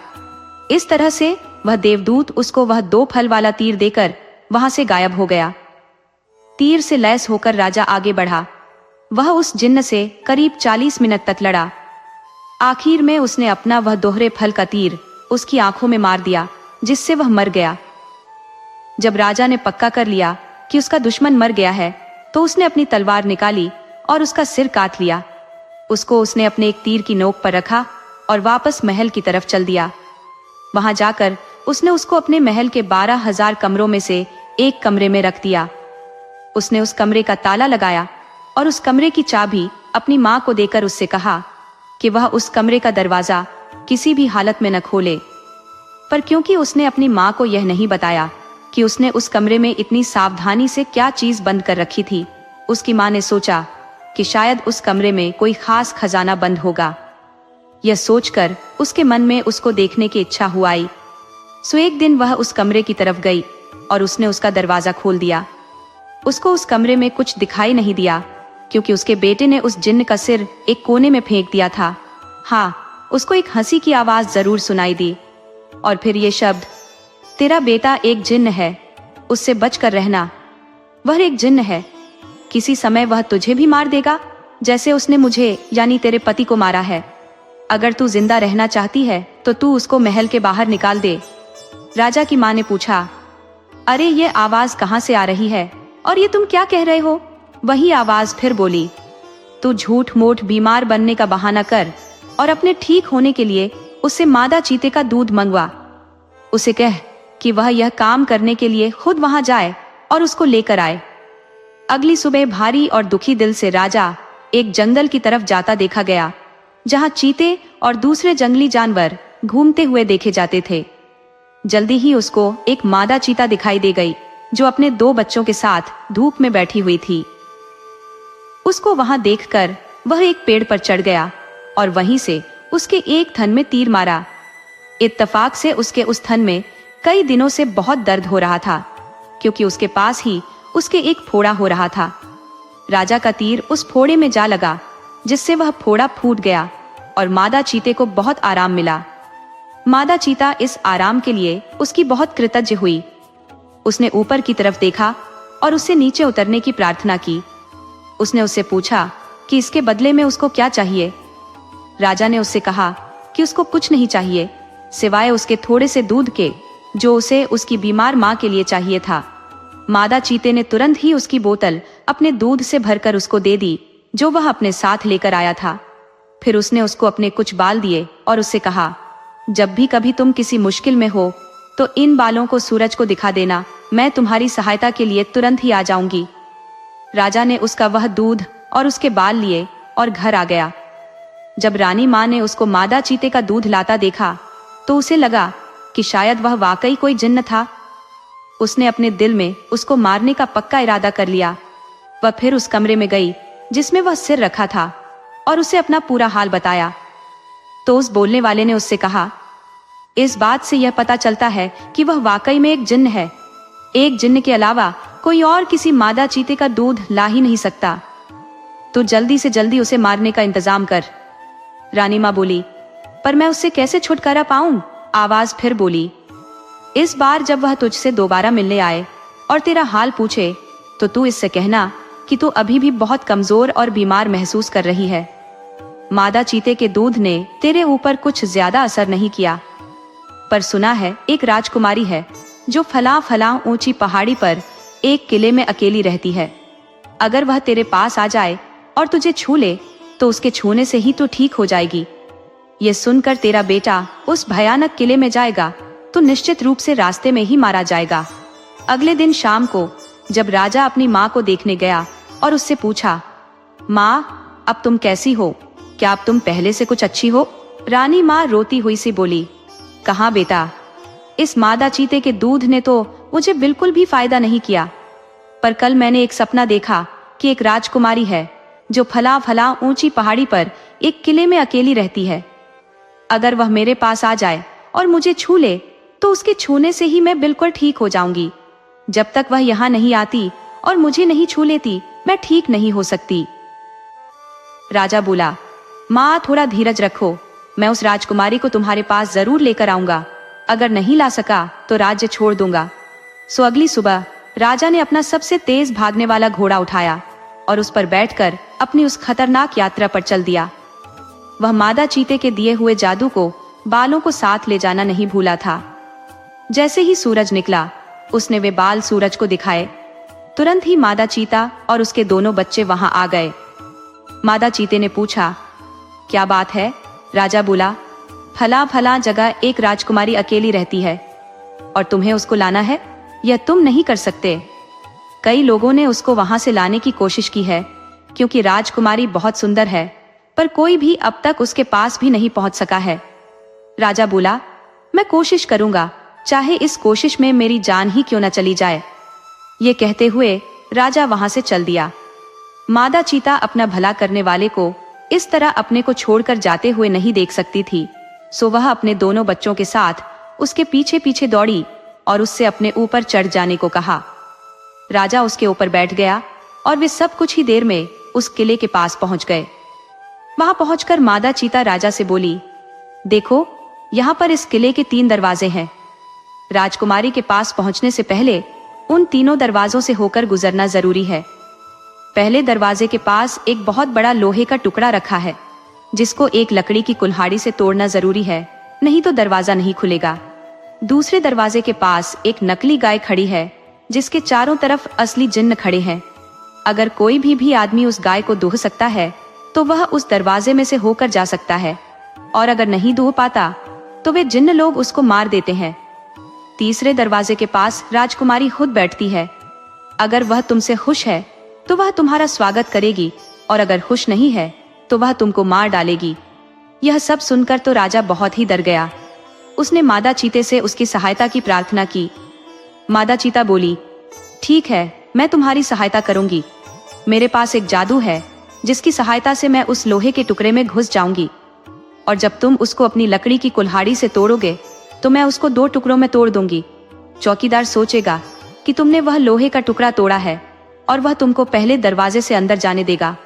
इस तरह से वह देवदूत उसको वह 2 फल वाला तीर देकर वहां से गायब हो गया। तीर से लैस होकर राजा आगे बढ़ा। वह उस जिन्न से करीब 40 मिनट तक लड़ा। आखिर में उसने अपना वह दोहरे फल का तीर उसकी आंखों में मार दिया, जिससे वह मर गया। जब राजा ने पक्का कर लिया कि उसका दुश्मन मर गया है तो उसने अपनी तलवार निकाली और उसका सिर काट लिया। उसको उसने अपने एक तीर की नोक पर रखा और वापस महल की तरफ चल दिया। वहां जाकर उसने उसको अपने महल के 12,000 कमरों में से एक कमरे में रख दिया। उसने उस कमरे का ताला लगाया और उस कमरे की चाबी अपनी माँ को देकर उससे कहा कि वह उस कमरे का दरवाजा किसी भी हालत में न खोले। पर क्योंकि उसने अपनी माँ को यह नहीं बताया कि उसने उस कमरे में इतनी सावधानी से क्या चीज बंद कर रखी थी, उसकी माँ ने सोचा कि शायद उस कमरे में कोई खास खजाना बंद होगा। यह सोचकर उसके मन में उसको देखने की इच्छा हुआ आई। सो एक दिन वह उस कमरे की तरफ गई और उसने उसका दरवाजा खोल दिया। उसको उस कमरे में कुछ दिखाई नहीं दिया क्योंकि उसके बेटे ने उस जिन्न का सिर एक कोने में फेंक दिया था। हाँ, उसको एक हंसी की आवाज जरूर सुनाई दी और फिर ये शब्द, तेरा बेटा एक जिन्न है, उससे बचकर रहना। वह एक जिन्न है, किसी समय वह तुझे भी मार देगा जैसे उसने मुझे यानी तेरे पति को मारा है। अगर तू जिंदा रहना चाहती है तो तू उसको महल के बाहर निकाल दे। राजा की माँ ने पूछा, अरे ये आवाज कहाँ से आ रही है और ये तुम क्या कह रहे हो? वही आवाज फिर बोली, तू झूठ मूठ बीमार बनने का बहाना कर और अपने ठीक होने के लिए उससे मादा चीते का दूध मंगवा। उसे कह कि वह यह काम करने के लिए खुद वहां जाए और उसको लेकर आए। अगली सुबह भारी और दुखी दिल से राजा एक जंगल की तरफ जाता देखा गया जहां चीते और दूसरे जंगली जानवर घूमते हुए देखे जाते थे। जल्दी ही उसको एक मादा चीता दिखाई दे गई जो अपने 2 बच्चों के साथ धूप में बैठी हुई थी। उसको वहां देखकर वह एक पेड़ पर चढ़ गया और वहीं से उसके एक थन में तीर मारा। इत्तेफाक से उसके उस थन में कई दिनों से बहुत दर्द हो रहा था क्योंकि उसके पास ही उसके एक फोड़ा हो रहा था। राजा का तीर उस फोड़े में जा लगा जिससे वह फोड़ा फूट गया और मादा चीते को बहुत आराम मिला। मादा चीता इस आराम के लिए उसकी बहुत कृतज्ञ हुई। उसने ऊपर की तरफ देखा और उससे नीचे उतरने की प्रार्थना की। उसने उससे पूछा कि इसके बदले में उसको क्या चाहिए। राजा ने उससे कहा कि उसको कुछ नहीं चाहिए सिवाय उसके थोड़े से दूध के जो उसे उसकी बीमार माँ के लिए चाहिए था। मादा चीते ने तुरंत ही उसकी बोतल अपने दूध से भरकर उसको दे दी जो वह अपने साथ लेकर आया था। फिर उसने उसको अपने कुछ बाल दिए और उससे कहा, जब भी कभी तुम किसी मुश्किल में हो तो इन बालों को सूरज को दिखा देना, मैं तुम्हारी सहायता के लिए तुरंत ही आ जाऊंगी। राजा ने उसका वह दूध और उसके बाल लिए और घर आ गया। जब रानी माँ ने उसको मादा चीते का दूध लाता देखा तो उसे लगा कि शायद वह वाकई कोई जिन्न था। उसने अपने दिल में उसको मारने का पक्का इरादा कर लिया। वह फिर उस कमरे में गई जिसमें वह सिर रखा था और उसे अपना पूरा हाल बताया। तो उस बोलने वाले ने उससे कहा, इस बात से यह पता चलता है कि वह वाकई में एक जिन्न है। एक जिन्न के अलावा कोई और किसी मादा चीते का दूध ला ही नहीं सकता। तो जल्दी से जल्दी उसे मारने का इंतजाम कर। रानी माँ बोली, पर मैं उससे कैसे छुटकारा पाऊं? आवाज फिर बोली, इस बार जब वह तुझसे दोबारा मिलने आए और तेरा हाल पूछे तो तू इससे कहना कि तू अभी भी बहुत कमजोर और बीमार महसूस कर रही है। मादा चीते के दूध ने तेरे ऊपर कुछ ज्यादा असर नहीं किया, पर सुना है एक राजकुमारी है जो फला ऊंची पहाड़ी पर एक किले में अकेली रहती है। अगर वह तेरे पास आ जाए और तुझे छू ले तो उसके छूने से ही तू ठीक हो जाएगी। ये सुनकर तेरा बेटा उस भयानक किले में जाएगा तो निश्चित रूप से रास्ते में ही मारा जाएगा। अगले दिन शाम को जब राजा अपनी माँ को देखने गया और उससे पूछा, माँ अब तुम कैसी हो? क्या अब तुम पहले से कुछ अच्छी हो? रानी माँ रोती हुई सी बोली, कहाँ बेटा, इस मादा चीते के दूध ने तो मुझे बिल्कुल भी फायदा नहीं किया। पर कल मैंने एक सपना देखा कि एक राजकुमारी है जो फला ऊंची पहाड़ी पर एक किले में अकेली रहती है। अगर वह मेरे पास आ जाए और मुझे छू ले तो उसके छूने से ही मैं बिल्कुल ठीक हो जाऊंगी। जब तक वह यहाँ नहीं आती और मुझे नहीं छू लेती मैं ठीक नहीं हो सकती। राजा बोला, माँ थोड़ा धीरज रखो, मैं उस राजकुमारी को तुम्हारे पास जरूर लेकर आऊंगा। अगर नहीं ला सका तो राज्य छोड़ दूंगा। सो अगली सुबह राजा ने अपना सबसे तेज भागने वाला घोड़ा उठाया और उस पर बैठकर अपनी उस खतरनाक यात्रा पर चल दिया। वह मादा चीते के दिए हुए जादू को, बालों को साथ ले जाना नहीं भूला था। जैसे ही सूरज निकला उसने वे बाल सूरज को दिखाए। तुरंत ही मादा चीता और उसके दोनों बच्चे वहां आ गए। मादा चीते ने पूछा, क्या बात है? राजा बोला, फला फला जगह एक राजकुमारी अकेली रहती है और तुम्हें उसको लाना है, यह तुम नहीं कर सकते। कई लोगों ने उसको वहां से लाने की कोशिश की है क्योंकि राजकुमारी बहुत सुंदर है, पर कोई भी अब तक उसके पास भी नहीं पहुंच सका है। राजा बोला, मैं कोशिश करूंगा, चाहे इस कोशिश में मेरी जान ही क्यों न चली जाए। ये कहते हुए राजा वहां से चल दिया। मादा चीता अपना भला करने वाले को इस तरह अपने को छोड़कर जाते हुए नहीं देख सकती थी, सो वह अपने दोनों बच्चों के साथ उसके पीछे पीछे दौड़ी और उससे अपने ऊपर चढ़ जाने को कहा। राजा उसके ऊपर बैठ गया और वे सब कुछ ही देर में उस किले के पास पहुंच गए। वहां पहुंचकर मादा चीता राजा से बोली, देखो, यहाँ पर इस किले के 3 दरवाजे हैं। राजकुमारी के पास पहुंचने से पहले उन तीनों दरवाजों से होकर गुजरना जरूरी है। पहले दरवाजे के पास एक बहुत बड़ा लोहे का टुकड़ा रखा है, जिसको एक लकड़ी की कुल्हाड़ी से तोड़ना जरूरी है, नहीं तो दरवाजा नहीं खुलेगा। दूसरे दरवाजे के पास एक नकली गाय खड़ी है, जिसके चारों तरफ असली जिन्न खड़े हैं। अगर कोई भी आदमी उस गाय को दूह सकता है तो वह उस दरवाजे में से होकर जा सकता है, और अगर नहीं दूह पाता तो वे जिन्न लोग उसको मार देते हैं। तीसरे दरवाजे के पास राजकुमारी खुद बैठती है। अगर वह तुमसे खुश है तो वह तुम्हारा स्वागत करेगी, और अगर खुश नहीं है तो वह तुमको मार डालेगी। यह सब सुनकर तो राजा बहुत ही डर गया। उसने मादा चीते से उसकी सहायता की प्रार्थना की। मादा चीता बोली, ठीक है, मैं तुम्हारी सहायता करूंगी। मेरे पास एक जादू है जिसकी सहायता से मैं उस लोहे के टुकड़े में घुस जाऊंगी, और जब तुम उसको अपनी लकड़ी की कुल्हाड़ी से तोड़ोगे तो मैं उसको 2 टुकड़ों में तोड़ दूंगी। चौकीदार सोचेगा कि तुमने वह लोहे का टुकड़ा तोड़ा है और वह तुमको पहले दरवाजे से अंदर जाने देगा।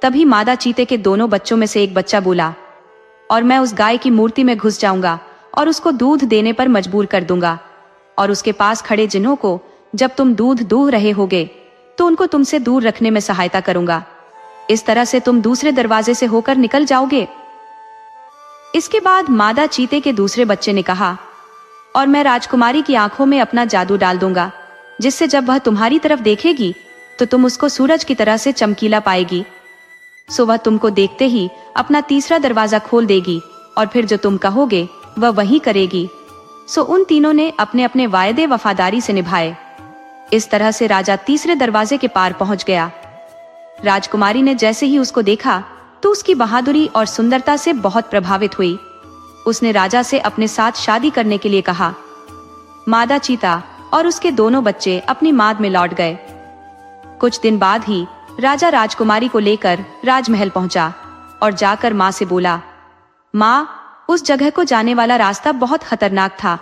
तभी मादा चीते के दोनों बच्चों में से एक बच्चा बोला, और मैं उस गाय की मूर्ति में घुस जाऊंगा और उसको दूध देने पर मजबूर कर दूंगा, और उसके पास खड़े जिन्हों को जब तुम दूध दूह रहे होगे तो उनको तुमसे दूर रखने में सहायता करूंगा। इस तरह से तुम दूसरे दरवाजे से होकर निकल जाओगे। इसके बाद मादा चीते के दूसरे बच्चे ने कहा, और मैं राजकुमारी की आंखों में अपना जादू डाल दूंगा, जिससे जब वह तुम्हारी तरफ देखेगी तो तुम उसको सूरज की तरह से चमकीला पाएगी। सो वह तुमको देखते ही अपना तीसरा दरवाजा खोल देगी, और फिर जो तुम कहोगे वह वही करेगी। सो उन तीनों ने अपने अपने वायदे वफादारी से निभाए। इस तरह से राजा तीसरे दरवाजे के पार पहुंच गया। राजकुमारी ने जैसे ही उसको देखा तो उसकी बहादुरी और सुंदरता से बहुत प्रभावित हुई। उसने राजा से अपने साथ शादी करने के लिए कहा। मादा चीता और उसके दोनों बच्चे अपनी माद में लौट गए। कुछ दिन बाद ही राजा राजकुमारी को लेकर राजमहल पहुंचा और जाकर माँ से बोला, माँ, उस जगह को जाने वाला रास्ता बहुत खतरनाक था।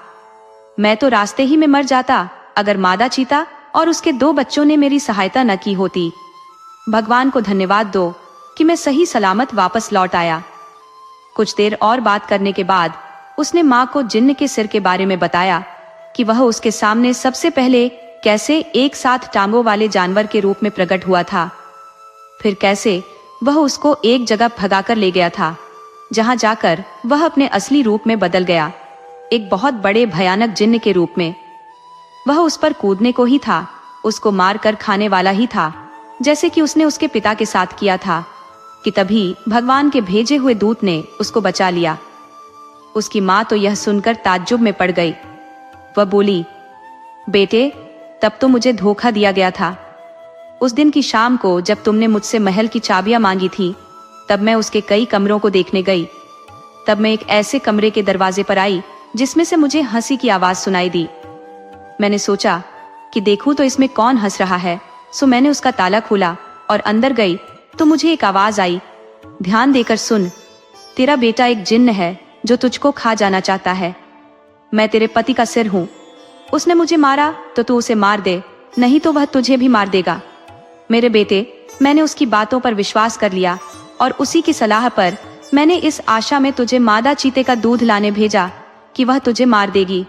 मैं तो रास्ते ही में मर जाता अगर मादा चीता और उसके 2 बच्चों ने मेरी सहायता न की होती। भगवान को धन्यवाद दो कि मैं सही सलामत वापस लौट आया। कुछ देर और बात करने के बाद उसने माँ को जिन्न के सिर के बारे में बताया कि वह उसके सामने सबसे पहले कैसे एक साथ टांगों वाले जानवर के रूप में प्रकट हुआ था, फिर कैसे वह उसको एक जगह भगाकर ले गया था, जहां जाकर वह अपने असली रूप में बदल गया, एक बहुत बड़े भयानक जिन्न के रूप में। वह उस पर कूदने को ही था, उसको मार कर खाने वाला ही था, जैसे कि उसने उसके पिता के साथ किया था, कि तभी भगवान के भेजे हुए दूत ने उसको बचा लिया। उसकी माँ तो यह सुनकर ताज्जुब में पड़ गई। वह बोली, बेटे, तब तो मुझे धोखा दिया गया था। उस दिन की शाम को जब तुमने मुझसे महल की चाबियां मांगी थी, तब मैं उसके कई कमरों को देखने गई। तब मैं एक ऐसे कमरे के दरवाजे पर आई जिसमें से मुझे हंसी की आवाज सुनाई दी। मैंने सोचा कि देखूं तो इसमें कौन हंस रहा है, सो मैंने उसका ताला खोला और अंदर गई तो मुझे एक आवाज आई, ध्यान देकर सुन, तेरा बेटा एक जिन्न है जो तुझको खा जाना चाहता है। मैं तेरे पति का सिर हूं। उसने मुझे मारा तो तू उसे मार दे, नहीं तो वह तुझे भी मार देगा। मेरे बेटे, मैंने उसकी बातों पर विश्वास कर लिया और उसी की सलाह पर मैंने इस आशा में तुझे मादा चीते का दूध लाने भेजा कि वह तुझे मार देगी।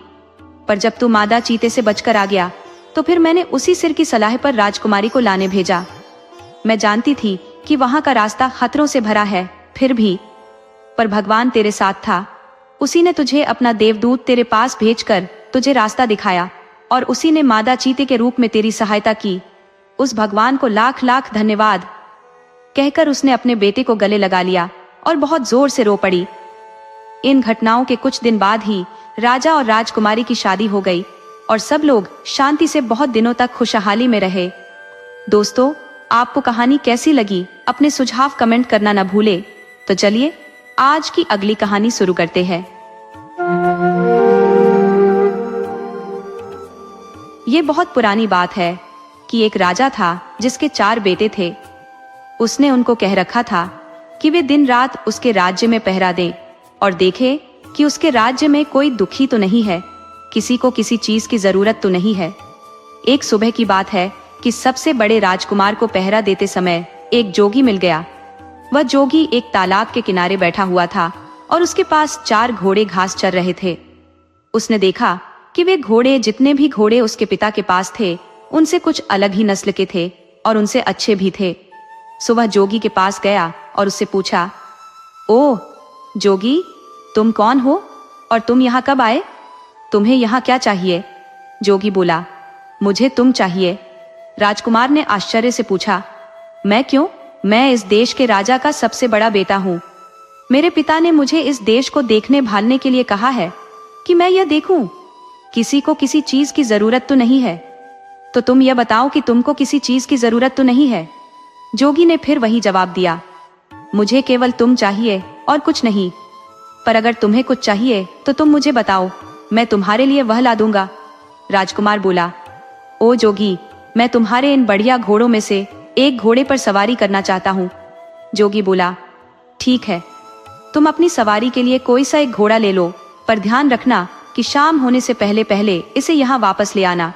पर जब तू मादा चीते से बचकर आ गया तो फिर मैंने उसी सिर की सलाह पर राजकुमारी को लाने भेजा। मैं जानती थी कि वहां का रास्ता खतरों से भरा है, फिर भी पर भगवान तेरे साथ था। उसी ने तुझे अपना देवदूत तेरे पास भेजकर तुझे रास्ता दिखाया और उसी ने मादा चीते के रूप में तेरी सहायता की। उस भगवान को लाख लाख धन्यवाद। कहकर उसने अपने बेटे को गले लगा लिया और बहुत जोर से रो पड़ी। इन घटनाओं के कुछ दिन बाद ही राजा और राजकुमारी की शादी हो गई और सब लोग शांति से बहुत दिनों तक खुशहाली में रहे। दोस्तों, आपको कहानी कैसी लगी? अपने सुझाव कमेंट करना न भूले। तो चलिए आज की अगली कहानी शुरू करते हैं। ये बहुत पुरानी बात है कि एक राजा था जिसके 4 बेटे थे। उसने उनको कह रखा था कि वे दिन रात उसके राज्य में पहरा दें और देखें कि उसके राज्य में कोई दुखी तो नहीं है, किसी को किसी चीज की जरूरत तो नहीं है। एक सुबह की बात है कि सबसे बड़े राजकुमार को पहरा देते समय एक जोगी मिल गया। वह जोगी एक तालाब के किनारे बैठा हुआ था और उसके पास 4 घोड़े घास चर रहे थे। उसने देखा कि वे घोड़े, जितने भी घोड़े उसके पिता के पास थे, उनसे कुछ अलग ही नस्ल के थे और उनसे अच्छे भी थे। सो वह जोगी के पास गया और उससे पूछा, ओह जोगी, तुम कौन हो और तुम यहाँ कब आए? तुम्हें यहाँ क्या चाहिए? जोगी बोला, मुझे तुम चाहिए। राजकुमार ने आश्चर्य से पूछा, मैं क्यों? मैं इस देश के राजा का सबसे बड़ा बेटा हूँ। मेरे पिता ने मुझे इस देश को देखने भालने के लिए कहा है कि मैं यह देखूं। किसी को किसी चीज की जरूरत तो नहीं है। तो तुम यह बताओ कि तुमको किसी चीज की जरूरत तो नहीं है? जोगी ने फिर वही जवाब दिया, मुझे केवल तुम चाहिए और कुछ नहीं। पर अगर तुम्हें कुछ चाहिए तो तुम मुझे बताओ, मैं तुम्हारे लिए वह ला दूंगा। राजकुमार बोला, ओ जोगी, मैं तुम्हारे इन बढ़िया घोड़ों में से एक घोड़े पर सवारी करना चाहता हूँ। जोगी बोला, ठीक है, तुम अपनी सवारी के लिए कोई सा एक घोड़ा ले लो, पर ध्यान रखना कि शाम होने से पहले पहले इसे यहाँ वापस ले आना।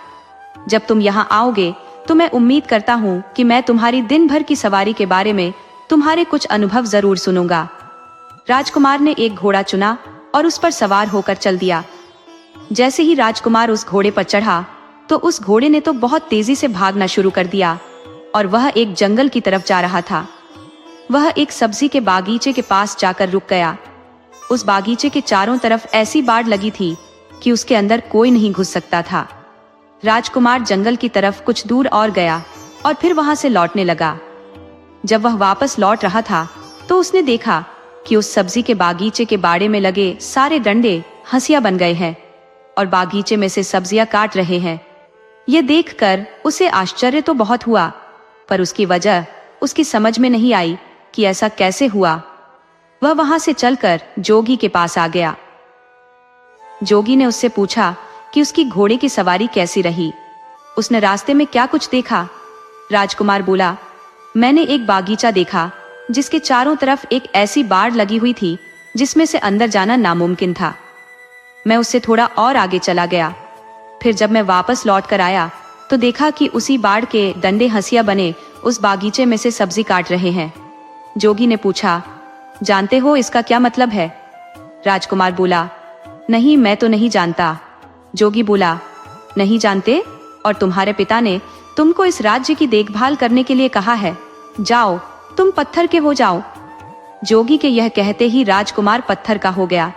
जब तुम यहाँ आओगे तो मैं उम्मीद करता हूँ कि मैं तुम्हारी दिन भर की सवारी के बारे में तुम्हारे कुछ अनुभव जरूर सुनूंगा। राजकुमार ने एक घोड़ा चुना और उस पर सवार होकर चल दिया। जैसे ही राजकुमार उस घोड़े पर चढ़ा तो उस घोड़े ने तो बहुत तेजी से भागना शुरू कर दिया और वह एक जंगल की तरफ जा रहा था। वह एक सब्जी के बागीचे के पास जाकर रुक गया। उस बागीचे के चारों तरफ ऐसी बाड़ लगी थी कि उसके अंदर कोई नहीं घुस सकता था। राजकुमार जंगल की तरफ कुछ दूर और गया और फिर वहां से लौटने लगा। जब वह वापस लौट रहा था तो उसने देखा कि उस सब्जी के बागीचे के बाड़े में लगे सारे डंडे हंसिया बन गए हैं और बागीचे में से सब्जियां काट रहे हैं। ये देखकर उसे आश्चर्य तो बहुत हुआ, पर उसकी वजह उसकी समझ में नहीं आई कि ऐसा कैसे हुआ। वह वहां से चलकर जोगी के पास आ गया। जोगी ने उससे पूछा कि उसकी घोड़े की सवारी कैसी रही, उसने रास्ते में क्या कुछ देखा। राजकुमार बोला, मैंने एक बागीचा देखा जिसके चारों तरफ एक ऐसी बाड़ लगी हुई थी जिसमें से अंदर जाना नामुमकिन था। मैं उससे थोड़ा और आगे चला गया। फिर जब मैं वापस लौट कर आया तो देखा कि उसी बाड़ के डंडे हंसिया बने उस बागीचे में से सब्जी काट रहे हैं। जोगी ने पूछा, जानते हो इसका क्या मतलब है? राजकुमार बोला, नहीं, मैं तो नहीं जानता। जोगी बोला, नहीं जानते? और तुम्हारे पिता ने तुमको इस राज्य की देखभाल करने के लिए कहा है। जाओ, तुम पत्थर के हो जाओ। जोगी के यह कहते ही राजकुमार पत्थर का हो गया।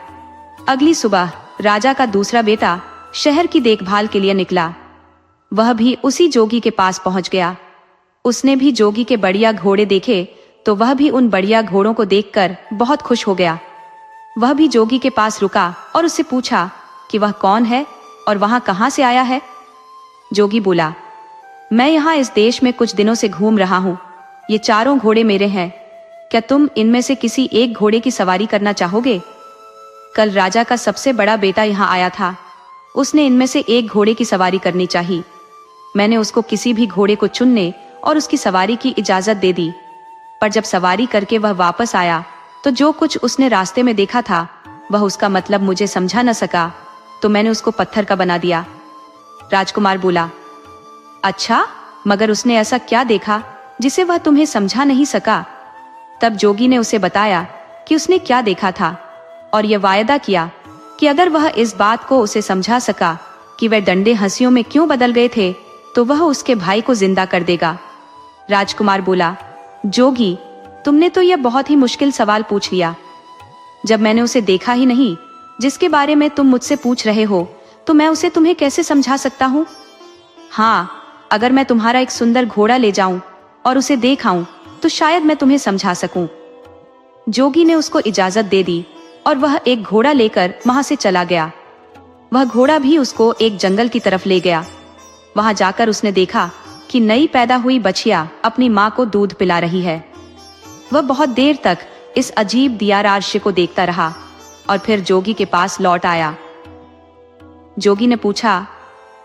अगली सुबह राजा का दूसरा बेटा शहर की देखभाल के लिए निकला। वह भी उसी जोगी के पास पहुंच गया। उसने भी जोगी के बढ़िया घोड़े देखे तो वह भी उन बढ़िया घोड़ों को देखकर बहुत खुश हो गया। वह भी जोगी के पास रुका और उससे पूछा कि वह कौन है और वहां कहां से आया है। जोगी बोला, मैं यहाँ इस देश में कुछ दिनों से घूम रहा हूँ। ये चारों घोड़े मेरे हैं। क्या तुम इनमें से किसी एक घोड़े की सवारी करना चाहोगे? कल राजा का सबसे बड़ा बेटा यहाँ आया था। उसने इनमें से एक घोड़े की सवारी करनी चाहिए। मैंने उसको किसी भी घोड़े को चुनने और उसकी सवारी की इजाजत दे दी, पर जब सवारी करके वह वापस आया तो जो कुछ उसने रास्ते में देखा था वह उसका मतलब मुझे समझा न सका, तो मैंने उसको पत्थर का बना दिया। राजकुमार बोला, अच्छा, मगर उसने ऐसा क्या देखा जिसे वह तुम्हें समझा नहीं सका? तब जोगी ने उसे बताया कि उसने क्या देखा था और यह वायदा किया कि अगर वह इस बात को उसे समझा सका कि वह डंडे हंसियों में क्यों बदल गए थे तो वह उसके भाई को जिंदा कर देगा। राजकुमार बोला, जोगी, तुमने तो यह बहुत ही मुश्किल सवाल पूछ लिया। जब मैंने उसे देखा ही नहीं जिसके बारे में तुम मुझसे पूछ रहे हो, तो मैं उसे तुम्हें कैसे समझा सकता हूँ? हाँ, अगर मैं तुम्हारा एक सुंदर घोड़ा ले जाऊं और उसे देखाऊं तो शायद मैं तुम्हें समझा सकूं। जोगी ने उसको इजाजत दे दी और वह एक घोड़ा लेकर वहां से चला गया। वह घोड़ा भी उसको एक जंगल की तरफ ले गया। वहां जाकर उसने देखा कि नई पैदा हुई बछिया अपनी माँ को दूध पिला रही है। वह बहुत देर तक इस अजीब दियाराश्य को देखता रहा और फिर जोगी के पास लौट आया। जोगी ने पूछा,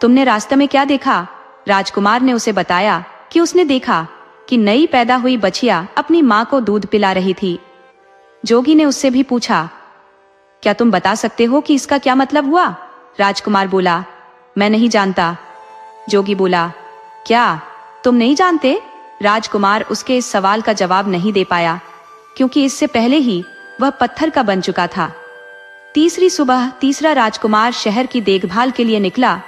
तुमने रास्ते में क्या देखा? राजकुमार ने उसे बताया कि उसने देखा कि नई पैदा हुई बछिया अपनी माँ को दूध पिला रही थी। जोगी ने उससे भी पूछा, क्या तुम बता सकते हो कि इसका क्या मतलब हुआ? राजकुमार बोला, मैं नहीं जानता। जोगी बोला, क्या तुम नहीं जानते? राजकुमार उसके इस सवाल का जवाब नहीं दे पाया, क्योंकि इससे पहले ही वह पत्थर का बन चुका था। तीसरी सुबह तीसरा राजकुमार शहर की देखभाल के लिए निकला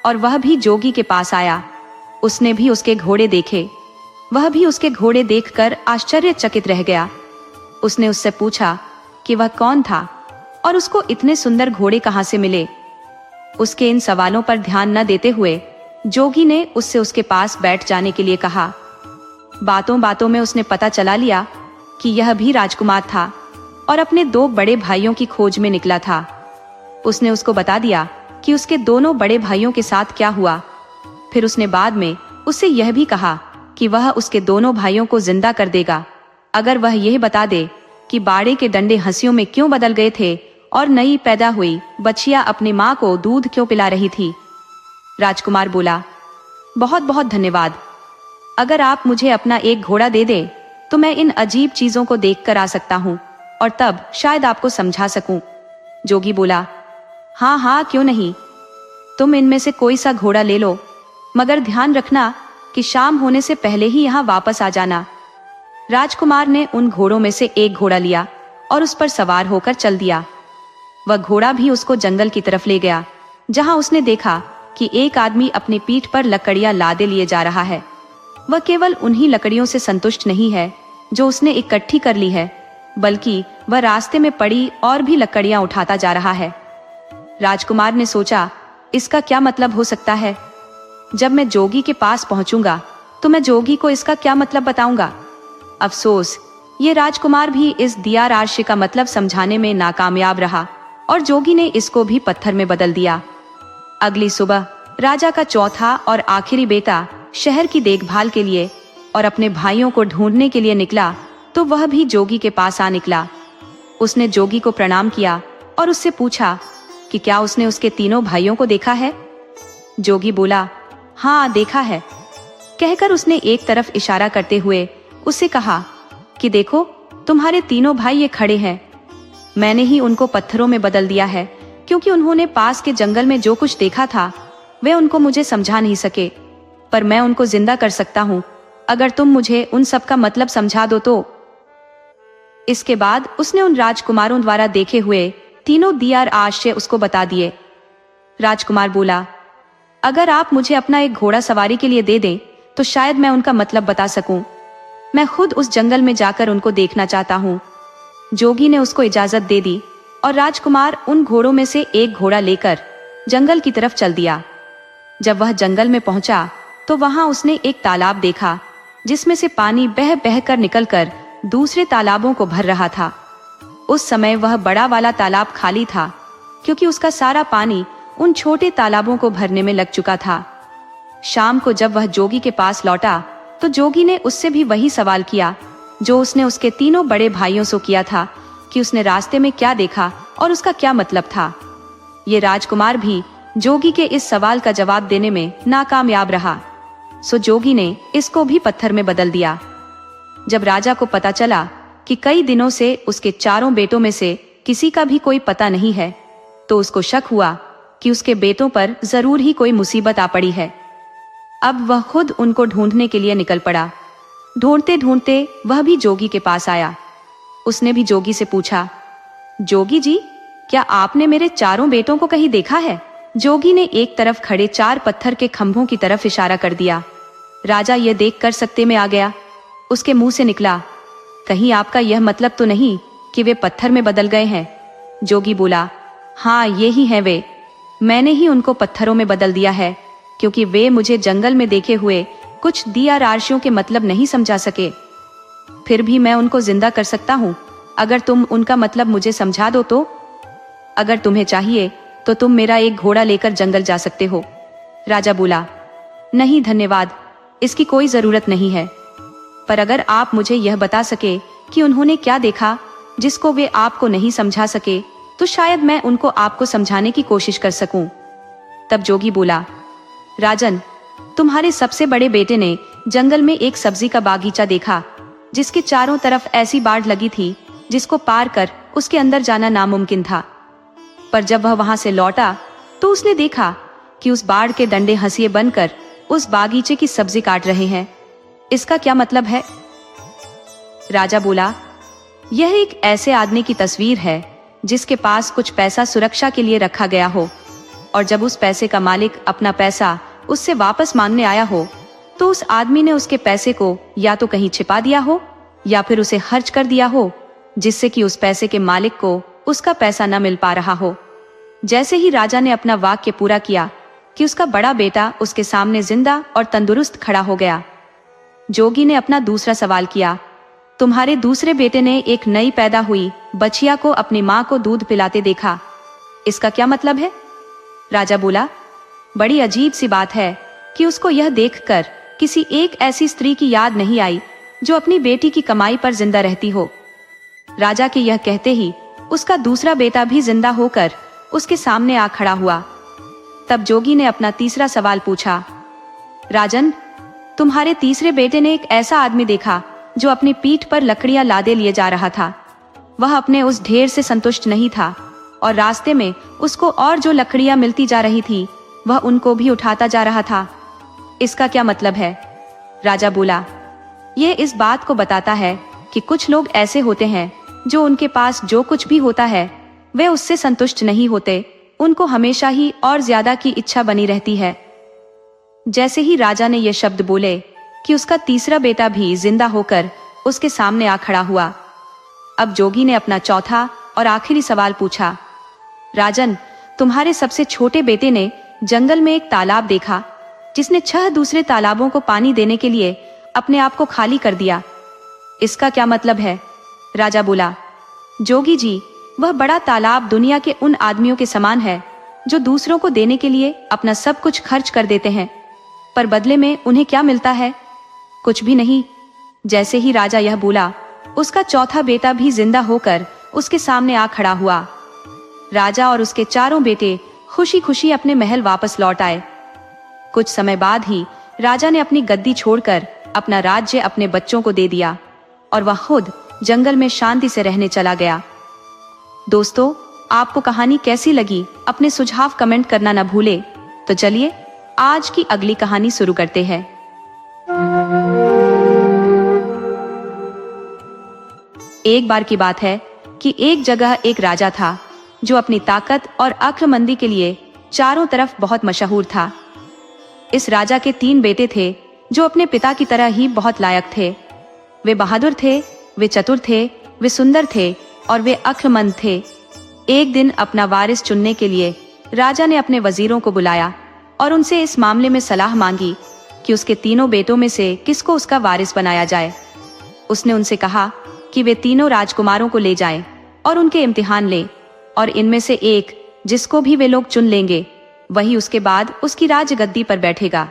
और वह भी जोगी के पास आया। उसने भी उसके घोड़े देखे। वह भी उसके घोड़े देखकर आश्चर्यचकित रह गया। उसने उससे पूछा कि वह कौन था और उसको इतने सुंदर घोड़े कहां से मिले। उसके इन सवालों पर ध्यान न देते हुए जोगी ने उससे उसके पास बैठ जाने के लिए कहा। बातों बातों में उसने पता चला लिया कि यह भी राजकुमार था और अपने 2 बड़े भाइयों की खोज में निकला था। उसने उसको बता दिया कि उसके दोनों बड़े भाइयों के साथ क्या हुआ। फिर उसने बाद में उससे यह भी कहा कि वह उसके दोनों भाइयों को जिंदा कर देगा अगर वह यह बता दे कि बाड़े के डंडे हंसियों में क्यों बदल गए थे और नई पैदा हुई बछिया अपनी माँ को दूध क्यों पिला रही थी। राजकुमार बोला, बहुत बहुत धन्यवाद। अगर आप मुझे अपना एक घोड़ा दे दें तो मैं इन अजीब चीजों को देख कर आ सकता हूँ और तब शायद आपको समझा सकूं। जोगी बोला, हाँ हाँ क्यों नहीं, तुम इनमें से कोई सा घोड़ा ले लो, मगर ध्यान रखना कि शाम होने से पहले ही यहाँ वापस आ जाना। राजकुमार ने उन घोड़ों में से एक घोड़ा लिया और उस पर सवार होकर चल दिया। वह घोड़ा भी उसको जंगल की तरफ ले गया, जहां उसने देखा कि एक आदमी अपनी पीठ पर लकड़ियां लादे लिए जा रहा है। वह केवल उन्हीं लकड़ियों से संतुष्ट नहीं है जो उसने इकट्ठी कर ली है, बल्कि वह रास्ते में पड़ी और भी लकड़ियां उठाता जा रहा है। राजकुमार ने सोचा, इसका क्या मतलब हो सकता है? जब मैं जोगी के पास पहुंचूंगा तो मैं जोगी को इसका क्या मतलब बताऊंगा। अफसोस, ये राजकुमार भी इस दिया राशि का मतलब समझाने में नाकामयाब रहा और जोगी ने इसको भी पत्थर में बदल दिया। अगली सुबह राजा का चौथा और आखिरी बेटा शहर की देखभाल के लिए और अपने भाइयों को ढूंढने के लिए निकला, तो वह भी जोगी के पास आ निकला। उसने जोगी को प्रणाम किया और उससे पूछा कि क्या उसने उसके तीनों भाइयों को देखा है। जोगी बोला, हाँ देखा है। कहकर उसने एक तरफ इशारा करते हुए उससे कहा कि देखो, तुम्हारे तीनों भाई ये खड़े हैं। मैंने ही उनको पत्थरों में बदल दिया है, क्योंकि उन्होंने पास के जंगल में जो कुछ देखा था वे उनको मुझे समझा नहीं सके, पर मैं उनको जिंदा कर सकता हूँ अगर तुम मुझे उन सब का मतलब समझा दो तो। इसके बाद उसने उन राजकुमारों द्वारा देखे हुए तीनों दियार आश्चर्य उसको बता दिए। राजकुमार बोला, अगर आप मुझे अपना एक घोड़ा सवारी के लिए दे दें तो शायद मैं उनका मतलब बता सकूं। मैं खुद उस जंगल में जाकर उनको देखना चाहता हूँ। जोगी ने उसको इजाजत दे दी और राजकुमार उन घोड़ों में से एक घोड़ा लेकर जंगल की तरफ चल दिया। जब वह जंगल में पहुंचा तो वहां उसने एक तालाब देखा, जिसमें से पानी बह बह कर निकलकर दूसरे तालाबों को भर रहा था। उस समय वह बड़ा वाला तालाब खाली था, क्योंकि उसका सारा पानी उन छोटे तालाबों को भरने में लग चुका था। शाम को जब वह जोगी के पास लौटा तो जोगी ने उससे भी वही सवाल किया जो उसने उसके तीनों बड़े भाइयों से किया था, कि उसने रास्ते में क्या देखा और उसका क्या मतलब था। ये राजकुमार भी जोगी के इस सवाल का जवाब देने में नाकामयाब रहा, सो जोगी ने इसको भी पत्थर में बदल दिया। जब राजा को पता चला कि कई दिनों से उसके चारों बेटों में से किसी का भी कोई पता नहीं है, तो उसको शक हुआ कि उसके बेटों पर जरूर ही कोई मुसीबत आ पड़ी है। अब वह खुद उनको ढूंढने के लिए निकल पड़ा। ढूंढते ढूंढते वह भी जोगी के पास आया। उसने भी जोगी से पूछा, जोगी जी, क्या आपने मेरे चारों बेटों को कहीं देखा है? जोगी ने एक तरफ खड़े 4 पत्थर के खंभों की तरफ इशारा कर दिया। राजा यह देखकर सत्ते में आ गया। उसके मुंह से निकला, कहीं आपका यह मतलब तो नहीं कि वे पत्थर में बदल गए हैं? जोगी बोला, हाँ ये ही हैं वे। मैंने ही उनको पत्थरों में बदल दिया है, क्योंकि वे मुझे जंगल में देखे हुए कुछ दिया राशियों के मतलब नहीं समझा सके। फिर भी मैं उनको जिंदा कर सकता हूँ अगर तुम उनका मतलब मुझे समझा दो तो। अगर तुम्हें चाहिए तो तुम मेरा एक घोड़ा लेकर जंगल जा सकते हो। राजा बोला, नहीं धन्यवाद, इसकी कोई जरूरत नहीं है। पर अगर आप मुझे यह बता सके कि उन्होंने क्या देखा जिसको वे आपको नहीं समझा सके, तो शायद मैं उनको आपको समझाने की कोशिश कर सकूं। तब जोगी बोला, राजन, तुम्हारे सबसे बड़े बेटे ने जंगल में एक सब्जी का बागीचा देखा जिसके चारों तरफ ऐसी बाढ़ लगी थी जिसको पार कर उसके अंदर जाना नामुमकिन था। पर जब वह वहां से लौटा तो उसने देखा कि उस बाढ़ के डंडे हंसिए बनकर उस बागीचे की सब्जी काट रहे हैं। इसका क्या मतलब है? राजा बोला, यह एक ऐसे आदमी की तस्वीर है जिसके पास कुछ पैसा सुरक्षा के लिए रखा गया हो, और जब उस पैसे का मालिक अपना पैसा उससे वापस मांगने आया हो तो उस आदमी ने उसके पैसे को या तो कहीं छिपा दिया हो या फिर उसे खर्च कर दिया हो, जिससे कि उस पैसे के मालिक को उसका पैसा न मिल पा रहा हो। जैसे ही राजा ने अपना वाक्य पूरा किया कि उसका बड़ा बेटा उसके सामने जिंदा और तंदुरुस्त खड़ा हो गया। जोगी ने अपना दूसरा सवाल किया, तुम्हारे दूसरे बेटे ने एक नई पैदा हुई बछिया को अपनी माँ को दूध पिलाते देखा, इसका क्या मतलब है? राजा बोला, बड़ी अजीब सी बात है कि उसको यह देखकर किसी एक ऐसी स्त्री की याद नहीं आई जो अपनी बेटी की कमाई पर जिंदा रहती हो। राजा के यह कहते ही उसका दूसरा बेटा भी जिंदा होकर उसके सामने आ खड़ा हुआ। तब जोगी ने अपना तीसरा सवाल पूछा, राजन, तुम्हारे तीसरे बेटे ने एक ऐसा आदमी देखा जो अपनी पीठ पर लकड़ियां लादे लिए जा रहा था। वह अपने उस ढेर से संतुष्ट नहीं था और रास्ते में उसको और जो लकड़ियां मिलती जा रही थी वह उनको भी उठाता जा रहा था। इसका क्या मतलब है? राजा बोला, यह इस बात को बताता है कि कुछ लोग ऐसे होते हैं जो उनके पास जो कुछ भी होता है वे उससे संतुष्ट नहीं होते, उनको हमेशा ही और ज्यादा की इच्छा बनी रहती है। जैसे ही राजा ने ये शब्द बोले कि उसका तीसरा बेटा भी जिंदा होकर उसके सामने आ खड़ा हुआ। अब जोगी ने अपना चौथा और आखिरी सवाल पूछा, राजन, तुम्हारे सबसे छोटे बेटे ने जंगल में एक तालाब देखा जिसने 6 दूसरे तालाबों को पानी देने के लिए अपने आप को खाली कर दिया, इसका क्या मतलब है? राजा बोला, जोगी जी, वह बड़ा तालाब दुनिया के उन आदमियों के समान है जो दूसरों को देने के लिए अपना सब कुछ खर्च कर देते हैं, पर बदले में उन्हें क्या मिलता है? कुछ भी नहीं। जैसे ही राजा यह बोला, उसका चौथा बेटा भी जिंदा होकर उसके सामने आ खड़ा हुआ। राजा और उसके चारों बेटे खुशी खुशी अपने महल वापस लौट आए। कुछ समय बाद ही राजा ने अपनी गद्दी छोड़कर अपना राज्य अपने बच्चों को दे दिया और वह खुद जंगल में शांति से रहने चला गया। दोस्तों, आपको कहानी कैसी लगी? अपने सुझाव कमेंट करना न भूले। तो चलिए आज की अगली कहानी शुरू करते हैं। एक बार की बात है कि एक जगह एक राजा था जो अपनी ताकत और अक्लमंदी के लिए चारों तरफ बहुत मशहूर था। इस राजा के 3 बेटे थे जो अपने पिता की तरह ही बहुत लायक थे। वे बहादुर थे, वे चतुर थे, वे सुंदर थे और वे अक्लमंद थे। एक दिन अपना वारिस चुनने के लिए राजा ने अपने वजीरों को बुलाया और उनसे इस मामले में सलाह मांगी कि उसके तीनों बेटों में से किसको उसका वारिस बनाया जाए। उसने उनसे कहा कि वे तीनों राजकुमारों को ले जाएं और उनके इम्तिहान लें, और इनमें से एक जिसको भी वे लोग चुन लेंगे वही उसके बाद उसकी राजगद्दी पर बैठेगा।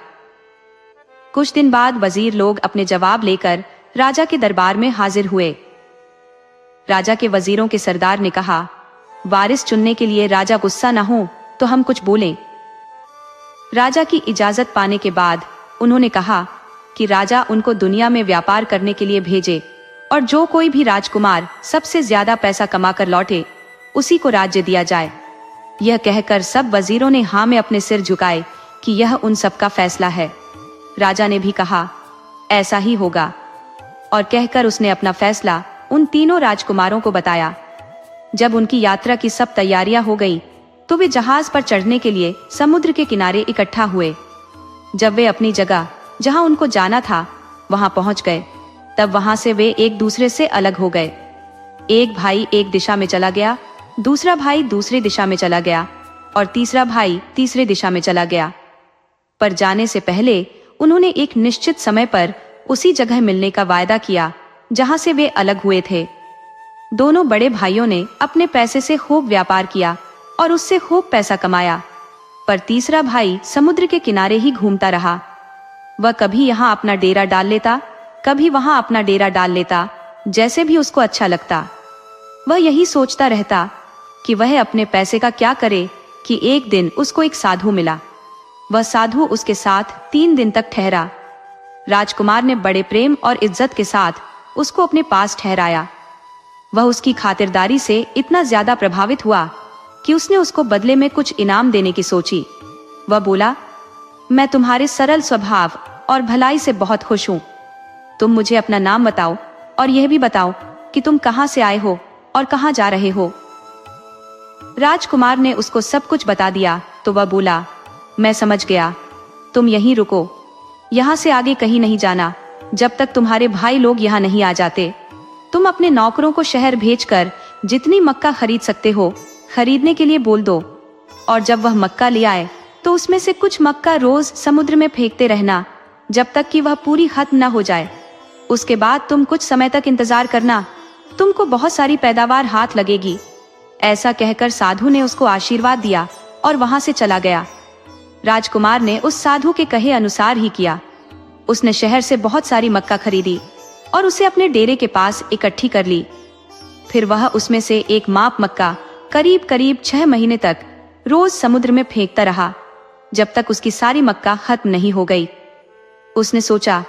कुछ दिन बाद वजीर लोग अपने जवाब लेकर राजा के दरबार में हाजिर हुए। राजा के वजीरों के सरदार ने कहा, वारिस चुनने के लिए राजा गुस्सा न हो तो हम कुछ बोलें। राजा की इजाजत पाने के बाद उन्होंने कहा कि राजा उनको दुनिया में व्यापार करने के लिए भेजे और जो कोई भी राजकुमार सबसे ज्यादा पैसा कमाकर लौटे उसी को राज्य दिया जाए। यह कहकर सब वजीरों ने हाँ में अपने सिर झुकाए कि यह उन सबका फैसला है। राजा ने भी कहा, ऐसा ही होगा, और कहकर उसने अपना फैसला उन तीनों राजकुमारों को बताया। जब उनकी यात्रा की सब तैयारियां हो गई तो वे जहाज पर चढ़ने के लिए समुद्र के किनारे इकट्ठा हुए। जब वे अपनी जगह जहां उनको जाना था वहां पहुंच गए, तब वहां से वे एक दूसरे से अलग हो गए। एक भाई एक दिशा में चला गया, दूसरा भाई दूसरी दिशा में चला गया और तीसरा भाई तीसरे दिशा में चला गया। पर जाने से पहले उन्होंने एक निश्चित समय पर उसी जगह मिलने का वायदा किया जहां से वे अलग हुए थे। दोनों बड़े भाइयों ने अपने पैसे से खूब व्यापार किया और उससे खूब पैसा कमाया। पर तीसरा भाई समुद्र के किनारे ही घूमता रहा। वह कभी यहाँ अपना डेरा डाल लेता, कभी वहां अपना डेरा डाल लेता, जैसे भी उसको अच्छा लगता। वह यही सोचता रहता कि वह अपने पैसे का क्या करे कि एक दिन उसको एक साधु मिला। वह साधु उसके साथ 3 दिन तक ठहरा। राजकुमार ने बड़े प्रेम और इज्जत के साथ उसको अपने पास ठहराया। वह उसकी खातिरदारी से इतना ज्यादा प्रभावित हुआ कि उसने उसको बदले में कुछ इनाम देने की सोची। वह बोला, मैं तुम्हारे सरल स्वभाव और भलाई से बहुत खुश हूँ। तुम मुझे अपना नाम बताओ और यह भी बताओ कि तुम कहाँ से आए हो और कहाँ जा रहे हो। राजकुमार ने उसको सब कुछ बता दिया तो वह बोला, मैं समझ गया, तुम यहीं रुको, यहाँ से आगे कहीं नहीं जाना जब तक तुम्हारे भाई लोग यहाँ नहीं आ जाते। तुम अपने नौकरों को शहर भेजकर जितनी मक्का खरीद सकते हो खरीदने के लिए बोल दो, और जब वह मक्का ले आए तो उसमें से कुछ मक्का रोज समुद्र में फेंकते रहना जब तक कि वह पूरी खत्म न हो जाए। उसके बाद तुम कुछ समय तक इंतजार करना, तुमको बहुत सारी पैदावार हाथ लगेगी। ऐसा कहकर साधु ने उसको आशीर्वाद दिया और वहां से चला गया। राजकुमार ने उस साधु के कहे अनुसार ही किया। उसने शहर से बहुत सारी मक्का खरीदी और उसे अपने डेरे के पास इकट्ठी कर ली। फिर वह उसमें से एक माप मक्का करीब करीब 6 महीने तक रोज समुद्र में फेंकता रहा, जब तक उसकी सारी मक्का खत्म नहीं हो गई। उसने सोचा,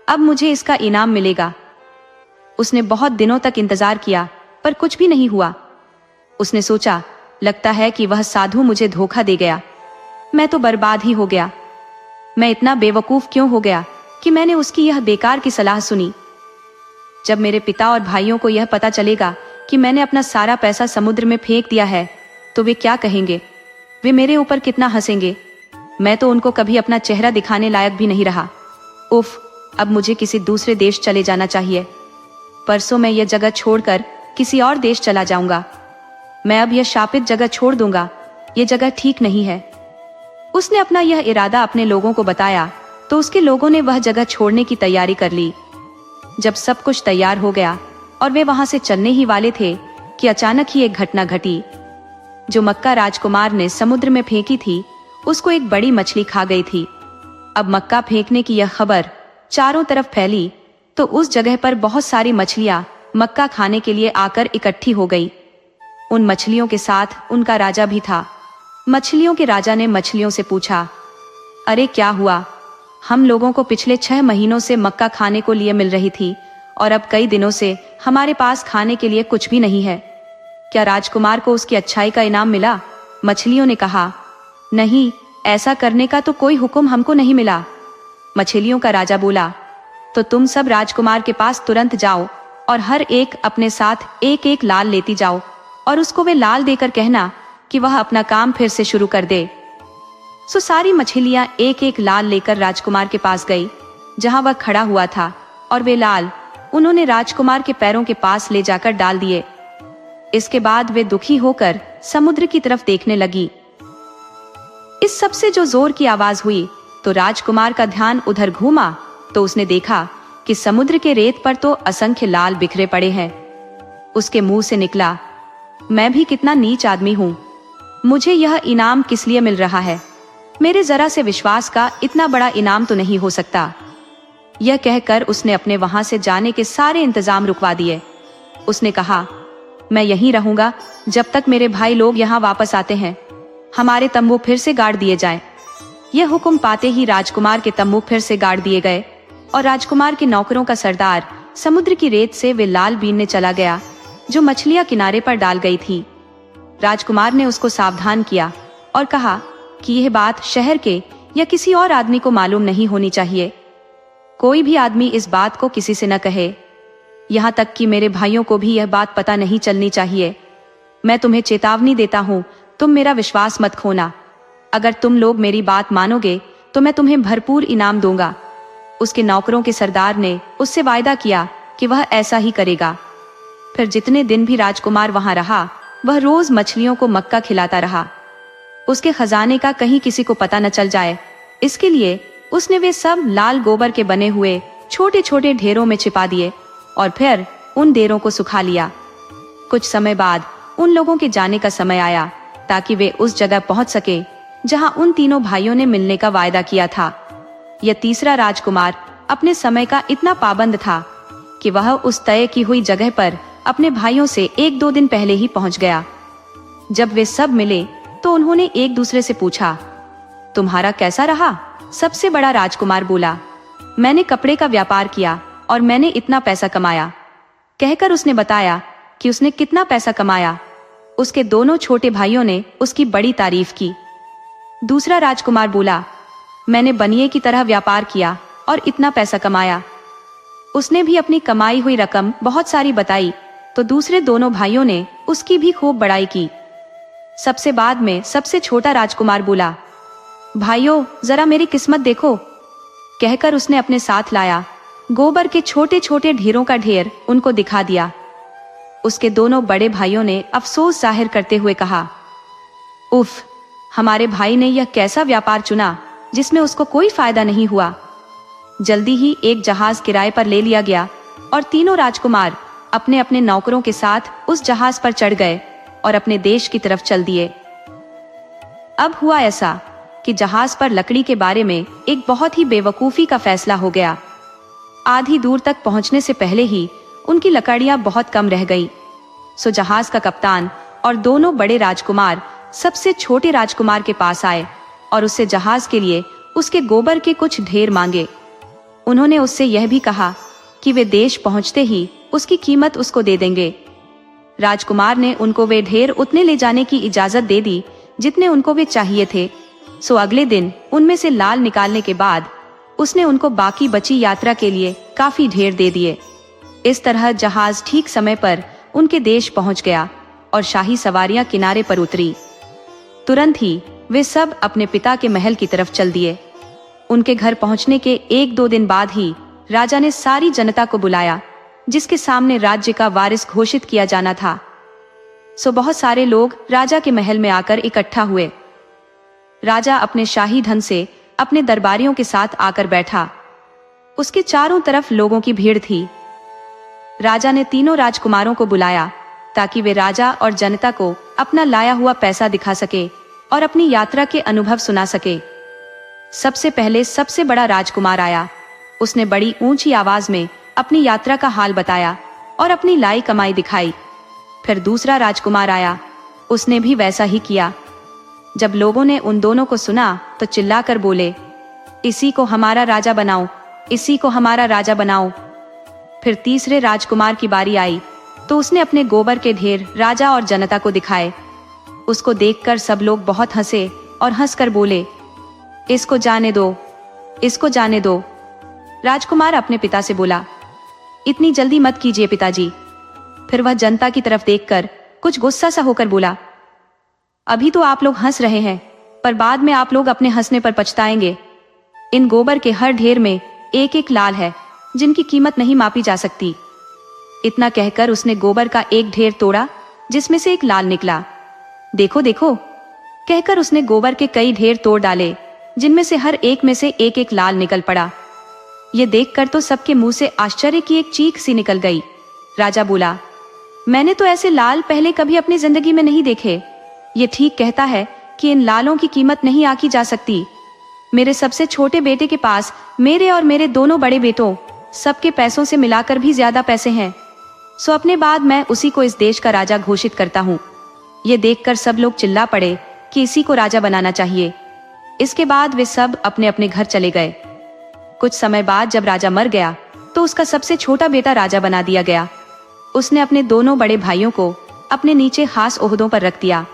अब मुझे इसका इनाम मिलेगा। उसने बहुत दिनों तक इंतजार किया पर कुछ भी नहीं हुआ। उसने सोचा, लगता है कि वह साधु मुझे धोखा दे गया, मैं तो बर्बाद ही हो गया। मैं इतना बेवकूफ क्यों हो गया कि मैंने उसकी यह बेकार की सलाह सुनी। जब मेरे पिता और भाइयों को यह पता चलेगा कि मैंने अपना सारा पैसा समुद्र में फेंक दिया है तो वे क्या कहेंगे, वे मेरे ऊपर कितना हंसेंगे। मैं तो उनको कभी अपना चेहरा दिखाने लायक भी नहीं रहा। उफ, अब मुझे किसी दूसरे देश चले जाना चाहिए। परसों मैं यह जगह छोड़कर किसी और देश चला जाऊंगा। मैं अब यह शापित जगह छोड़ दूंगा, यह जगह ठीक नहीं है। उसने अपना यह इरादा अपने लोगों को बताया तो उसके लोगों ने वह जगह छोड़ने की तैयारी कर ली। जब सब कुछ तैयार हो गया और वे वहां से चलने ही वाले थे कि अचानक ही एक घटना घटी। जो मक्का राजकुमार ने समुद्र में फेंकी थी उसको एक बड़ी मछली खा गई थी। अब मक्का फेंकने की यह खबर चारों तरफ फैली तो उस जगह पर बहुत सारी मछलियां मक्का खाने के लिए आकर इकट्ठी हो गई। उन मछलियों के साथ उनका राजा भी था। मछलियों के राजा ने मछलियों से पूछा, अरे क्या हुआ? हम लोगों को पिछले 6 महीनों से मक्का खाने को लिए मिल रही थी और अब कई दिनों से हमारे पास खाने के लिए कुछ भी नहीं है। क्या राजकुमार को उसकी अच्छाई का इनाम मिला? मछलियों ने कहा, नहीं, ऐसा करने का तो कोई हुक्म हमको नहीं मिला। मछलियों का राजा बोला, तो तुम सब राजकुमार के पास तुरंत जाओ और हर एक अपने साथ एक एक लाल लेती जाओ और उसको वे लाल देकर कहना कि वह अपना काम फिर से शुरू कर दे। सो सारी मछलियां एक एक लाल लेकर राजकुमार के पास गई जहां वह खड़ा हुआ था, और वे लाल उन्होंने राजकुमार के पैरों के पास ले जाकर डाल दिए। इसके बाद वे दुखी होकर समुद्र की तरफ देखने लगी। इस सब से जो जोर की आवाज हुई तो राजकुमार का ध्यान उधर घूमा तो उसने देखा कि समुद्र के रेत पर तो असंख्य लाल बिखरे पड़े हैं। उसके मुंह से निकला, मैं भी कितना नीच आदमी हूं, मुझे यह इनाम किस लिए मिल रहा है? मेरे जरा से विश्वास का इतना बड़ा इनाम तो नहीं हो सकता। यह कहकर उसने अपने वहां से जाने के सारे इंतजाम रुकवा दिए। उसने कहा, मैं यहीं रहूंगा जब तक मेरे भाई लोग यहाँ वापस आते हैं। हमारे तंबू फिर से गाड़ दिए जाएं। यह हुक्म पाते ही राजकुमार के तंबू फिर से गाड़ दिए गए और राजकुमार के नौकरों का सरदार समुद्र की रेत से वे लाल बीनने चला गया जो मछलियां किनारे पर डाल गई थी। राजकुमार ने उसको सावधान किया और कहा कि यह बात शहर के या किसी और आदमी को मालूम नहीं होनी चाहिए। कोई भी आदमी इस बात को किसी से न कहे, यहाँ तक कि मेरे भाइयों को भी यह बात पता नहीं चलनी चाहिए। मैं तुम्हें चेतावनी देता हूँ, तुम मेरा विश्वास मत खोना। अगर तुम लोग मेरी बात मानोगे तो मैं तुम्हें भरपूर इनाम दूंगा। उसके नौकरों के सरदार ने उससे वायदा किया कि वह ऐसा ही करेगा। फिर जितने दिन भी राजकुमार वहां रहा वह रोज मछलियों को मक्का खिलाता रहा। उसके खजाने का कहीं किसी को पता न चल जाए, इसके लिए उसने वे सब लाल गोबर के बने हुए छोटे छोटे ढेरों में छिपा दिए और फिर उन ढेरों को सुखा लिया। कुछ समय बाद उन लोगों के जाने का समय आया ताकि वे उस जगह पहुंच सके जहां उन तीनों भाइयों ने मिलने का वायदा किया था। यह तीसरा राजकुमार अपने समय का इतना पाबंद था कि वह उस तय की हुई जगह पर अपने भाइयों से 1-2 दिन पहले ही पहुंच गया। जब वे सब मिले तो उन्होंने एक दूसरे से पूछा, तुम्हारा कैसा रहा? सबसे बड़ा राजकुमार बोला, मैंने कपड़े का व्यापार किया और मैंने इतना पैसा कमाया। कहकर उसने बताया कि उसने कितना पैसा कमाया। उसके दोनों छोटे भाइयों ने उसकी बड़ी तारीफ की। दूसरा राजकुमार बोला, मैंने बनिए की तरह व्यापार किया और इतना पैसा कमाया। उसने भी अपनी कमाई हुई रकम बहुत सारी बताई तो दूसरे दोनों भाइयों ने उसकी भी खूब बड़ाई की। सबसे बाद में सबसे छोटा राजकुमार बोला, भाइयों जरा मेरी किस्मत देखो। कहकर उसने अपने साथ लाया गोबर के छोटे छोटे ढेरों का ढेर उनको दिखा दिया। उसके दोनों बड़े भाइयों ने अफसोस जाहिर करते हुए कहा, उफ, हमारे भाई ने यह कैसा व्यापार चुना जिसमें उसको कोई फायदा नहीं हुआ। जल्दी ही एक जहाज किराए पर ले लिया गया और तीनों राजकुमार अपने अपने नौकरों के साथ उस जहाज पर चढ़ गए और अपने देश की तरफ चल दिए। अब हुआ ऐसा कि जहाज पर लकड़ी के बारे में एक बहुत ही बेवकूफी का फैसला हो गया। आधी दूर तक पहुंचने से पहले ही उनकी लकड़ियां बहुत कम रह गई। सो जहाज का कप्तान और दोनों बड़े राजकुमार सबसे छोटे राजकुमार के पास आए और उससे जहाज के लिए उसके गोबर के कुछ ढेर मांगे। उन्होंने उससे यह भी कहा कि वे देश पहुंचते ही उसकी कीमत उसको दे देंगे। राजकुमार ने उनको वे ढेर उतने ले जाने की इजाजत दे दी जितने उनको वे चाहिए थे। सो अगले दिन उनमें से लाल निकालने के बाद उसने उनको बाकी बची यात्रा के लिए काफी ढेर दे दिए। इस तरह जहाज ठीक समय पर उनके देश पहुंच गया और शाही सवारियां किनारे पर उतरी। तुरंत ही वे सब अपने पिता के महल की तरफ चल दिए। उनके घर पहुंचने के 1-2 दिन बाद ही राजा ने सारी जनता को बुलाया जिसके सामने राज्य का वारिस घोषित किया जाना था। सो बहुत सारे लोग राजा के महल में आकर इकट्ठा हुए। राजा अपने शाही धन से अपने दरबारियों के साथ आकर बैठा। उसके चारों तरफ लोगों की भीड़ थी। राजा ने तीनों राजकुमारों को बुलाया ताकि वे राजा और जनता को अपना लाया हुआ पैसा दिखा सके और अपनी यात्रा के अनुभव सुना सके। सबसे पहले सबसे बड़ा राजकुमार आया। उसने बड़ी ऊंची आवाज में अपनी यात्रा का हाल बताया और अपनी लाई कमाई दिखाई। फिर दूसरा राजकुमार आया, उसने भी वैसा ही किया। जब लोगों ने उन दोनों को सुना तो चिल्लाकर बोले, इसी को हमारा राजा बनाओ, इसी को हमारा राजा बनाओ। फिर तीसरे राजकुमार की बारी आई तो उसने अपने गोबर के ढेर राजा और जनता को दिखाए। उसको देखकर सब लोग बहुत हंसे और हंसकर बोले, इसको जाने दो, इसको जाने दो। राजकुमार अपने पिता से बोला, इतनी जल्दी मत कीजिए पिताजी। फिर वह जनता की तरफ देखकर कुछ गुस्सा सा होकर बोला, अभी तो आप लोग हंस रहे हैं पर बाद में आप लोग अपने हंसने पर पछताएंगे। इन गोबर के हर ढेर में एक एक लाल है जिनकी कीमत नहीं मापी जा सकती। इतना कहकर उसने गोबर का एक ढेर तोड़ा जिसमें से एक लाल निकला। देखो देखो, कहकर उसने गोबर के कई ढेर तोड़ डाले जिनमें से हर एक में से एक एक लाल निकल पड़ा। ये देखकर तो सबके मुंह से आश्चर्य की एक चीख सी निकल गई। राजा बोला, मैंने तो ऐसे लाल पहले कभी अपनी जिंदगी में नहीं देखे। ये ठीक कहता है कि इन लालों की कीमत नहीं आकी जा सकती। मेरे सबसे छोटे बेटे के पास मेरे और मेरे दोनों बड़े बेटों सबके पैसों से मिलाकर भी ज्यादा पैसे हैं। सो अपने बाद मैं उसी को इस देश का राजा घोषित करता हूँ। ये देखकर सब लोग चिल्ला पड़े कि इसी को राजा बनाना चाहिए। इसके बाद वे सब अपने अपने घर चले गए। कुछ समय बाद जब राजा मर गया तो उसका सबसे छोटा बेटा राजा बना दिया गया। उसने अपने दोनों बड़े भाइयों को अपने नीचे खास ओहदों पर रख दिया।